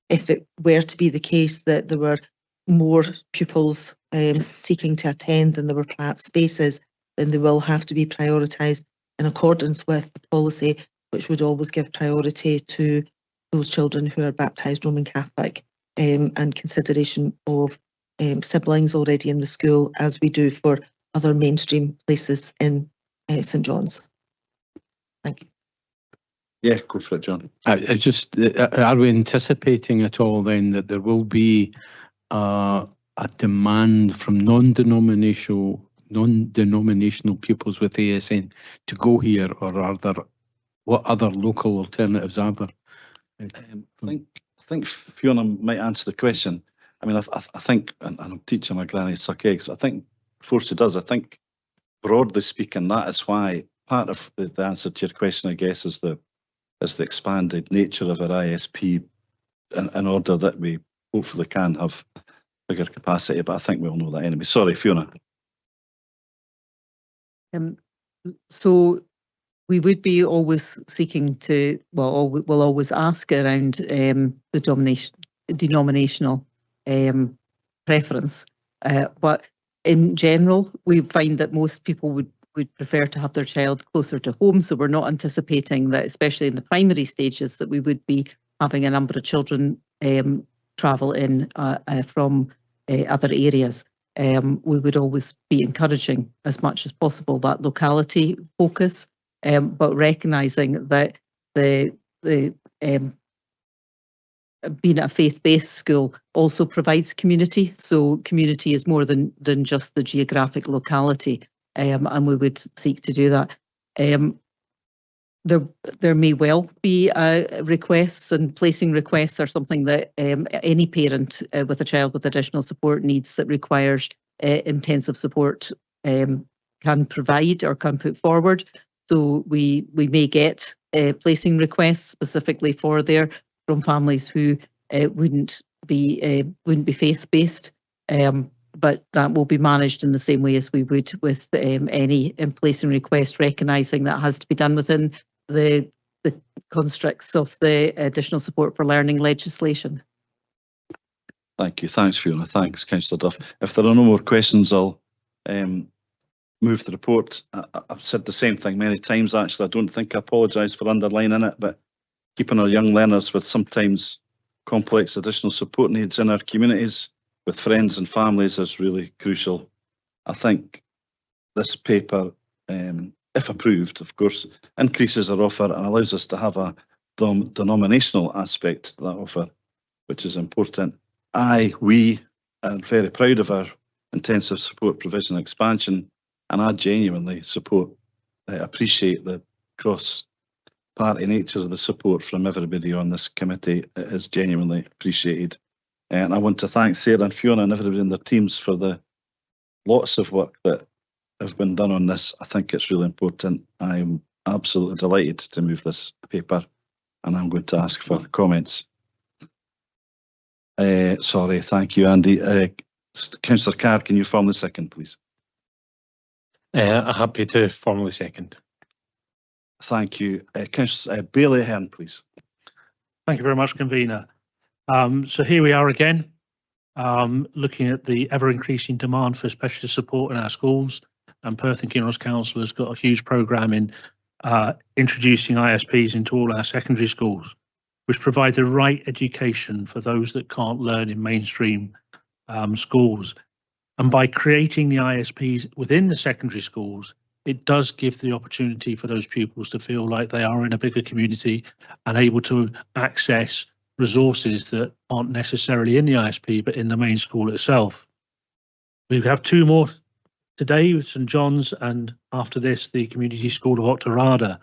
If it were to be the case that there were more pupils seeking to attend than there were perhaps spaces, then they will have to be prioritised in accordance with the policy, which would always give priority to those children who are baptised Roman Catholic and consideration of siblings already in the school, as we do for other mainstream places in St John's. Thank you. Yeah, go for it, John. I just, are we anticipating at all then that there will be a demand from non-denominational pupils with ASN to go here, or are there, what other local alternatives are there? I think Fiona might answer the question. I mean, I think, and I'm teaching my granny to suck eggs, I think, of course it does. I think, broadly speaking, that is why part of the answer to your question, I guess, is the expanded nature of our ISP in order that we hopefully can have bigger capacity, but I think we all know that anyway. Sorry, Fiona. So we would be always seeking to, well, we'll always ask around the denominational preference, but in general, we find that most people would prefer to have their child closer to home. So we're not anticipating that, especially in the primary stages, that we would be having a number of children travel in from other areas. We would always be encouraging as much as possible that locality focus, but recognising that the being a faith-based school also provides community. So community is more than just the geographic locality. And we would seek to do that. There may well be requests, and placing requests are something that any parent with a child with additional support needs that requires intensive support can provide or can put forward. So we may get placing requests specifically for there from families who wouldn't be faith-based. But that will be managed in the same way as we would with any placing request, recognising that has to be done within the constructs of the additional support for learning legislation. Thank you. Thanks, Fiona. Thanks, Councillor Duff. If there are no more questions, I'll move the report. I've said the same thing many times, actually. I don't think I apologise for underlining it, but keeping our young learners with sometimes complex additional support needs in our communities with friends and families is really crucial. I think this paper, if approved, of course, increases our offer and allows us to have a denominational aspect to that offer, which is important. We are very proud of our intensive support provision expansion, and I genuinely appreciate the cross-party nature of the support from everybody on this committee. It is genuinely appreciated. And I want to thank Sarah and Fiona and everybody in their teams for the lots of work that have been done on this. I think it's really important. I'm absolutely delighted to move this paper, and I'm going to ask for comments. Sorry, thank you, Andy. Councillor Carr, can you formally second, please? Happy to formally second. Thank you. Councillor Bailey Ahern, please. Thank you very much, convener. So here we are again, looking at the ever-increasing demand for specialist support in our schools, and Perth and Kinross Council has got a huge programme in introducing ISPs into all our secondary schools, which provide the right education for those that can't learn in mainstream schools. And by creating the ISPs within the secondary schools, it does give the opportunity for those pupils to feel like they are in a bigger community and able to access resources that aren't necessarily in the ISP but in the main school itself. We have two more today with St John's, and after this the Community School of Octorara.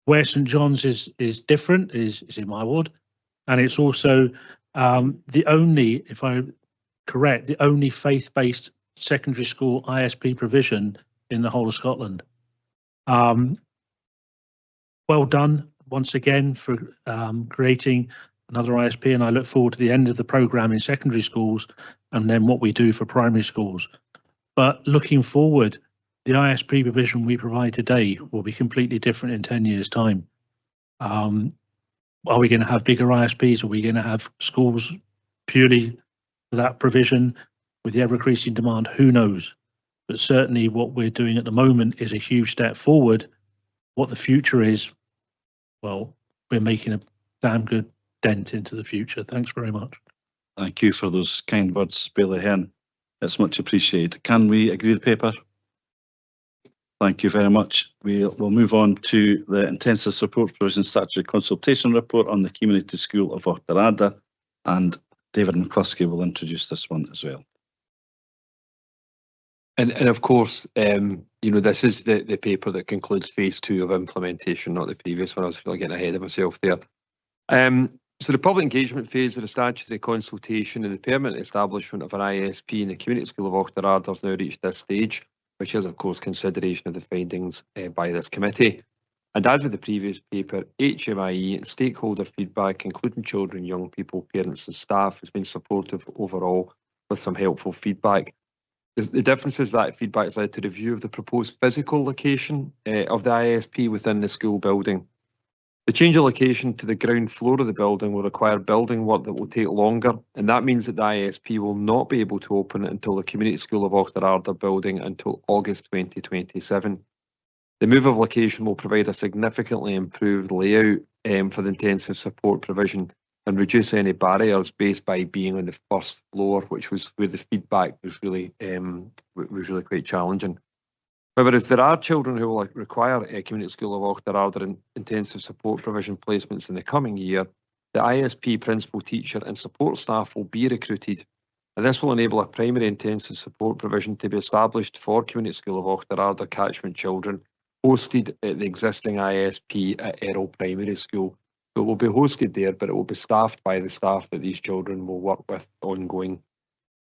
Where St John's is different is in my ward, and it's also the only, if I'm correct, the only faith-based secondary school ISP provision in the whole of Scotland. Well done once again for creating another ISP, and I look forward to the end of the programme in secondary schools and then what we do for primary schools. But looking forward, the ISP provision we provide today will be completely different in 10 years' time. Are we going to have bigger ISPs? Are we going to have schools purely for that provision with the ever-increasing demand? Who knows? But certainly what we're doing at the moment is a huge step forward. What the future is, well, we're making a damn good dent into the future. Thanks very much. Thank you for those kind words, Bailey Hearn. It's much appreciated. Can we agree the paper? Thank you very much. We'll move on to the Intensive Support Provision Statutory Consultation Report on the Community School of Auchterarder, and David McCluskey will introduce this one as well. And of course, this is the paper that concludes phase 2 of implementation, not the previous one. I was feeling getting ahead of myself there. So the public engagement phase of the statutory consultation and the permanent establishment of an ISP in the Community School of Auchterarder has now reached this stage, which is of course consideration of the findings by this committee. And as with the previous paper, HMIE and stakeholder feedback, including children, young people, parents and staff, has been supportive overall with some helpful feedback. The difference is that feedback has led to review of the proposed physical location of the ISP within the school building. The change of location to the ground floor of the building will require building work that will take longer, and that means that the ISP will not be able to open until the Community School of Auchterarder building until August 2027. The move of location will provide a significantly improved layout for the intensive support provision and reduce any barriers based by being on the first floor, which was where the feedback was really quite challenging. However, if there are children who will require a Community School of Auchterarder and intensive support provision placements in the coming year, the ISP principal, teacher and support staff will be recruited, and this will enable a primary intensive support provision to be established for Community School of Auchterarder catchment children hosted at the existing ISP at Errol Primary School. So it will be hosted there, but it will be staffed by the staff that these children will work with ongoing.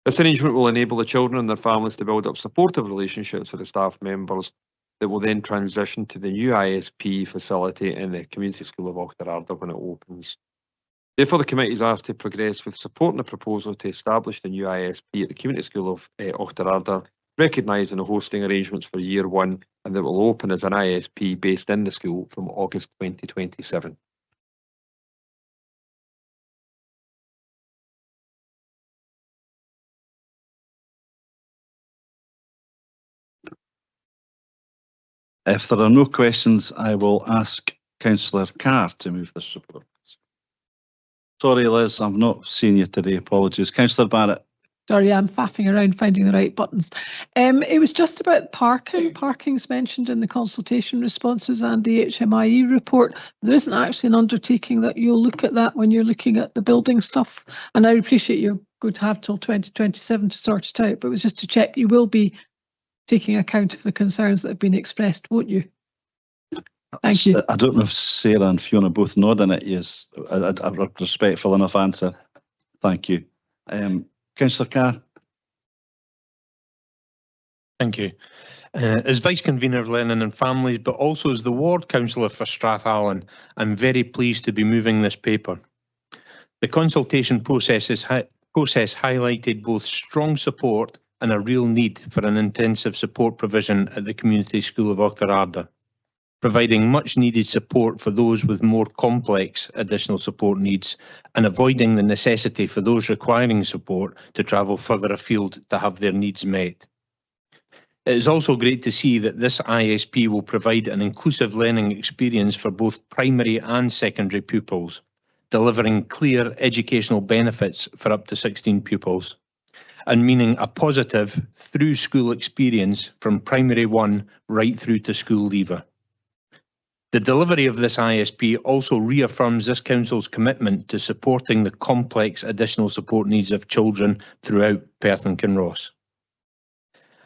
This arrangement will enable the children and their families to build up supportive relationships with the staff members that will then transition to the new ISP facility in the Community School of Auchterarder when it opens. Therefore, the committee is asked to progress with supporting the proposal to establish the new ISP at the Community School of Auchterarder, recognising the hosting arrangements for year 1, and that will open as an ISP based in the school from August 2027. If there are no questions, I will ask Councillor Carr to move this report. Sorry, Liz, I've not seen you today. Apologies. Councillor Barrett. Sorry, I'm faffing around finding the right buttons. It was just about parking. Parking's mentioned in the consultation responses and the HMIE report. There isn't actually an undertaking that you'll look at that when you're looking at the building stuff. And I appreciate you're going to have till 2027 to sort it out, but it was just to check you will be taking account of the concerns that have been expressed, won't you? Thank you. I don't know if Sarah and Fiona both nodding at you. A respectful enough answer. Thank you. Councillor Carr. Thank you. As Vice Convener of Learning and Families, but also as the Ward Councillor for Strathallan, I'm very pleased to be moving this paper. The consultation process highlighted both strong support and a real need for an intensive support provision at the Community School of Auchterarder, providing much needed support for those with more complex additional support needs and avoiding the necessity for those requiring support to travel further afield to have their needs met. It is also great to see that this ISP will provide an inclusive learning experience for both primary and secondary pupils, delivering clear educational benefits for up to 16 pupils, and meaning a positive through school experience from primary 1 right through to school leaver. The delivery of this ISP also reaffirms this Council's commitment to supporting the complex additional support needs of children throughout Perth and Kinross.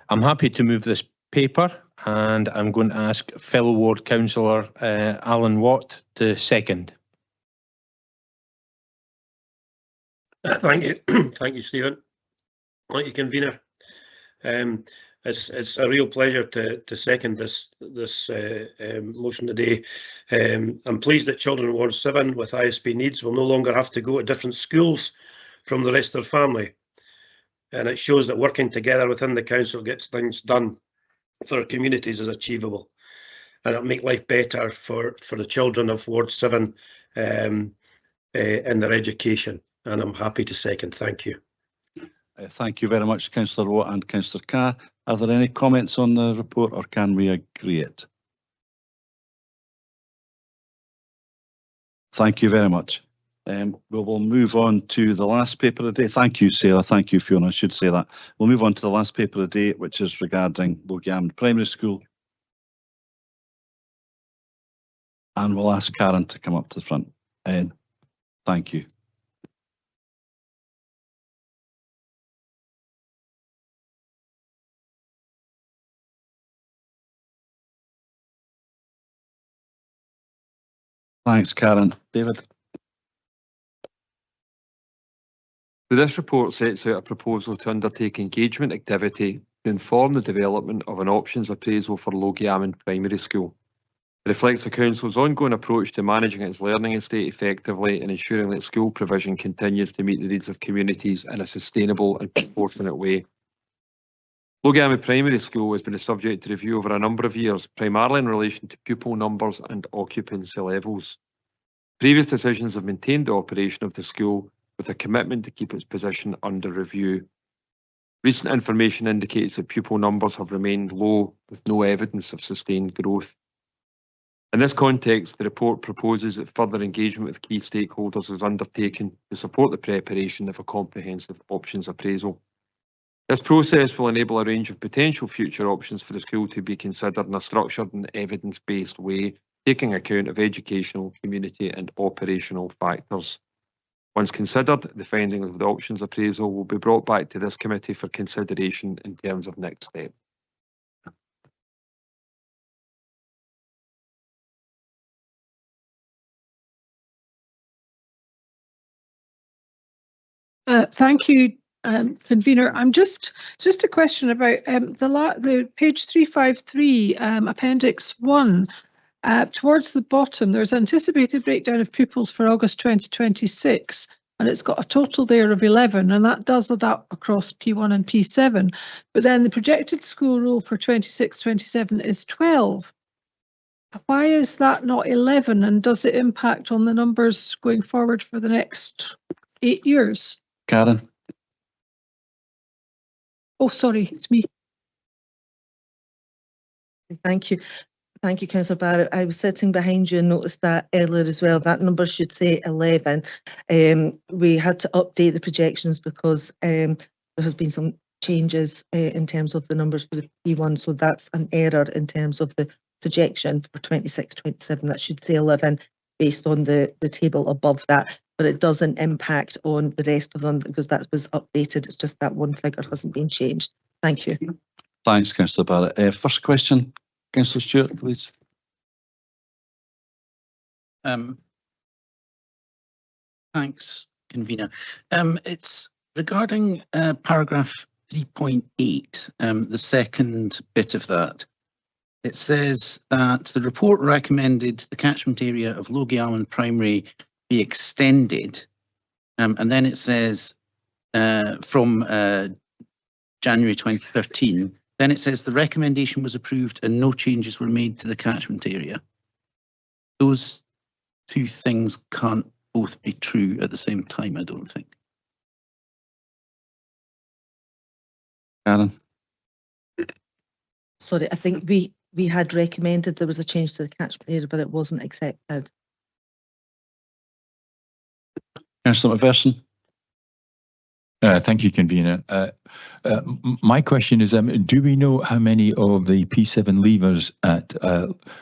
I'm happy to move this paper and I'm going to ask fellow ward councillor Alan Watt to second. Thank you, thank you, Stephen. Thank you, convener. It's a real pleasure to second this motion today. I'm pleased that children in Ward 7 with ISP needs will no longer have to go to different schools from the rest of their family, and it shows that working together within the council gets things done for our communities is achievable, and it'll make life better for the children of Ward 7 in their education. And I'm happy to second. Thank you. Thank you very much, Councillor Watt and Councillor Carr. Are there any comments on the report, or can we agree it? Thank you very much. We will move on to the last paper of the day. Thank you, Sarah. Thank you, Fiona. I should say that. We'll move on to the last paper of the day, which is regarding Logie Primary School. And we'll ask Karen to come up to the front. Thank you. Thanks, Karen. David? So this report sets out a proposal to undertake engagement activity to inform the development of an options appraisal for Logie Primary School. It reflects the Council's ongoing approach to managing its learning estate effectively and ensuring that school provision continues to meet the needs of communities in a sustainable and proportionate way. Logie Primary School has been a subject to review over a number of years, primarily in relation to pupil numbers and occupancy levels. Previous decisions have maintained the operation of the school with a commitment to keep its position under review. Recent information indicates that pupil numbers have remained low with no evidence of sustained growth. In this context, the report proposes that further engagement with key stakeholders is undertaken to support the preparation of a comprehensive options appraisal. This process will enable a range of potential future options for the school to be considered in a structured and evidence-based way, taking account of educational, community and operational factors. Once considered, the findings of the options appraisal will be brought back to this committee for consideration in terms of next steps. Thank you, convener. I'm just a question about the page 353, appendix 1. Towards the bottom, there's anticipated breakdown of pupils for August 2026, and it's got a total there of 11, and that does add up across P1 and P7. But then the projected school roll for 26-27 is 12. Why is that not 11, and does it impact on the numbers going forward for the next 8 years? Karen? Oh, sorry, it's me. Thank you. Thank you, Councillor Barrett. I was sitting behind you and noticed that earlier as well. That number should say 11. We had to update the projections because there has been some changes in terms of the numbers for the P1. So that's an error in terms of the projection for 26-27. That should say 11 based on the table above that. But it doesn't impact on the rest of them because that was updated. It's just that one figure hasn't been changed. Thank you. Thanks, Councillor Barrett. First question, Councillor Stewart, please. Thanks, convener. It's regarding paragraph 3.8, the second bit of that. It says that the report recommended the catchment area of Logie Primary be extended, and then it says from January 2013. Then it says the recommendation was approved and no changes were made to the catchment area. Those two things can't both be true at the same time, I don't think. Karen? Sorry, I think we had recommended there was a change to the catchment area, but it wasn't accepted. Councillor McPherson? Thank you, convener. My question is, do we know how many of the P7 leavers at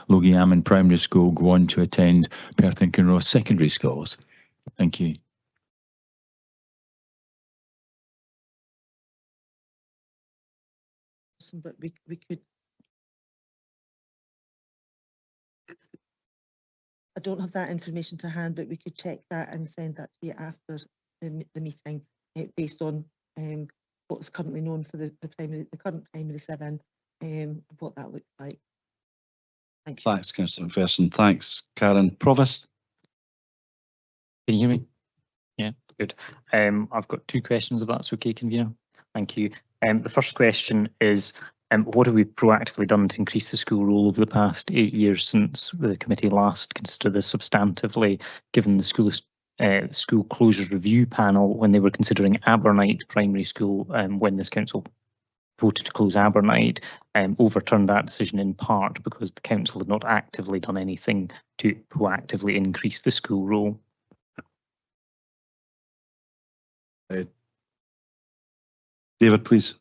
Logie Primary School go on to attend Perth and Kinross secondary schools? Thank you. But we could I don't have that information to hand, but we could check that and send that to you after the meeting, based on what's currently known for the current primary 7, what that looks like. Thank you. Thanks, Councillor McPherson. Thanks, Karen. Provost. Can you hear me? Yeah, good. I've got 2 questions, if that's okay, convener. Thank you. The first question is, what have we proactively done to increase the school role over the past 8 years since the committee last considered this substantively, given the school closure review panel when they were considering Abernite Primary School, when this council voted to close Abernite, overturned that decision in part because the council had not actively done anything to proactively increase the school role. David, please.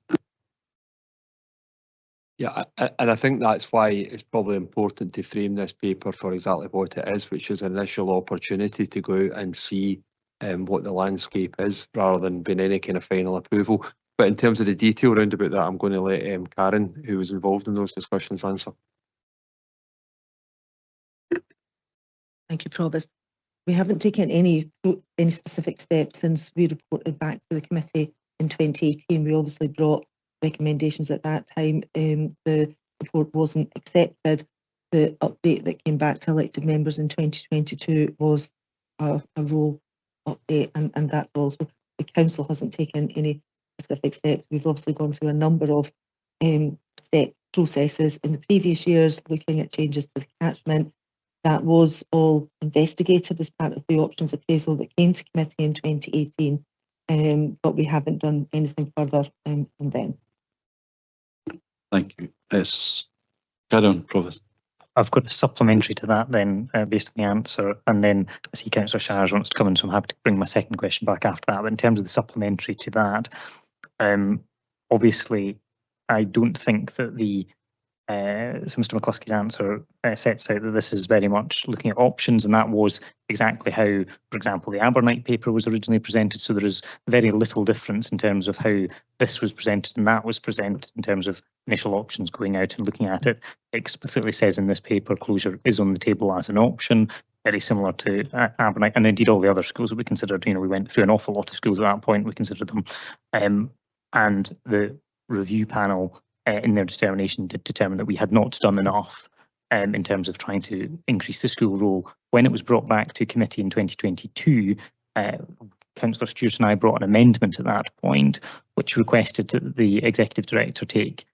Yeah, and I think that's why it's probably important to frame this paper for exactly what it is, which is an initial opportunity to go out and see what the landscape is, rather than being any kind of final approval. But in terms of the detail around about that, I'm going to let Karen, who was involved in those discussions, answer. Thank you, Provost. We haven't taken any specific steps since we reported back to the committee in 2018. We obviously brought recommendations at that time. The report wasn't accepted. The update that came back to elected members in 2022 was a role update, and that's also, the council hasn't taken any specific steps. We've obviously gone through a number of step processes in the previous years, looking at changes to the catchment. That was all investigated as part of the options appraisal that came to committee in 2018, but we haven't done anything further from then. Thank you. Yes, carry on, Provost. I've got a supplementary to that then, based on the answer, and then I see Councillor Shires wants to come in, so I'm happy to bring my second question back after that. But in terms of the supplementary to that, obviously, I don't think that the so Mr. McCluskey's answer sets out that this is very much looking at options, and that was exactly how, for example, the Abernite paper was originally presented. So there is very little difference in terms of how this was presented and that was presented in terms of initial options going out and looking at it. It explicitly says in this paper closure is on the table as an option, very similar to Abernite, and indeed all the other schools that we considered. You know, we went through an awful lot of schools at that point, we considered them, and the review panel in their determination did determine that we had not done enough in terms of trying to increase the school role. When it was brought back to committee in 2022, Councillor Stewart and I brought an amendment at that point, which requested that the executive director take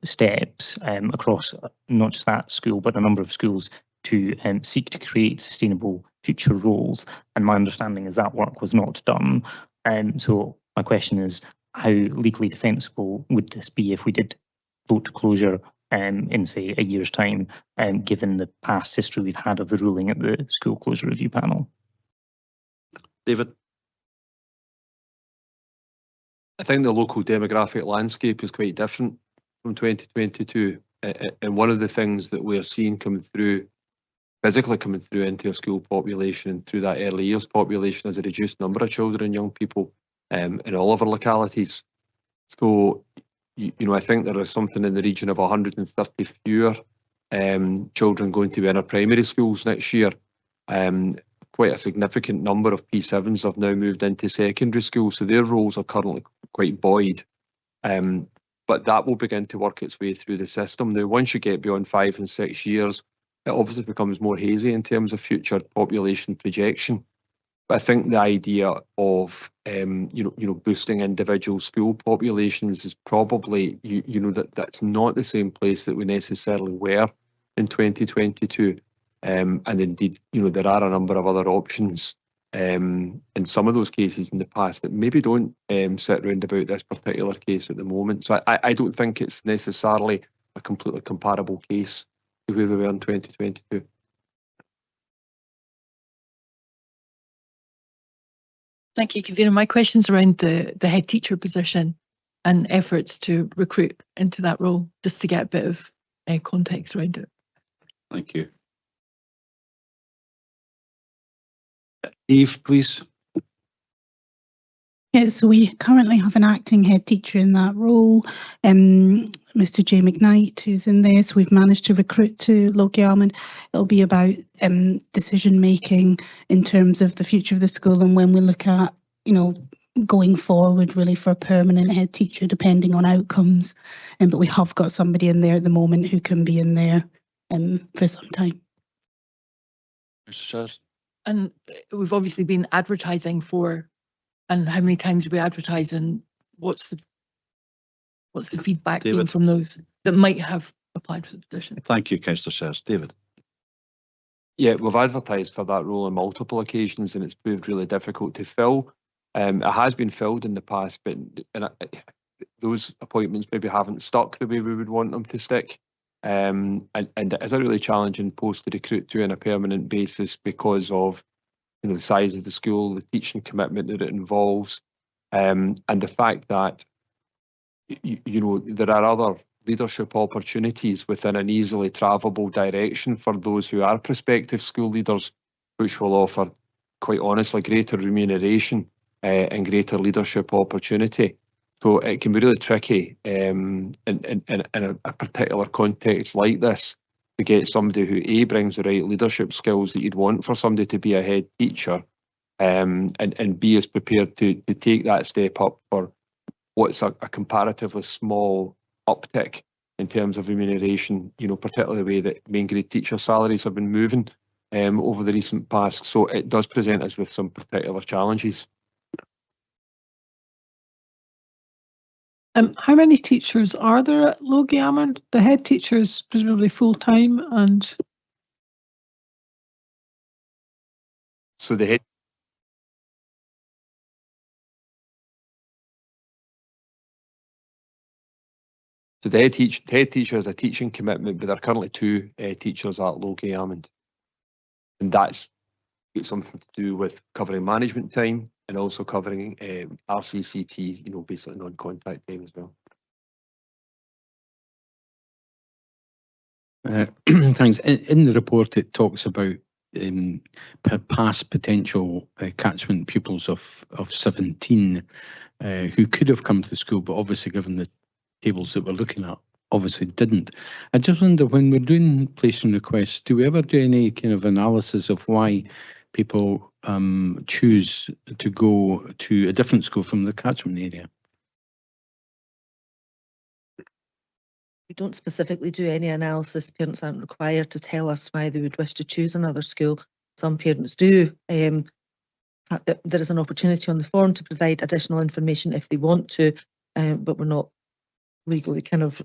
steps across not just that school, but a number of schools to seek to create sustainable future roles. And my understanding is that work was not done. So my question is, how legally defensible would this be if we did vote to closure in, say, a year's time, given the past history we've had of the ruling at the school closure review panel? David? I think the local demographic landscape is quite different from 2022. And one of the things that we're seeing come through, physically coming through into a school population and through that early years population, is a reduced number of children and young people in all of our localities. So, you know, I think there is something in the region of 130 fewer children going to be in our primary schools next year. Quite a significant number of P7s have now moved into secondary schools, so their roles are currently quite buoyed. But that will begin to work its way through the system. Now, once you get beyond 5 and 6 years, it obviously becomes more hazy in terms of future population projection. But I think the idea of boosting individual school populations is probably that's not the same place that we necessarily were in 2022. And indeed, there are a number of other options in some of those cases in the past that maybe don't sit round about this particular case at the moment. So I don't think it's necessarily a completely comparable case to where we were in 2022. Thank you, Convener. My question's around the head teacher position and efforts to recruit into that role, just to get a bit of context around it. Thank you. Eve, please. Yeah, so we currently have an acting head teacher in that role, Mr. Jay McKnight, who's in there. So we've managed to recruit to Logie Almond. It'll be about decision making in terms of the future of the school, and when we look at, going forward really for a permanent head teacher, depending on outcomes. But we have got somebody in there at the moment who can be in there for some time. And we've obviously been advertising for, and how many times we advertise, and what's the feedback been David? from those that might have applied for the position? Thank you, Councillor Sears. David? Yeah, we've advertised for that role on multiple occasions and it's proved really difficult to fill. It has been filled in the past, but those appointments maybe haven't stuck the way we would want them to stick. And it is a really challenging post to recruit to on a permanent basis because of the size of the school, the teaching commitment that it involves, and the fact that there are other leadership opportunities within an easily travelable direction for those who are prospective school leaders, which will offer, quite honestly, greater remuneration and greater leadership opportunity. So it can be really tricky in a particular context like this to get somebody who A, brings the right leadership skills that you'd want for somebody to be a head teacher, and B, is prepared to take that step up for what's a comparatively small uptick in terms of remuneration, particularly the way that main grade teacher salaries have been moving over the recent past. So it does present us with some particular challenges. How many teachers are there at Logie Almond? The head teacher is presumably full-time, and So the head teacher has a teaching commitment, but there are currently two teachers at Logie Almond, and that's something to do with covering management time and also covering RCCT, basically non-contact time as well. Thanks. In the report, it talks about past potential catchment pupils of 17 who could have come to the school, but obviously, given the tables that we're looking at, obviously didn't. I just wonder, when we're doing placing requests, do we ever do any kind of analysis of why people choose to go to a different school from the catchment area? We don't specifically do any analysis. Parents aren't required to tell us why they would wish to choose another school. Some parents do. There is an opportunity on the form to provide additional information if they want to, but we're not legally kind of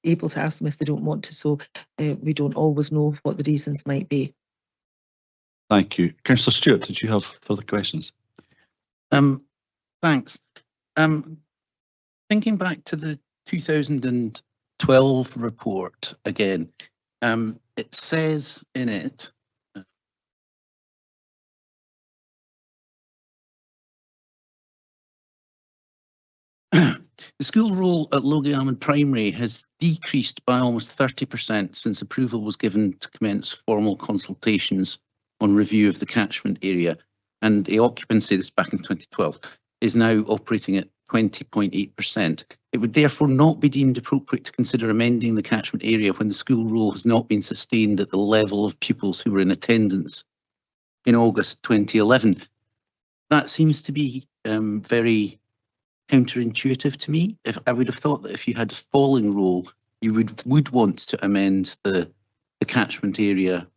able to ask them if they don't want to. So we don't always know what the reasons might be. Thank you. Councillor Stewart, did you have further questions? Thanks. Thinking back to the 2012 report again, it says in it, the school roll at Logie Almond Primary has decreased by almost 30% since approval was given to commence formal consultations on review of the catchment area, and the occupancy, this back in 2012, is now operating at 20.8%. It would therefore not be deemed appropriate to consider amending the catchment area when the school roll has not been sustained at the level of pupils who were in attendance in August 2011. That seems to be very counterintuitive to me. If I would have thought that if you had a falling roll, you would want to amend the catchment area,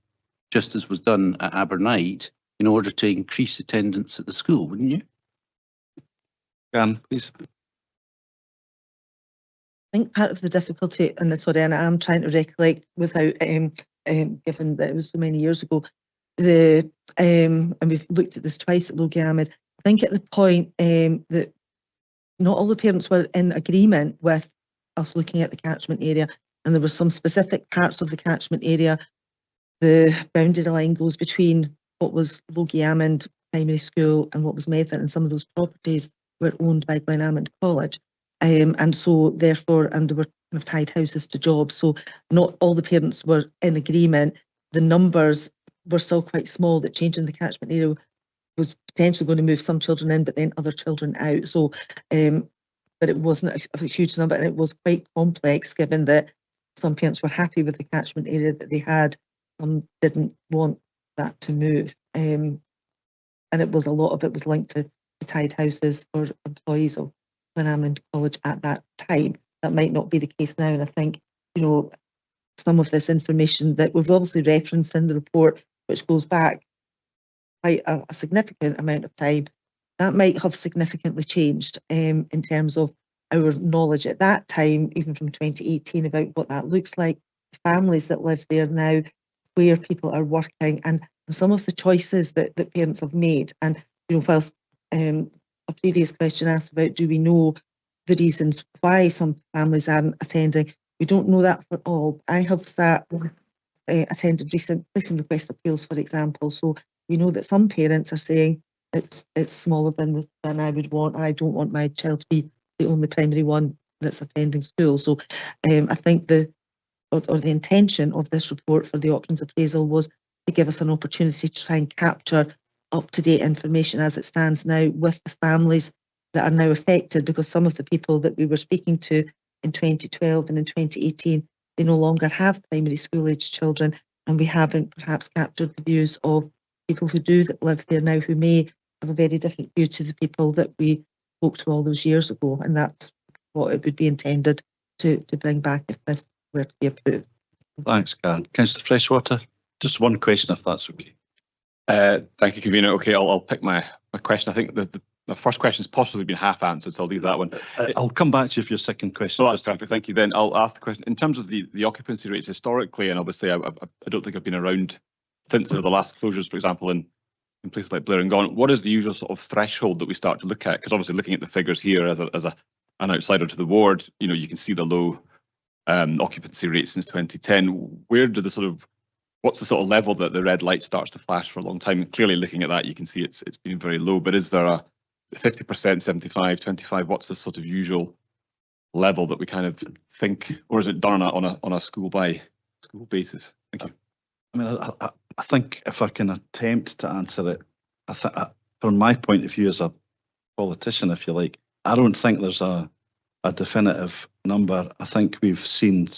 just as was done at Abernight, in order to increase attendance at the school, wouldn't you? Please. I think part of the difficulty, and sorry, and I'm trying to recollect without, given that it was so many years ago, and we've looked at this twice at Logie Almond. I think at the point that not all the parents were in agreement with us looking at the catchment area, and there were some specific parts of the catchment area. The boundary line goes between what was Logie Almond Primary School and what was Medford, and some of those properties were owned by Glen Almond College. And so therefore, and there were kind of tied houses to jobs, so not all the parents were in agreement. The numbers were still quite small, that changing the catchment area was potentially going to move some children in, but then other children out. So, but it wasn't a huge number, and it was quite complex given that some parents were happy with the catchment area that they had, some didn't want that to move. And it was a lot of it was linked to tied houses for employees of Glenalmond College at that time. That might not be the case now, and I think, you know, some of this information that we've obviously referenced in the report, which goes back quite a significant amount of time, that might have significantly changed in terms of our knowledge at that time, even from 2018, about what that looks like, families that live there now, where people are working, and some of the choices that parents have made. And, you know, whilst a previous question asked about, do we know the reasons why some families aren't attending? We don't know that for all. I have attended recent placing request appeals, for example. So we know that some parents are saying it's smaller than I would want, and I don't want my child to be the only primary one that's attending school. So I think the intention of this report for the options appraisal was to give us an opportunity to try and capture up-to-date information as it stands now with the families that are now affected, because some of the people that we were speaking to in 2012 and in 2018, they no longer have primary school age children, and we haven't perhaps captured the views of people who do live there now, who may have a very different view to the people that we spoke to all those years ago, and that's what it would be intended to bring back if this were to be approved. Thanks, Karen. Councillor Freshwater, just one question if that's okay. Thank you, Convener. Okay, I'll pick my question. I think the first question has possibly been half answered, so I'll leave that one. I'll come back to you for your second question. Oh, that's perfect. Thank you. Then I'll ask the question in terms of the occupancy rates historically, and obviously I don't think I've been around since the last closures, for example, in places like Blair and Gaunt. What is the usual sort of threshold that we start to look at? Because obviously looking at the figures here as an outsider to the ward, you know, you can see the low occupancy rate since 2010. Where do what's the sort of level that the red light starts to flash for a long time? And clearly looking at that, you can see it's been very low, but is there a 50%, 75, 25? What's the sort of usual level that we kind of think, or is it done on a school by school basis? Thank you. I mean, I think if I can attempt to answer it, from my point of view as a politician, if you like, I don't think there's a definitive number. I think we've seen,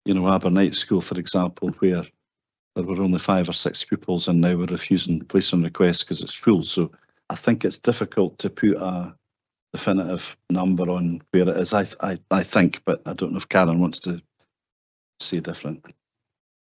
you know, Abernight School, for example, where there were only 5 or 6 pupils, and now we're refusing placing requests because it's full. So I think it's difficult to put a definitive number on where it is. I think, but I don't know if Karen wants to say different.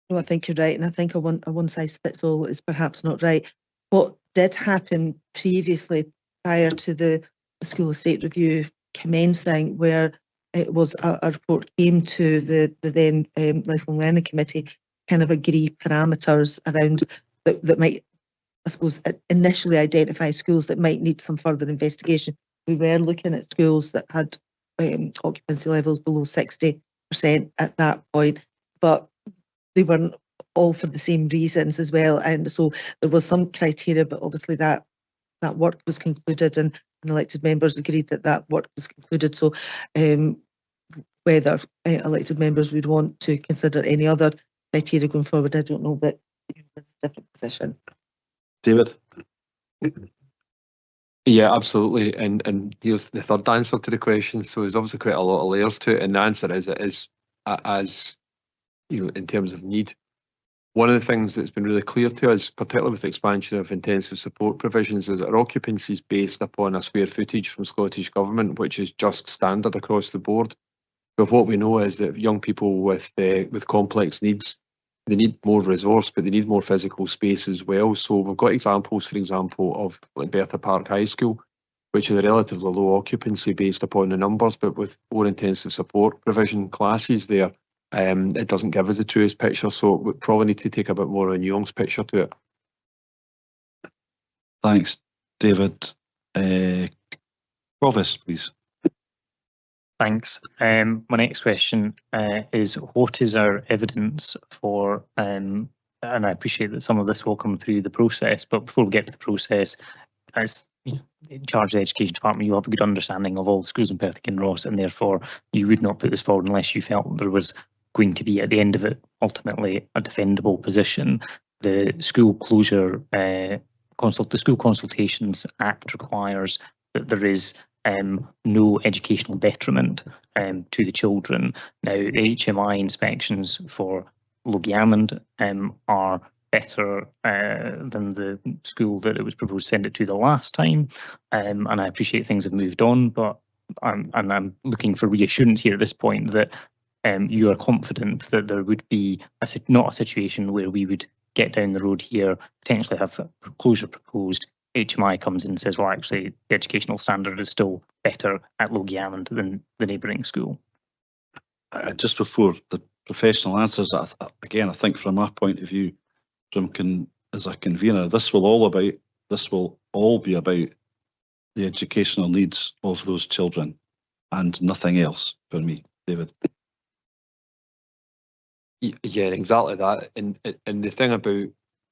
No, I think you're right, and I think a one size fits all is perhaps not right. What did happen previously, prior to the school estate review commencing, where it was a report came to the then Lifelong Learning Committee, kind of agree parameters around that might, I suppose, initially identify schools that might need some further investigation. We were looking at schools that had occupancy levels below 60% at that point, but they weren't all for the same reasons as well. And so there was some criteria, but obviously that work was concluded, and elected members agreed that work was concluded. So whether elected members would want to consider any other criteria going forward, I don't know, but you're in a different position. David? Yeah, absolutely. And here's the third answer to the question. So there's obviously quite a lot of layers to it, and the answer is it is as, you know, in terms of need. One of the things that's been really clear to us, particularly with the expansion of intensive support provisions, is that our occupancy is based upon a square footage from Scottish Government, which is just standard across the board. But what we know is that young people with complex needs, they need more resource, but they need more physical space as well. So we've got examples, for example, of like Bertha Park High School, which is a relatively low occupancy based upon the numbers, but with more intensive support provision classes there, it doesn't give us the truest picture. So we probably need to take a bit more of a nuanced picture to it. Thanks, David. Provost, please. Thanks. My next question is, what is our evidence for, and I appreciate that some of this will come through the process, but before we get to the process, as in charge of the Education Department, you have a good understanding of all the schools in Perth and Kinross, and therefore you would not put this forward unless you felt there was going to be, at the end of it, ultimately a defendable position. The school closure the School Consultations Act requires that there is no educational detriment to the children. Now, the HMI inspections for Logie-Ammond are better than the school that it was proposed to send it to the last time, and I appreciate things have moved on, but I'm looking for reassurance here at this point that you are confident that there would be not a situation where we would get down the road here, potentially have a closure proposed, HMI comes in and says, well, actually, the educational standard is still better at Logie-Ammond than the neighbouring school. Just before the professional answers, again, I think from my point of view, as a convener, this will all be about the educational needs of those children and nothing else for me, David. Yeah, exactly that. And the thing about,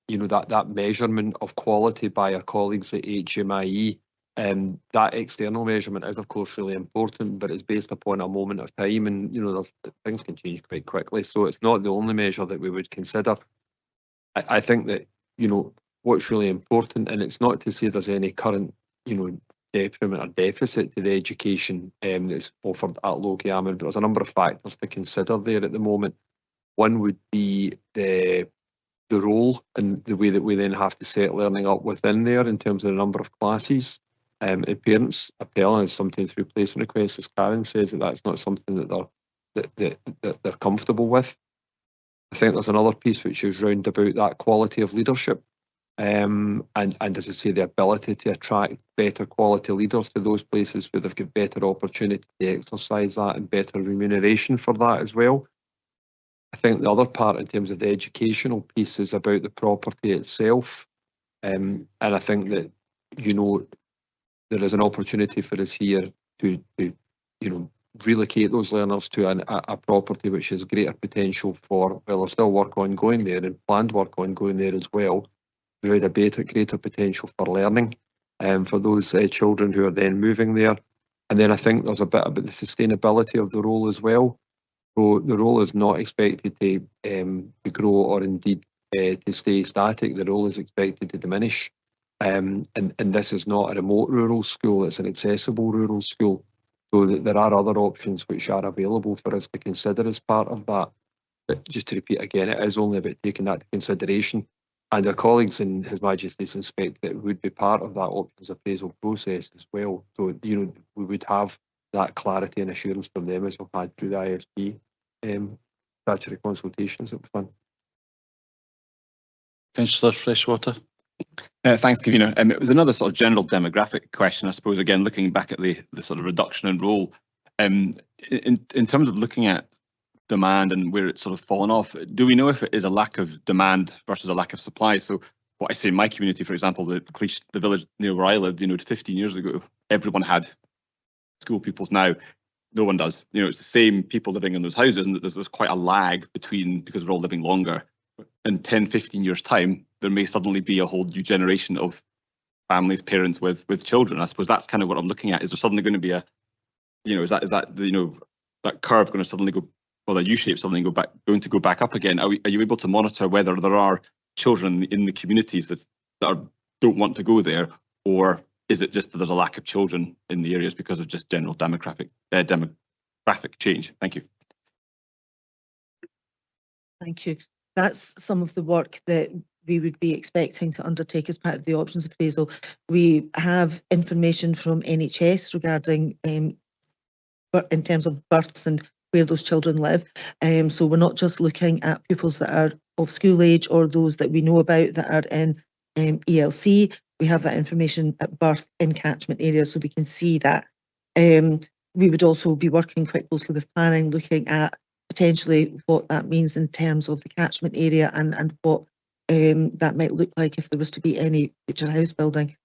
you know, that measurement of quality by our colleagues at HMIE, that external measurement is of course really important, but it's based upon a moment of time, and you know, things can change quite quickly. So it's not the only measure that we would consider. I think that, you know, what's really important, and it's not to say there's any current, you know, detriment or deficit to the education that's offered at Logie-Ammond, but there's a number of factors to consider there at the moment. One would be the role and the way that we then have to set learning up within there in terms of the number of classes. And parents appelling sometimes through placement requests, as Karen says, that's not something that they're comfortable with. I think there's another piece which is round about that quality of leadership, and as I say, the ability to attract better quality leaders to those places where they've got better opportunity to exercise that and better remuneration for that as well. I think the other part in terms of the educational piece is about the property itself, and I think that, you know, there is an opportunity for us here to you know, relocate those learners to a property which has greater potential for, well, there's still work ongoing there and planned work ongoing there as well, provide a greater potential for learning for those children who are then moving there. And then I think there's a bit about the sustainability of the role as well. So the role is not expected to grow or indeed to stay static. The role is expected to diminish. And this is not a remote rural school, it's an accessible rural school. So that there are other options which are available for us to consider as part of that. But just to repeat again, it is only about taking that into consideration. And our colleagues in His Majesty's Inspect that would be part of that options appraisal process as well. So, you know, we would have that clarity and assurance from them as we've had through the ISP statutory consultations that we've done. Councillor Freshwater. Thanks, Convener. It was another sort of general demographic question, I suppose, again, looking back at the sort of reduction in role. In terms of looking at demand and where it's sort of fallen off, do we know if it is a lack of demand versus a lack of supply? So what I say in my community, for example, the village near where I live, you know, 15 years ago, everyone had school pupils. Now, no one does. You know, it's the same people living in those houses, and there's quite a lag between, because we're all living longer. In 10, 15 years' time, there may suddenly be a whole new generation of families, parents with children. I suppose that's kind of what I'm looking at. Is there suddenly going to be a, you know, is that you know, that curve going to suddenly go, or the U-shape suddenly going to go back up again? Are you able to monitor whether there are children in the communities that don't want to go there, or is it just that there's a lack of children in the areas because of just general demographic change? Thank you. Thank you. That's some of the work that we would be expecting to undertake as part of the options appraisal. We have information from NHS regarding in terms of births and where those children live. So we're not just looking at pupils that are of school age or those that we know about that are in ELC. We have that information at birth in catchment areas, so we can see that. We would also be working quite closely with planning, looking at potentially what that means in terms of the catchment area and what that might look like if there was to be any future house building.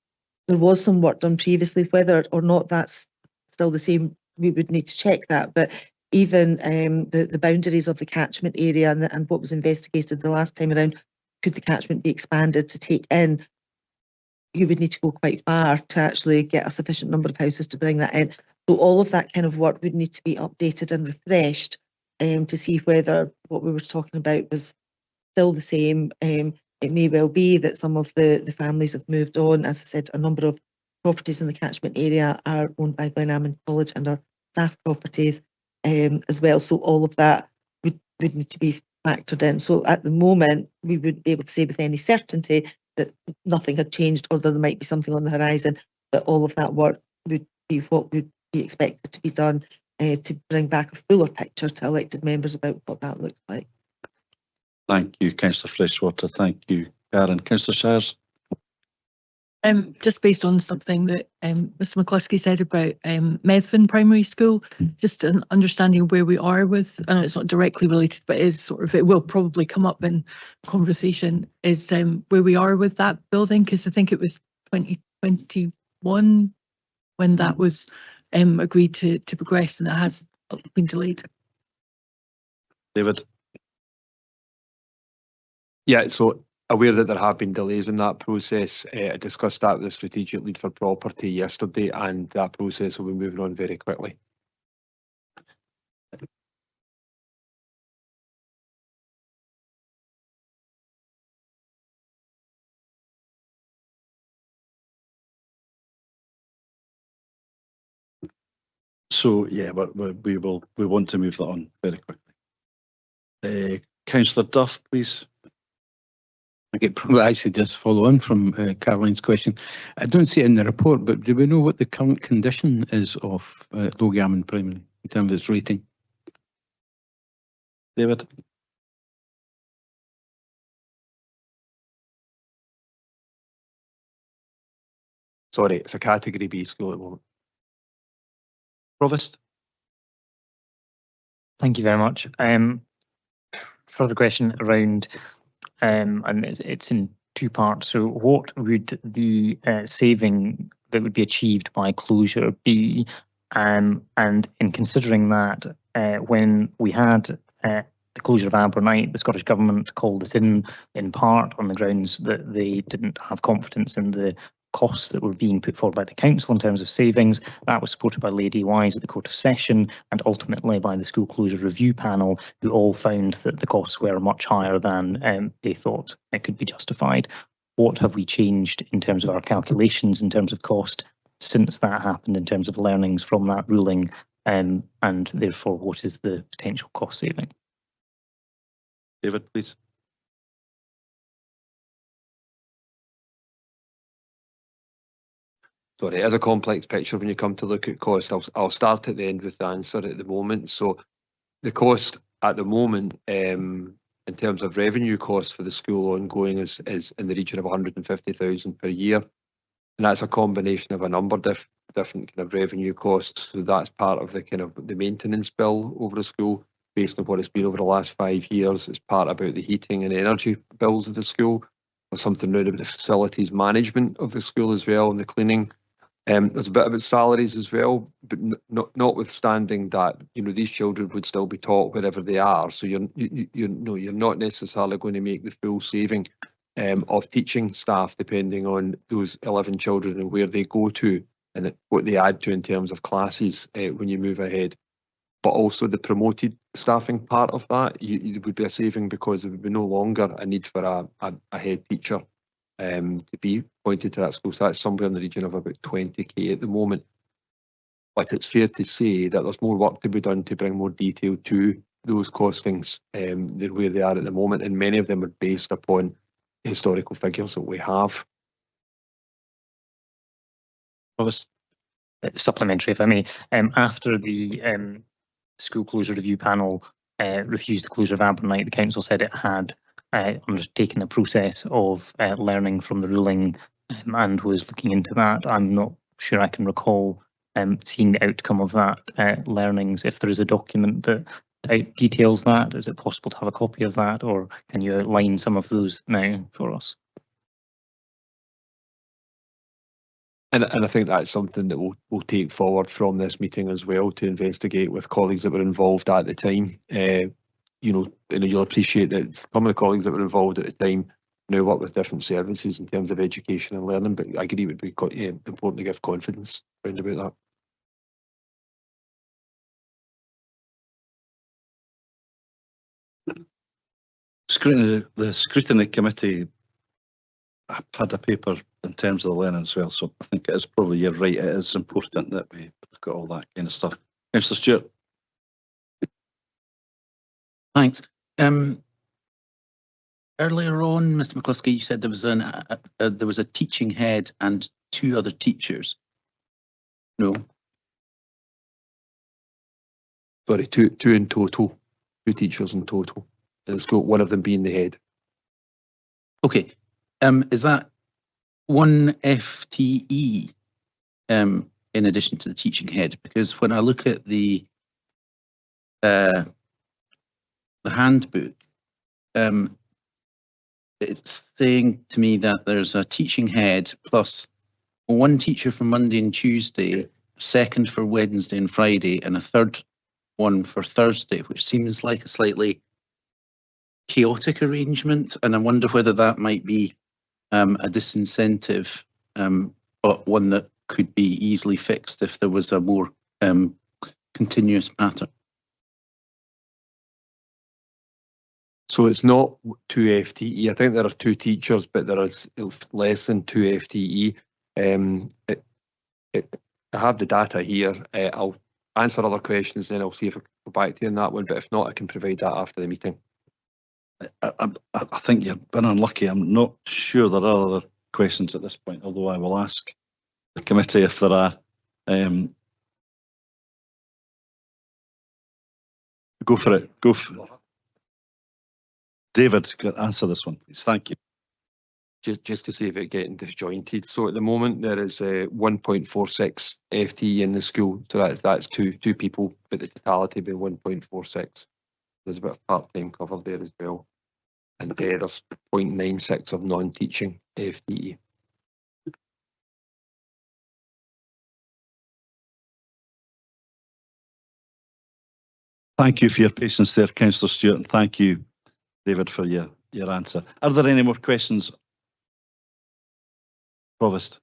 There was some work done previously, whether or not that's still the same, we would need to check that. But even the boundaries of the catchment area and what was investigated the last time around, could the catchment be expanded to take in? You would need to go quite far to actually get a sufficient number of houses to bring that in. So all of that kind of work would need to be updated and refreshed to see whether what we were talking about was still the same. It may well be that some of the families have moved on. As I said, a number of properties in the catchment area are owned by Glenalmond College and are staff properties as well. So all of that would need to be factored in. So at the moment, we wouldn't be able to say with any certainty that nothing had changed or that there might be something on the horizon, but all of that work would be what would be expected to be done to bring back a fuller picture to elected members about what that looks like. Thank you, Councillor Freshwater. Thank you, Karen. Councillor Shires. Just based on something that Mr McCluskey said about Methven Primary School, just an understanding of where we are with, and it's not directly related, but is sort of, it will probably come up in conversation, is where we are with that building, because I think it was 2021 when that was agreed to progress, and it has been delayed. David. Yeah, so aware that there have been delays in that process. I discussed that with the strategic lead for property yesterday, and that process will be moving on very quickly. So yeah, but we want to move that on very quickly. Councillor Duff, please. Okay, probably I should just follow on from Caroline's question. I don't see it in the report, but do we know what the current condition is of Logie Ammon Primary in terms of its rating? David. Sorry, it's a category B school at the moment. Provost. Thank you very much. Further question around, and it's in two parts. So what would the saving that would be achieved by closure be? And in considering that, when we had the closure of Abernite, the Scottish Government called it in part on the grounds that they didn't have confidence in the costs that were being put forward by the council in terms of savings. That was supported by Lady Wise at the Court of Session and ultimately by the School Closure Review Panel, who all found that the costs were much higher than they thought it could be justified. What have we changed in terms of our calculations in terms of cost since that happened, in terms of learnings from that ruling, and therefore what is the potential cost saving? David, please. Sorry, it is a complex picture when you come to look at cost. I'll start at the end with the answer at the moment. So the cost at the moment, in terms of revenue cost for the school ongoing, is in the region of 150,000 per year. And that's a combination of a number of different kind of revenue costs. So that's part of the kind of the maintenance bill over the school based on what it's been over the last 5 years. It's part about the heating and energy bills of the school. There's something around about the facilities management of the school as well, and the cleaning. There's a bit about salaries as well, but notwithstanding that, you know, these children would still be taught wherever they are. So you're not necessarily going to make the full saving of teaching staff depending on those 11 children and where they go to and what they add to in terms of classes when you move ahead. But also the promoted staffing part of that, you would be a saving because there would be no longer a need for a head teacher to be appointed to that school. So that's somewhere in the region of about 20k at the moment. But it's fair to say that there's more work to be done to bring more detail to those costings than where they are at the moment, and many of them are based upon historical figures that we have. Supplementary, if I may. After the School Closure Review Panel refused the closure of Abernite, the council said it had undertaken a process of learning from the ruling and was looking into that. I'm not sure I can recall seeing the outcome of that learnings. If there is a document that details that, is it possible to have a copy of that, or can you outline some of those now for us? And I think that's something that we'll take forward from this meeting as well, to investigate with colleagues that were involved at the time. You know, and you'll appreciate that some of the colleagues that were involved at the time now work with different services in terms of education and learning, but I agree it would be quite important to give confidence around about that. The scrutiny committee had a paper in terms of the learning as well. So I think it is probably, you're right, it is important that we look at all that kind of stuff. Councillor Stewart. Thanks. Earlier on, Mr. McCluskey, you said there was a teaching head and 2 other teachers. No. Sorry, two in total, 2 teachers in total. It's got one of them being the head. Okay. Is that 1 FTE in addition to the teaching head? Because when I look at the handbook, it's saying to me that there's a teaching head plus 1 teacher for Monday and Tuesday, a 2nd for Wednesday and Friday, and a 3rd one for Thursday, which seems like a slightly chaotic arrangement. And I wonder whether that might be a disincentive, but one that could be easily fixed if there was a more continuous pattern. So it's not 2 FTE. I think there are 2 teachers, but there is less than 2 FTE. I have the data here. I'll answer other questions, then I'll see if I can go back to you on that one. But if not, I can provide that after the meeting. I think you've been unlucky. I'm not sure there are other questions at this point, although I will ask the committee if there are. Go for it. Go for it. David, answer this one, please. Thank you. Just to save it getting disjointed. So at the moment there is 1.46 FTE in the school. So that's two people, but the totality being 1.46. There's a bit of part-time cover there as well. And there's 0.96 of non-teaching FTE. Thank you for your patience there, Councillor Stewart, and thank you, David, for your answer. Are there any more questions? Provost.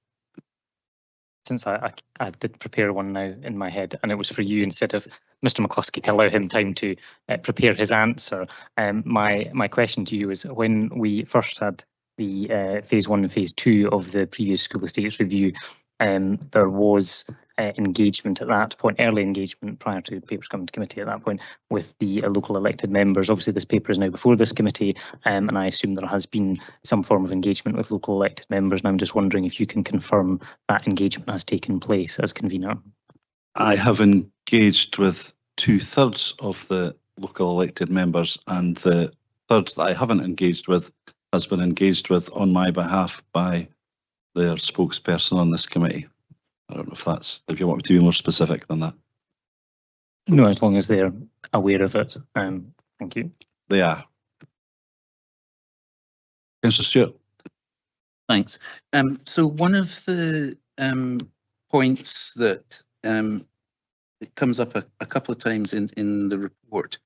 Since I did prepare one now in my head, and it was for you instead of Mr. McCluskey, to allow him time to prepare his answer. My question to you is, when we first had the phase 1 and phase 2 of the previous school estates review, there was engagement at that point, early engagement prior to the papers coming to committee at that point with the local elected members. Obviously this paper is now before this committee, and I assume there has been some form of engagement with local elected members, and I'm just wondering if you can confirm that engagement has taken place as convener. I have engaged with 2/3 of the local elected members, and the third that I haven't engaged with has been engaged with on my behalf by their spokesperson on this committee. I don't know if you want me to be more specific than that. No, as long as they're aware of it. Thank you. They are. Councillor Stewart. Thanks. So one of the points that it comes up a couple of times in the report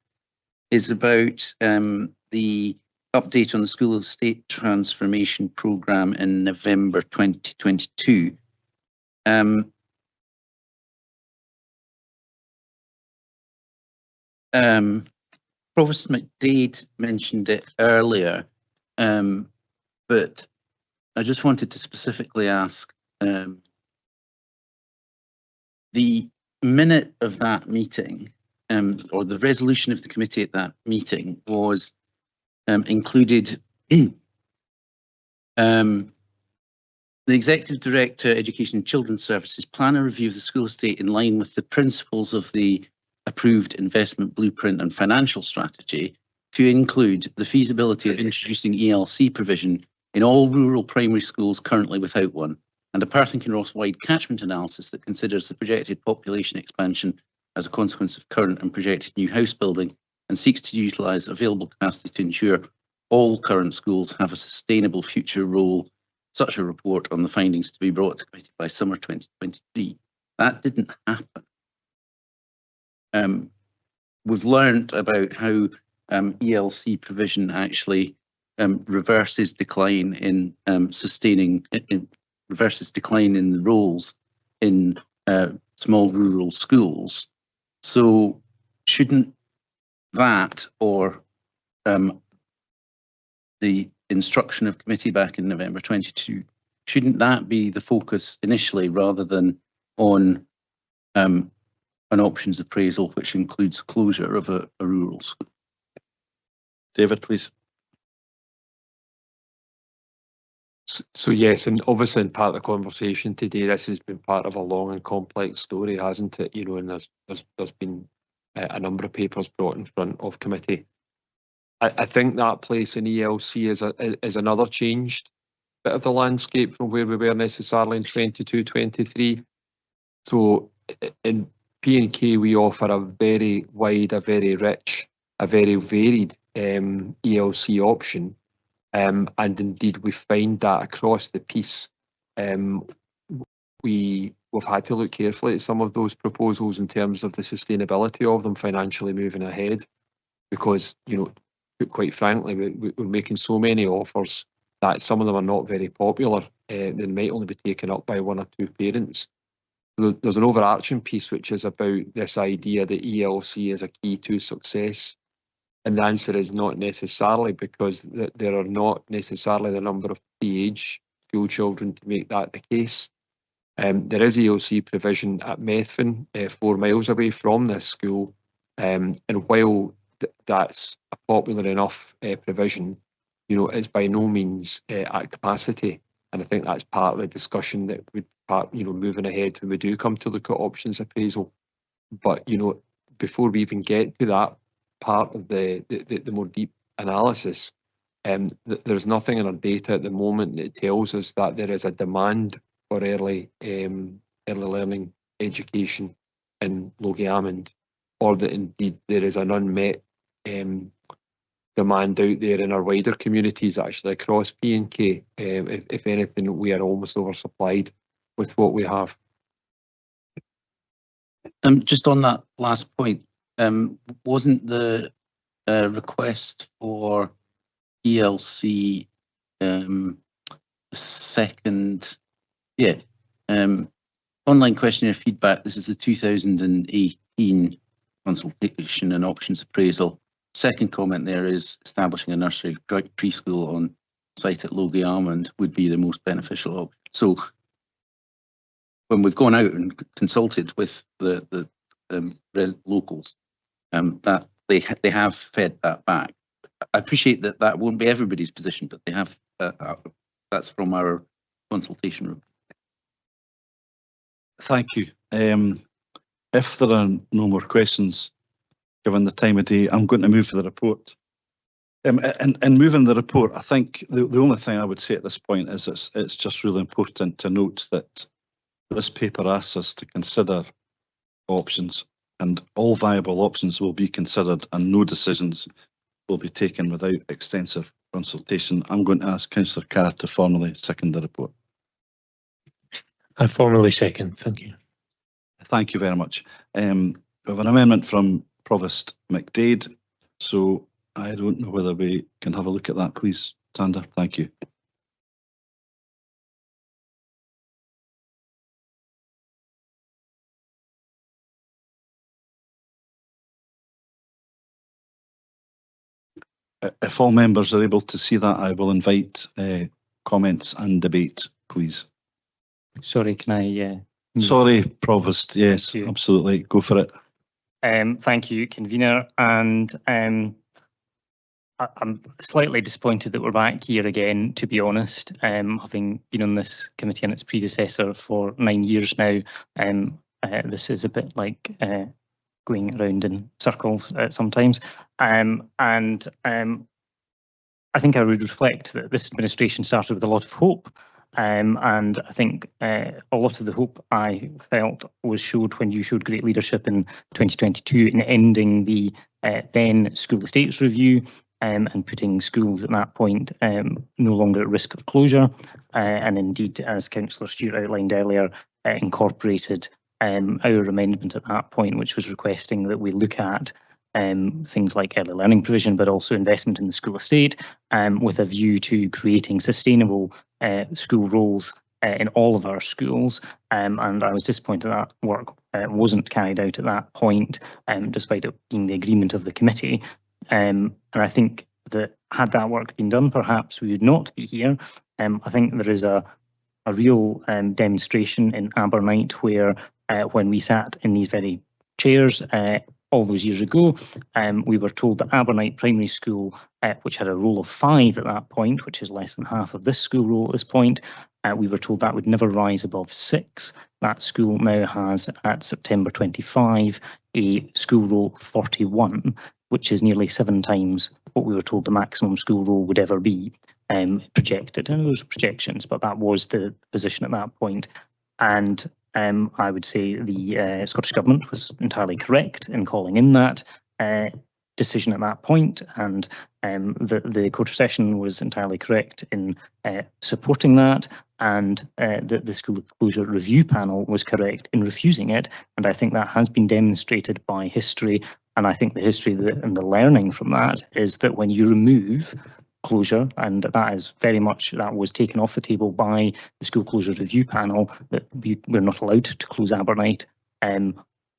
is about the update on the School Estate Transformation Programme in November 2022. Provost McDade mentioned it earlier, but I just wanted to specifically ask, the minute of that meeting, or the resolution of the committee at that meeting was included the Executive Director, Education and Children's Services, plan a review of the school estate in line with the principles of the approved investment blueprint and financial strategy to include the feasibility of introducing ELC provision in all rural primary schools currently without one, and a Perth and Kinross wide catchment analysis that considers the projected population expansion as a consequence of current and projected new house building and seeks to utilise available capacity to ensure all current schools have a sustainable future role. Such a report on the findings to be brought to committee by summer 2023. That didn't happen. We've learned about how ELC provision actually reverses decline in reverses decline in the roles in small rural schools. So shouldn't that or the instruction of committee back in November 22. Shouldn't that be the focus initially rather than on an options appraisal which includes closure of a rural school? David, please. So yes, and obviously in part of the conversation today, this has been part of a long and complex story, hasn't it? You know, and there's been a number of papers brought in front of committee. I think that place in ELC is another changed bit of the landscape from where we were necessarily in 22-23. So in P&K we offer a very wide, a very rich, a very varied ELC option. And indeed, we find that across the piece, we've had to look carefully at some of those proposals in terms of the sustainability of them financially moving ahead, because, you know, quite frankly, we're making so many offers that some of them are not very popular. They might only be taken up by one or two parents. There's an overarching piece which is about this idea that ELC is a key to success. And the answer is not necessarily, because there are not necessarily the number of pre-age school children to make that the case. There is ELC provision at Methven, 4 miles away from this school. And while that's a popular enough provision, you know, it's by no means at capacity. And I think that's part of the discussion that would moving ahead when we do come to look at options appraisal. But, you know, before we even get to that part of the more deep analysis, there's nothing in our data at the moment that tells us that there is a demand for early learning education in Logie-Ammond, or that indeed there is an unmet demand out there in our wider communities, actually across P&K. If anything, we are almost oversupplied with what we have. Just on that last point, wasn't the request for ELC second, online questionnaire feedback? This is the 2018 consultation and options appraisal. Second comment there is establishing a nursery preschool on site at Logie-Ammond would be the most beneficial option. So when we've gone out and consulted with the locals, that they have fed that back. I appreciate that that won't be everybody's position, but they have. That's from our consultation room. Thank you. If there are no more questions, given the time of day, I'm going to move for the report. And moving the report, I think the only thing I would say at this point is it's just really important to note that this paper asks us to consider options, and all viable options will be considered, and no decisions will be taken without extensive consultation. I'm going to ask Councillor Carr to formally second the report. I formally second. Thank you. Thank you very much. We have an amendment from Provost McDade, so I don't know whether we can have a look at that, please, Tanda. Thank you. If all members are able to see that, I will invite comments and debate, please. Sorry, can I? Sorry, Provost. Yes, absolutely. Go for it. Thank you, convener. And I'm slightly disappointed that we're back here again, to be honest. Having been on this committee and its predecessor for 9 years now, this is a bit like going around in circles sometimes. I think I would reflect that this administration started with a lot of hope. And I think a lot of the hope I felt was showed when you showed great leadership in 2022 in ending the then school estates review and putting schools at that point no longer at risk of closure. And indeed, as Councillor Stewart outlined earlier, incorporated our amendment at that point, which was requesting that we look at things like early learning provision, but also investment in the school estate, with a view to creating sustainable school roles in all of our schools. And I was disappointed that work wasn't carried out at that point, despite it being the agreement of the committee. And I think that had that work been done, perhaps we would not be here. I think there is a real demonstration in Abernight where when we sat in these very chairs all those years ago, we were told that Abernight Primary School, which had a roll of 5 at that point, which is less than half of this school roll at this point, we were told that would never rise above 6. That school now has, at September 25, a school roll of 41, which is nearly 7 times what we were told the maximum school roll would ever be projected. And those projections, but that was the position at that point. And I would say the Scottish Government was entirely correct in calling in that decision at that point, and the Court of Session was entirely correct in supporting that, and the School Closure Review Panel was correct in refusing it. And I think that has been demonstrated by history, and I think the history and the learning from that is that when you remove closure, and that is very much, that was taken off the table by the School Closure Review Panel, that we're not allowed to close Abernight,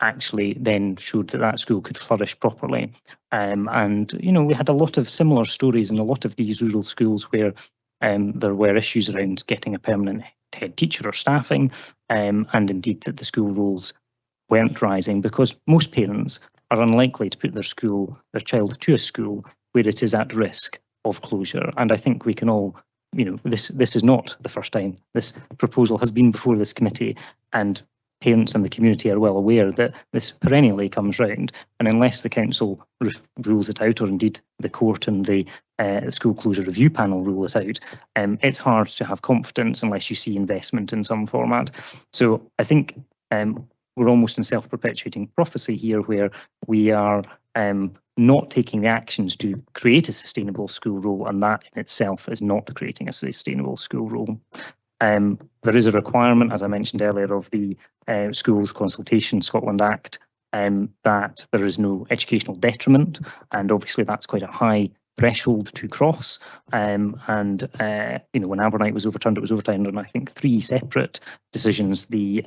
actually then showed that that school could flourish properly. And, you know, we had a lot of similar stories in a lot of these rural schools where there were issues around getting a permanent head teacher or staffing, and indeed that the school rolls weren't rising, because most parents are unlikely to put their child to a school where it is at risk of closure. And I think we can all, you know, this is not the first time this proposal has been before this committee, and parents and the community are well aware that this perennially comes round, and unless the council rules it out, or indeed the court and the School Closure Review Panel rule it out, it's hard to have confidence unless you see investment in some format. So I think we're almost in self-perpetuating prophecy here, where we are not taking the actions to create a sustainable school roll, and that in itself is not creating a sustainable school roll. There is a requirement, as I mentioned earlier, of the Schools Consultation Scotland Act, that there is no educational detriment, and obviously that's quite a high threshold to cross. And you know, when Abernight was overturned, it was overturned on, I think, 3 separate decisions. The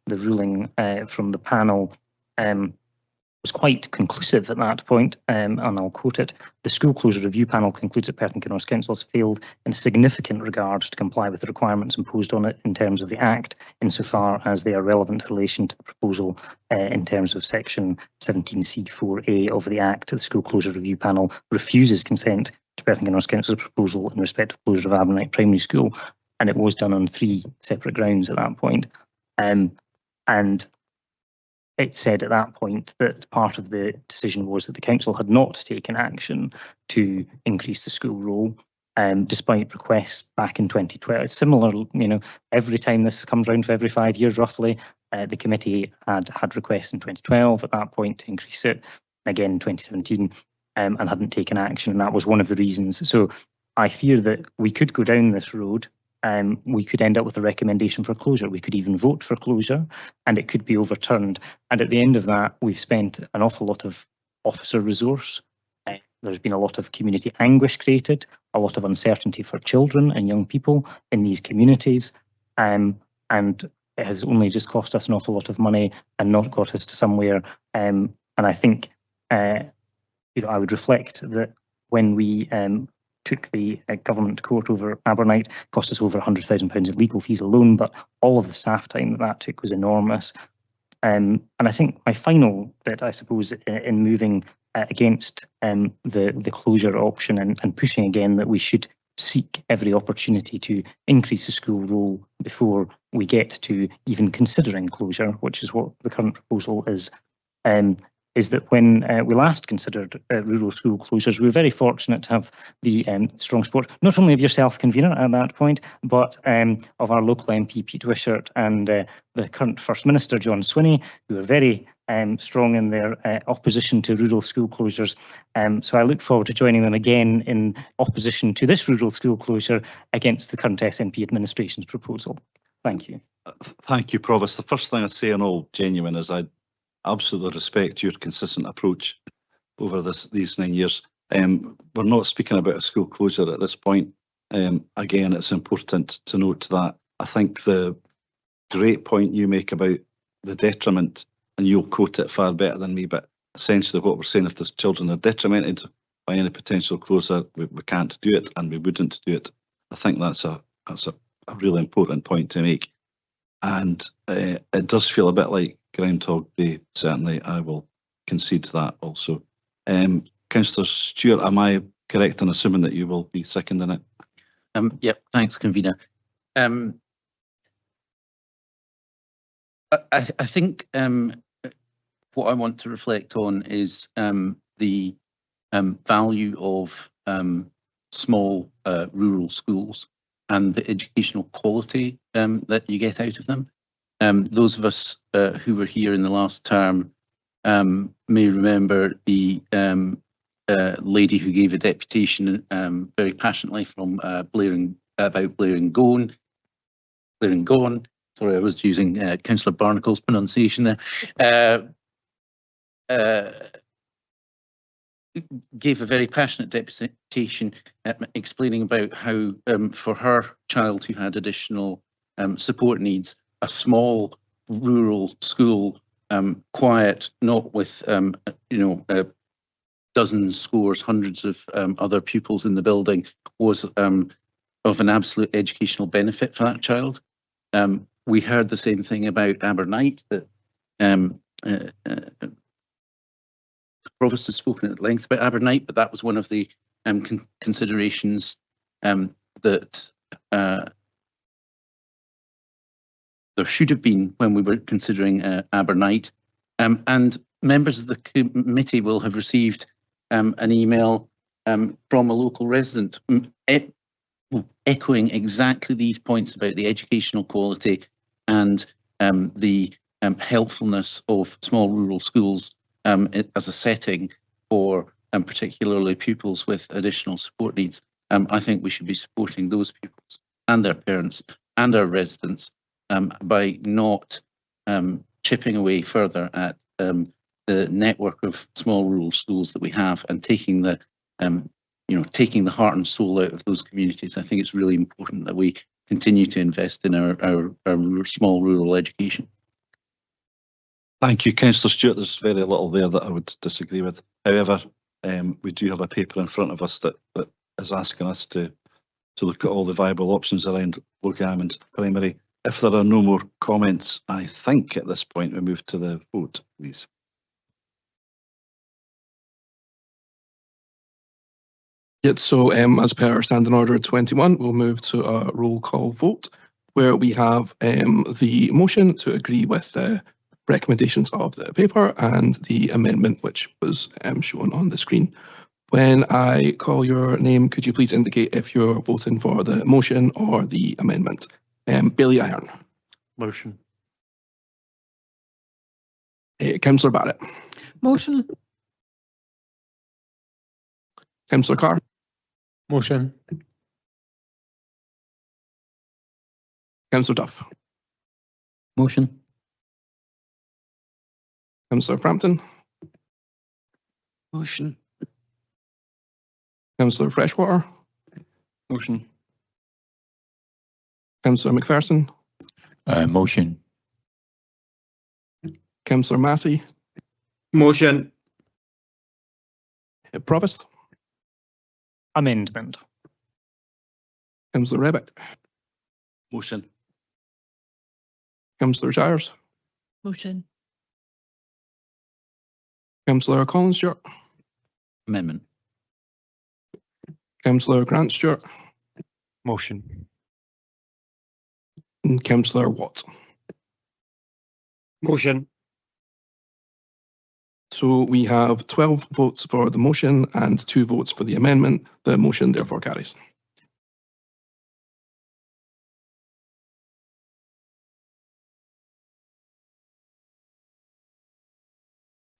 ruling from the panel was quite conclusive at that point, and I'll quote it. The School Closure Review Panel concludes that Perth and Kinross Council has failed in a significant regard to comply with the requirements imposed on it in terms of the Act, insofar as they are relevant in relation to the proposal in terms of section 17C4A of the Act. The School Closure Review Panel refuses consent to Perth and Kinross Council's proposal in respect of closure of Abernight Primary School, and it was done on 3 separate grounds at that point. And it said at that point that part of the decision was that the council had not taken action to increase the school roll, despite requests back in 2012. It's similar, you know, every time this comes round for every 5 years roughly, the committee had requests in 2012 at that point to increase it, again in 2017, and hadn't taken action, and that was one of the reasons. So I fear that we could go down this road. We could end up with a recommendation for closure. We could even vote for closure, and it could be overturned. And at the end of that, we've spent an awful lot of officer resource. There's been a lot of community anguish created, a lot of uncertainty for children and young people in these communities, and it has only just cost us an awful lot of money and not got us to somewhere. And I think, you know, I would reflect that when we took the government to court over Abernight, cost us over £100,000 in legal fees alone, but all of the staff time that took was enormous. And I think my final bit, I suppose, in moving against the closure option and pushing again that we should seek every opportunity to increase the school roll before we get to even considering closure, which is what the current proposal is that when we last considered rural school closures, we were very fortunate to have the strong support, not only of yourself, convener, at that point, but of our local MP, Pete Wishart, and the current First Minister, John Swinney, who were very strong in their opposition to rural school closures. So I look forward to joining them again in opposition to this rural school closure against the current SNP administration's proposal. Thank you. Thank you, Provost. The first thing I say in all genuine is I absolutely respect your consistent approach over these 9 years. We're not speaking about a school closure at this point. Again, it's important to note that I think the great point you make about the detriment, and you'll quote it far better than me, but essentially what we're saying, if there's children are detrimented by any potential closer, we can't do it and we wouldn't do it. I think that's a really important point to make. And it does feel a bit like Groundhog Day, certainly. I will concede to that also. Councillor Stewart, am I correct in assuming that you will be seconding it? Yep, thanks, convener. I think what I want to reflect on is the value of small rural schools and the educational quality that you get out of them. Those of us who were here in the last term may remember the lady who gave a deputation very passionately from Blair and Gone. Sorry, I was using Councillor Barnacle's pronunciation there. Gave a very passionate deputation explaining about how for her child who had additional support needs, a small rural school, quiet, not with dozens, scores, hundreds of other pupils in the building, was of an absolute educational benefit for that child. We heard the same thing about Abernight, that the Provost has spoken at length about Abernight, but that was one of the considerations that there should have been when we were considering Abernight. And members of the committee will have received an email from a local resident echoing exactly these points about the educational quality and the helpfulness of small rural schools as a setting for particularly pupils with additional support needs. I think we should be supporting those pupils and their parents and our residents by not chipping away further at the network of small rural schools that we have and taking the taking the heart and soul out of those communities. I think it's really important that we continue to invest in our small rural education. Thank you, Councillor Stewart. There's very little there that I would disagree with. However, we do have a paper in front of us that is asking us to look at all the viable options around Logie Primary. If there are no more comments, I think at this point we move to the vote, please. Yet, so as per Standing Order 21, we'll move to a roll call vote where we have the motion to agree with the recommendations of the paper and the amendment which was shown on the screen. When I call your name, could you please indicate if you're voting for the motion or the amendment? Bailey Ahern. Motion. Councillor Barrett. Motion. Councillor Carr. Motion. Councillor Duff. Motion. Councillor Frampton. Motion. Councillor Freshwater. Motion. Councillor McPherson. Motion. Councillor Massey. Motion. Provost. Amendment. Councillor Rebick. Motion. Councillor Shires. Motion. Councillor Collins Stewart. Amendment. Councillor Grant Stewart. Motion. And Councillor Watt. Motion. So we have 12 votes for the motion and 2 votes for the amendment. The motion therefore carries.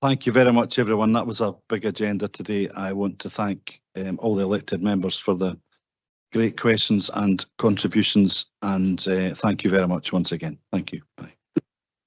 Thank you very much, everyone. That was a big agenda today. I want to thank all the elected members for the great questions and contributions, and thank you very much once again. Thank you. Bye.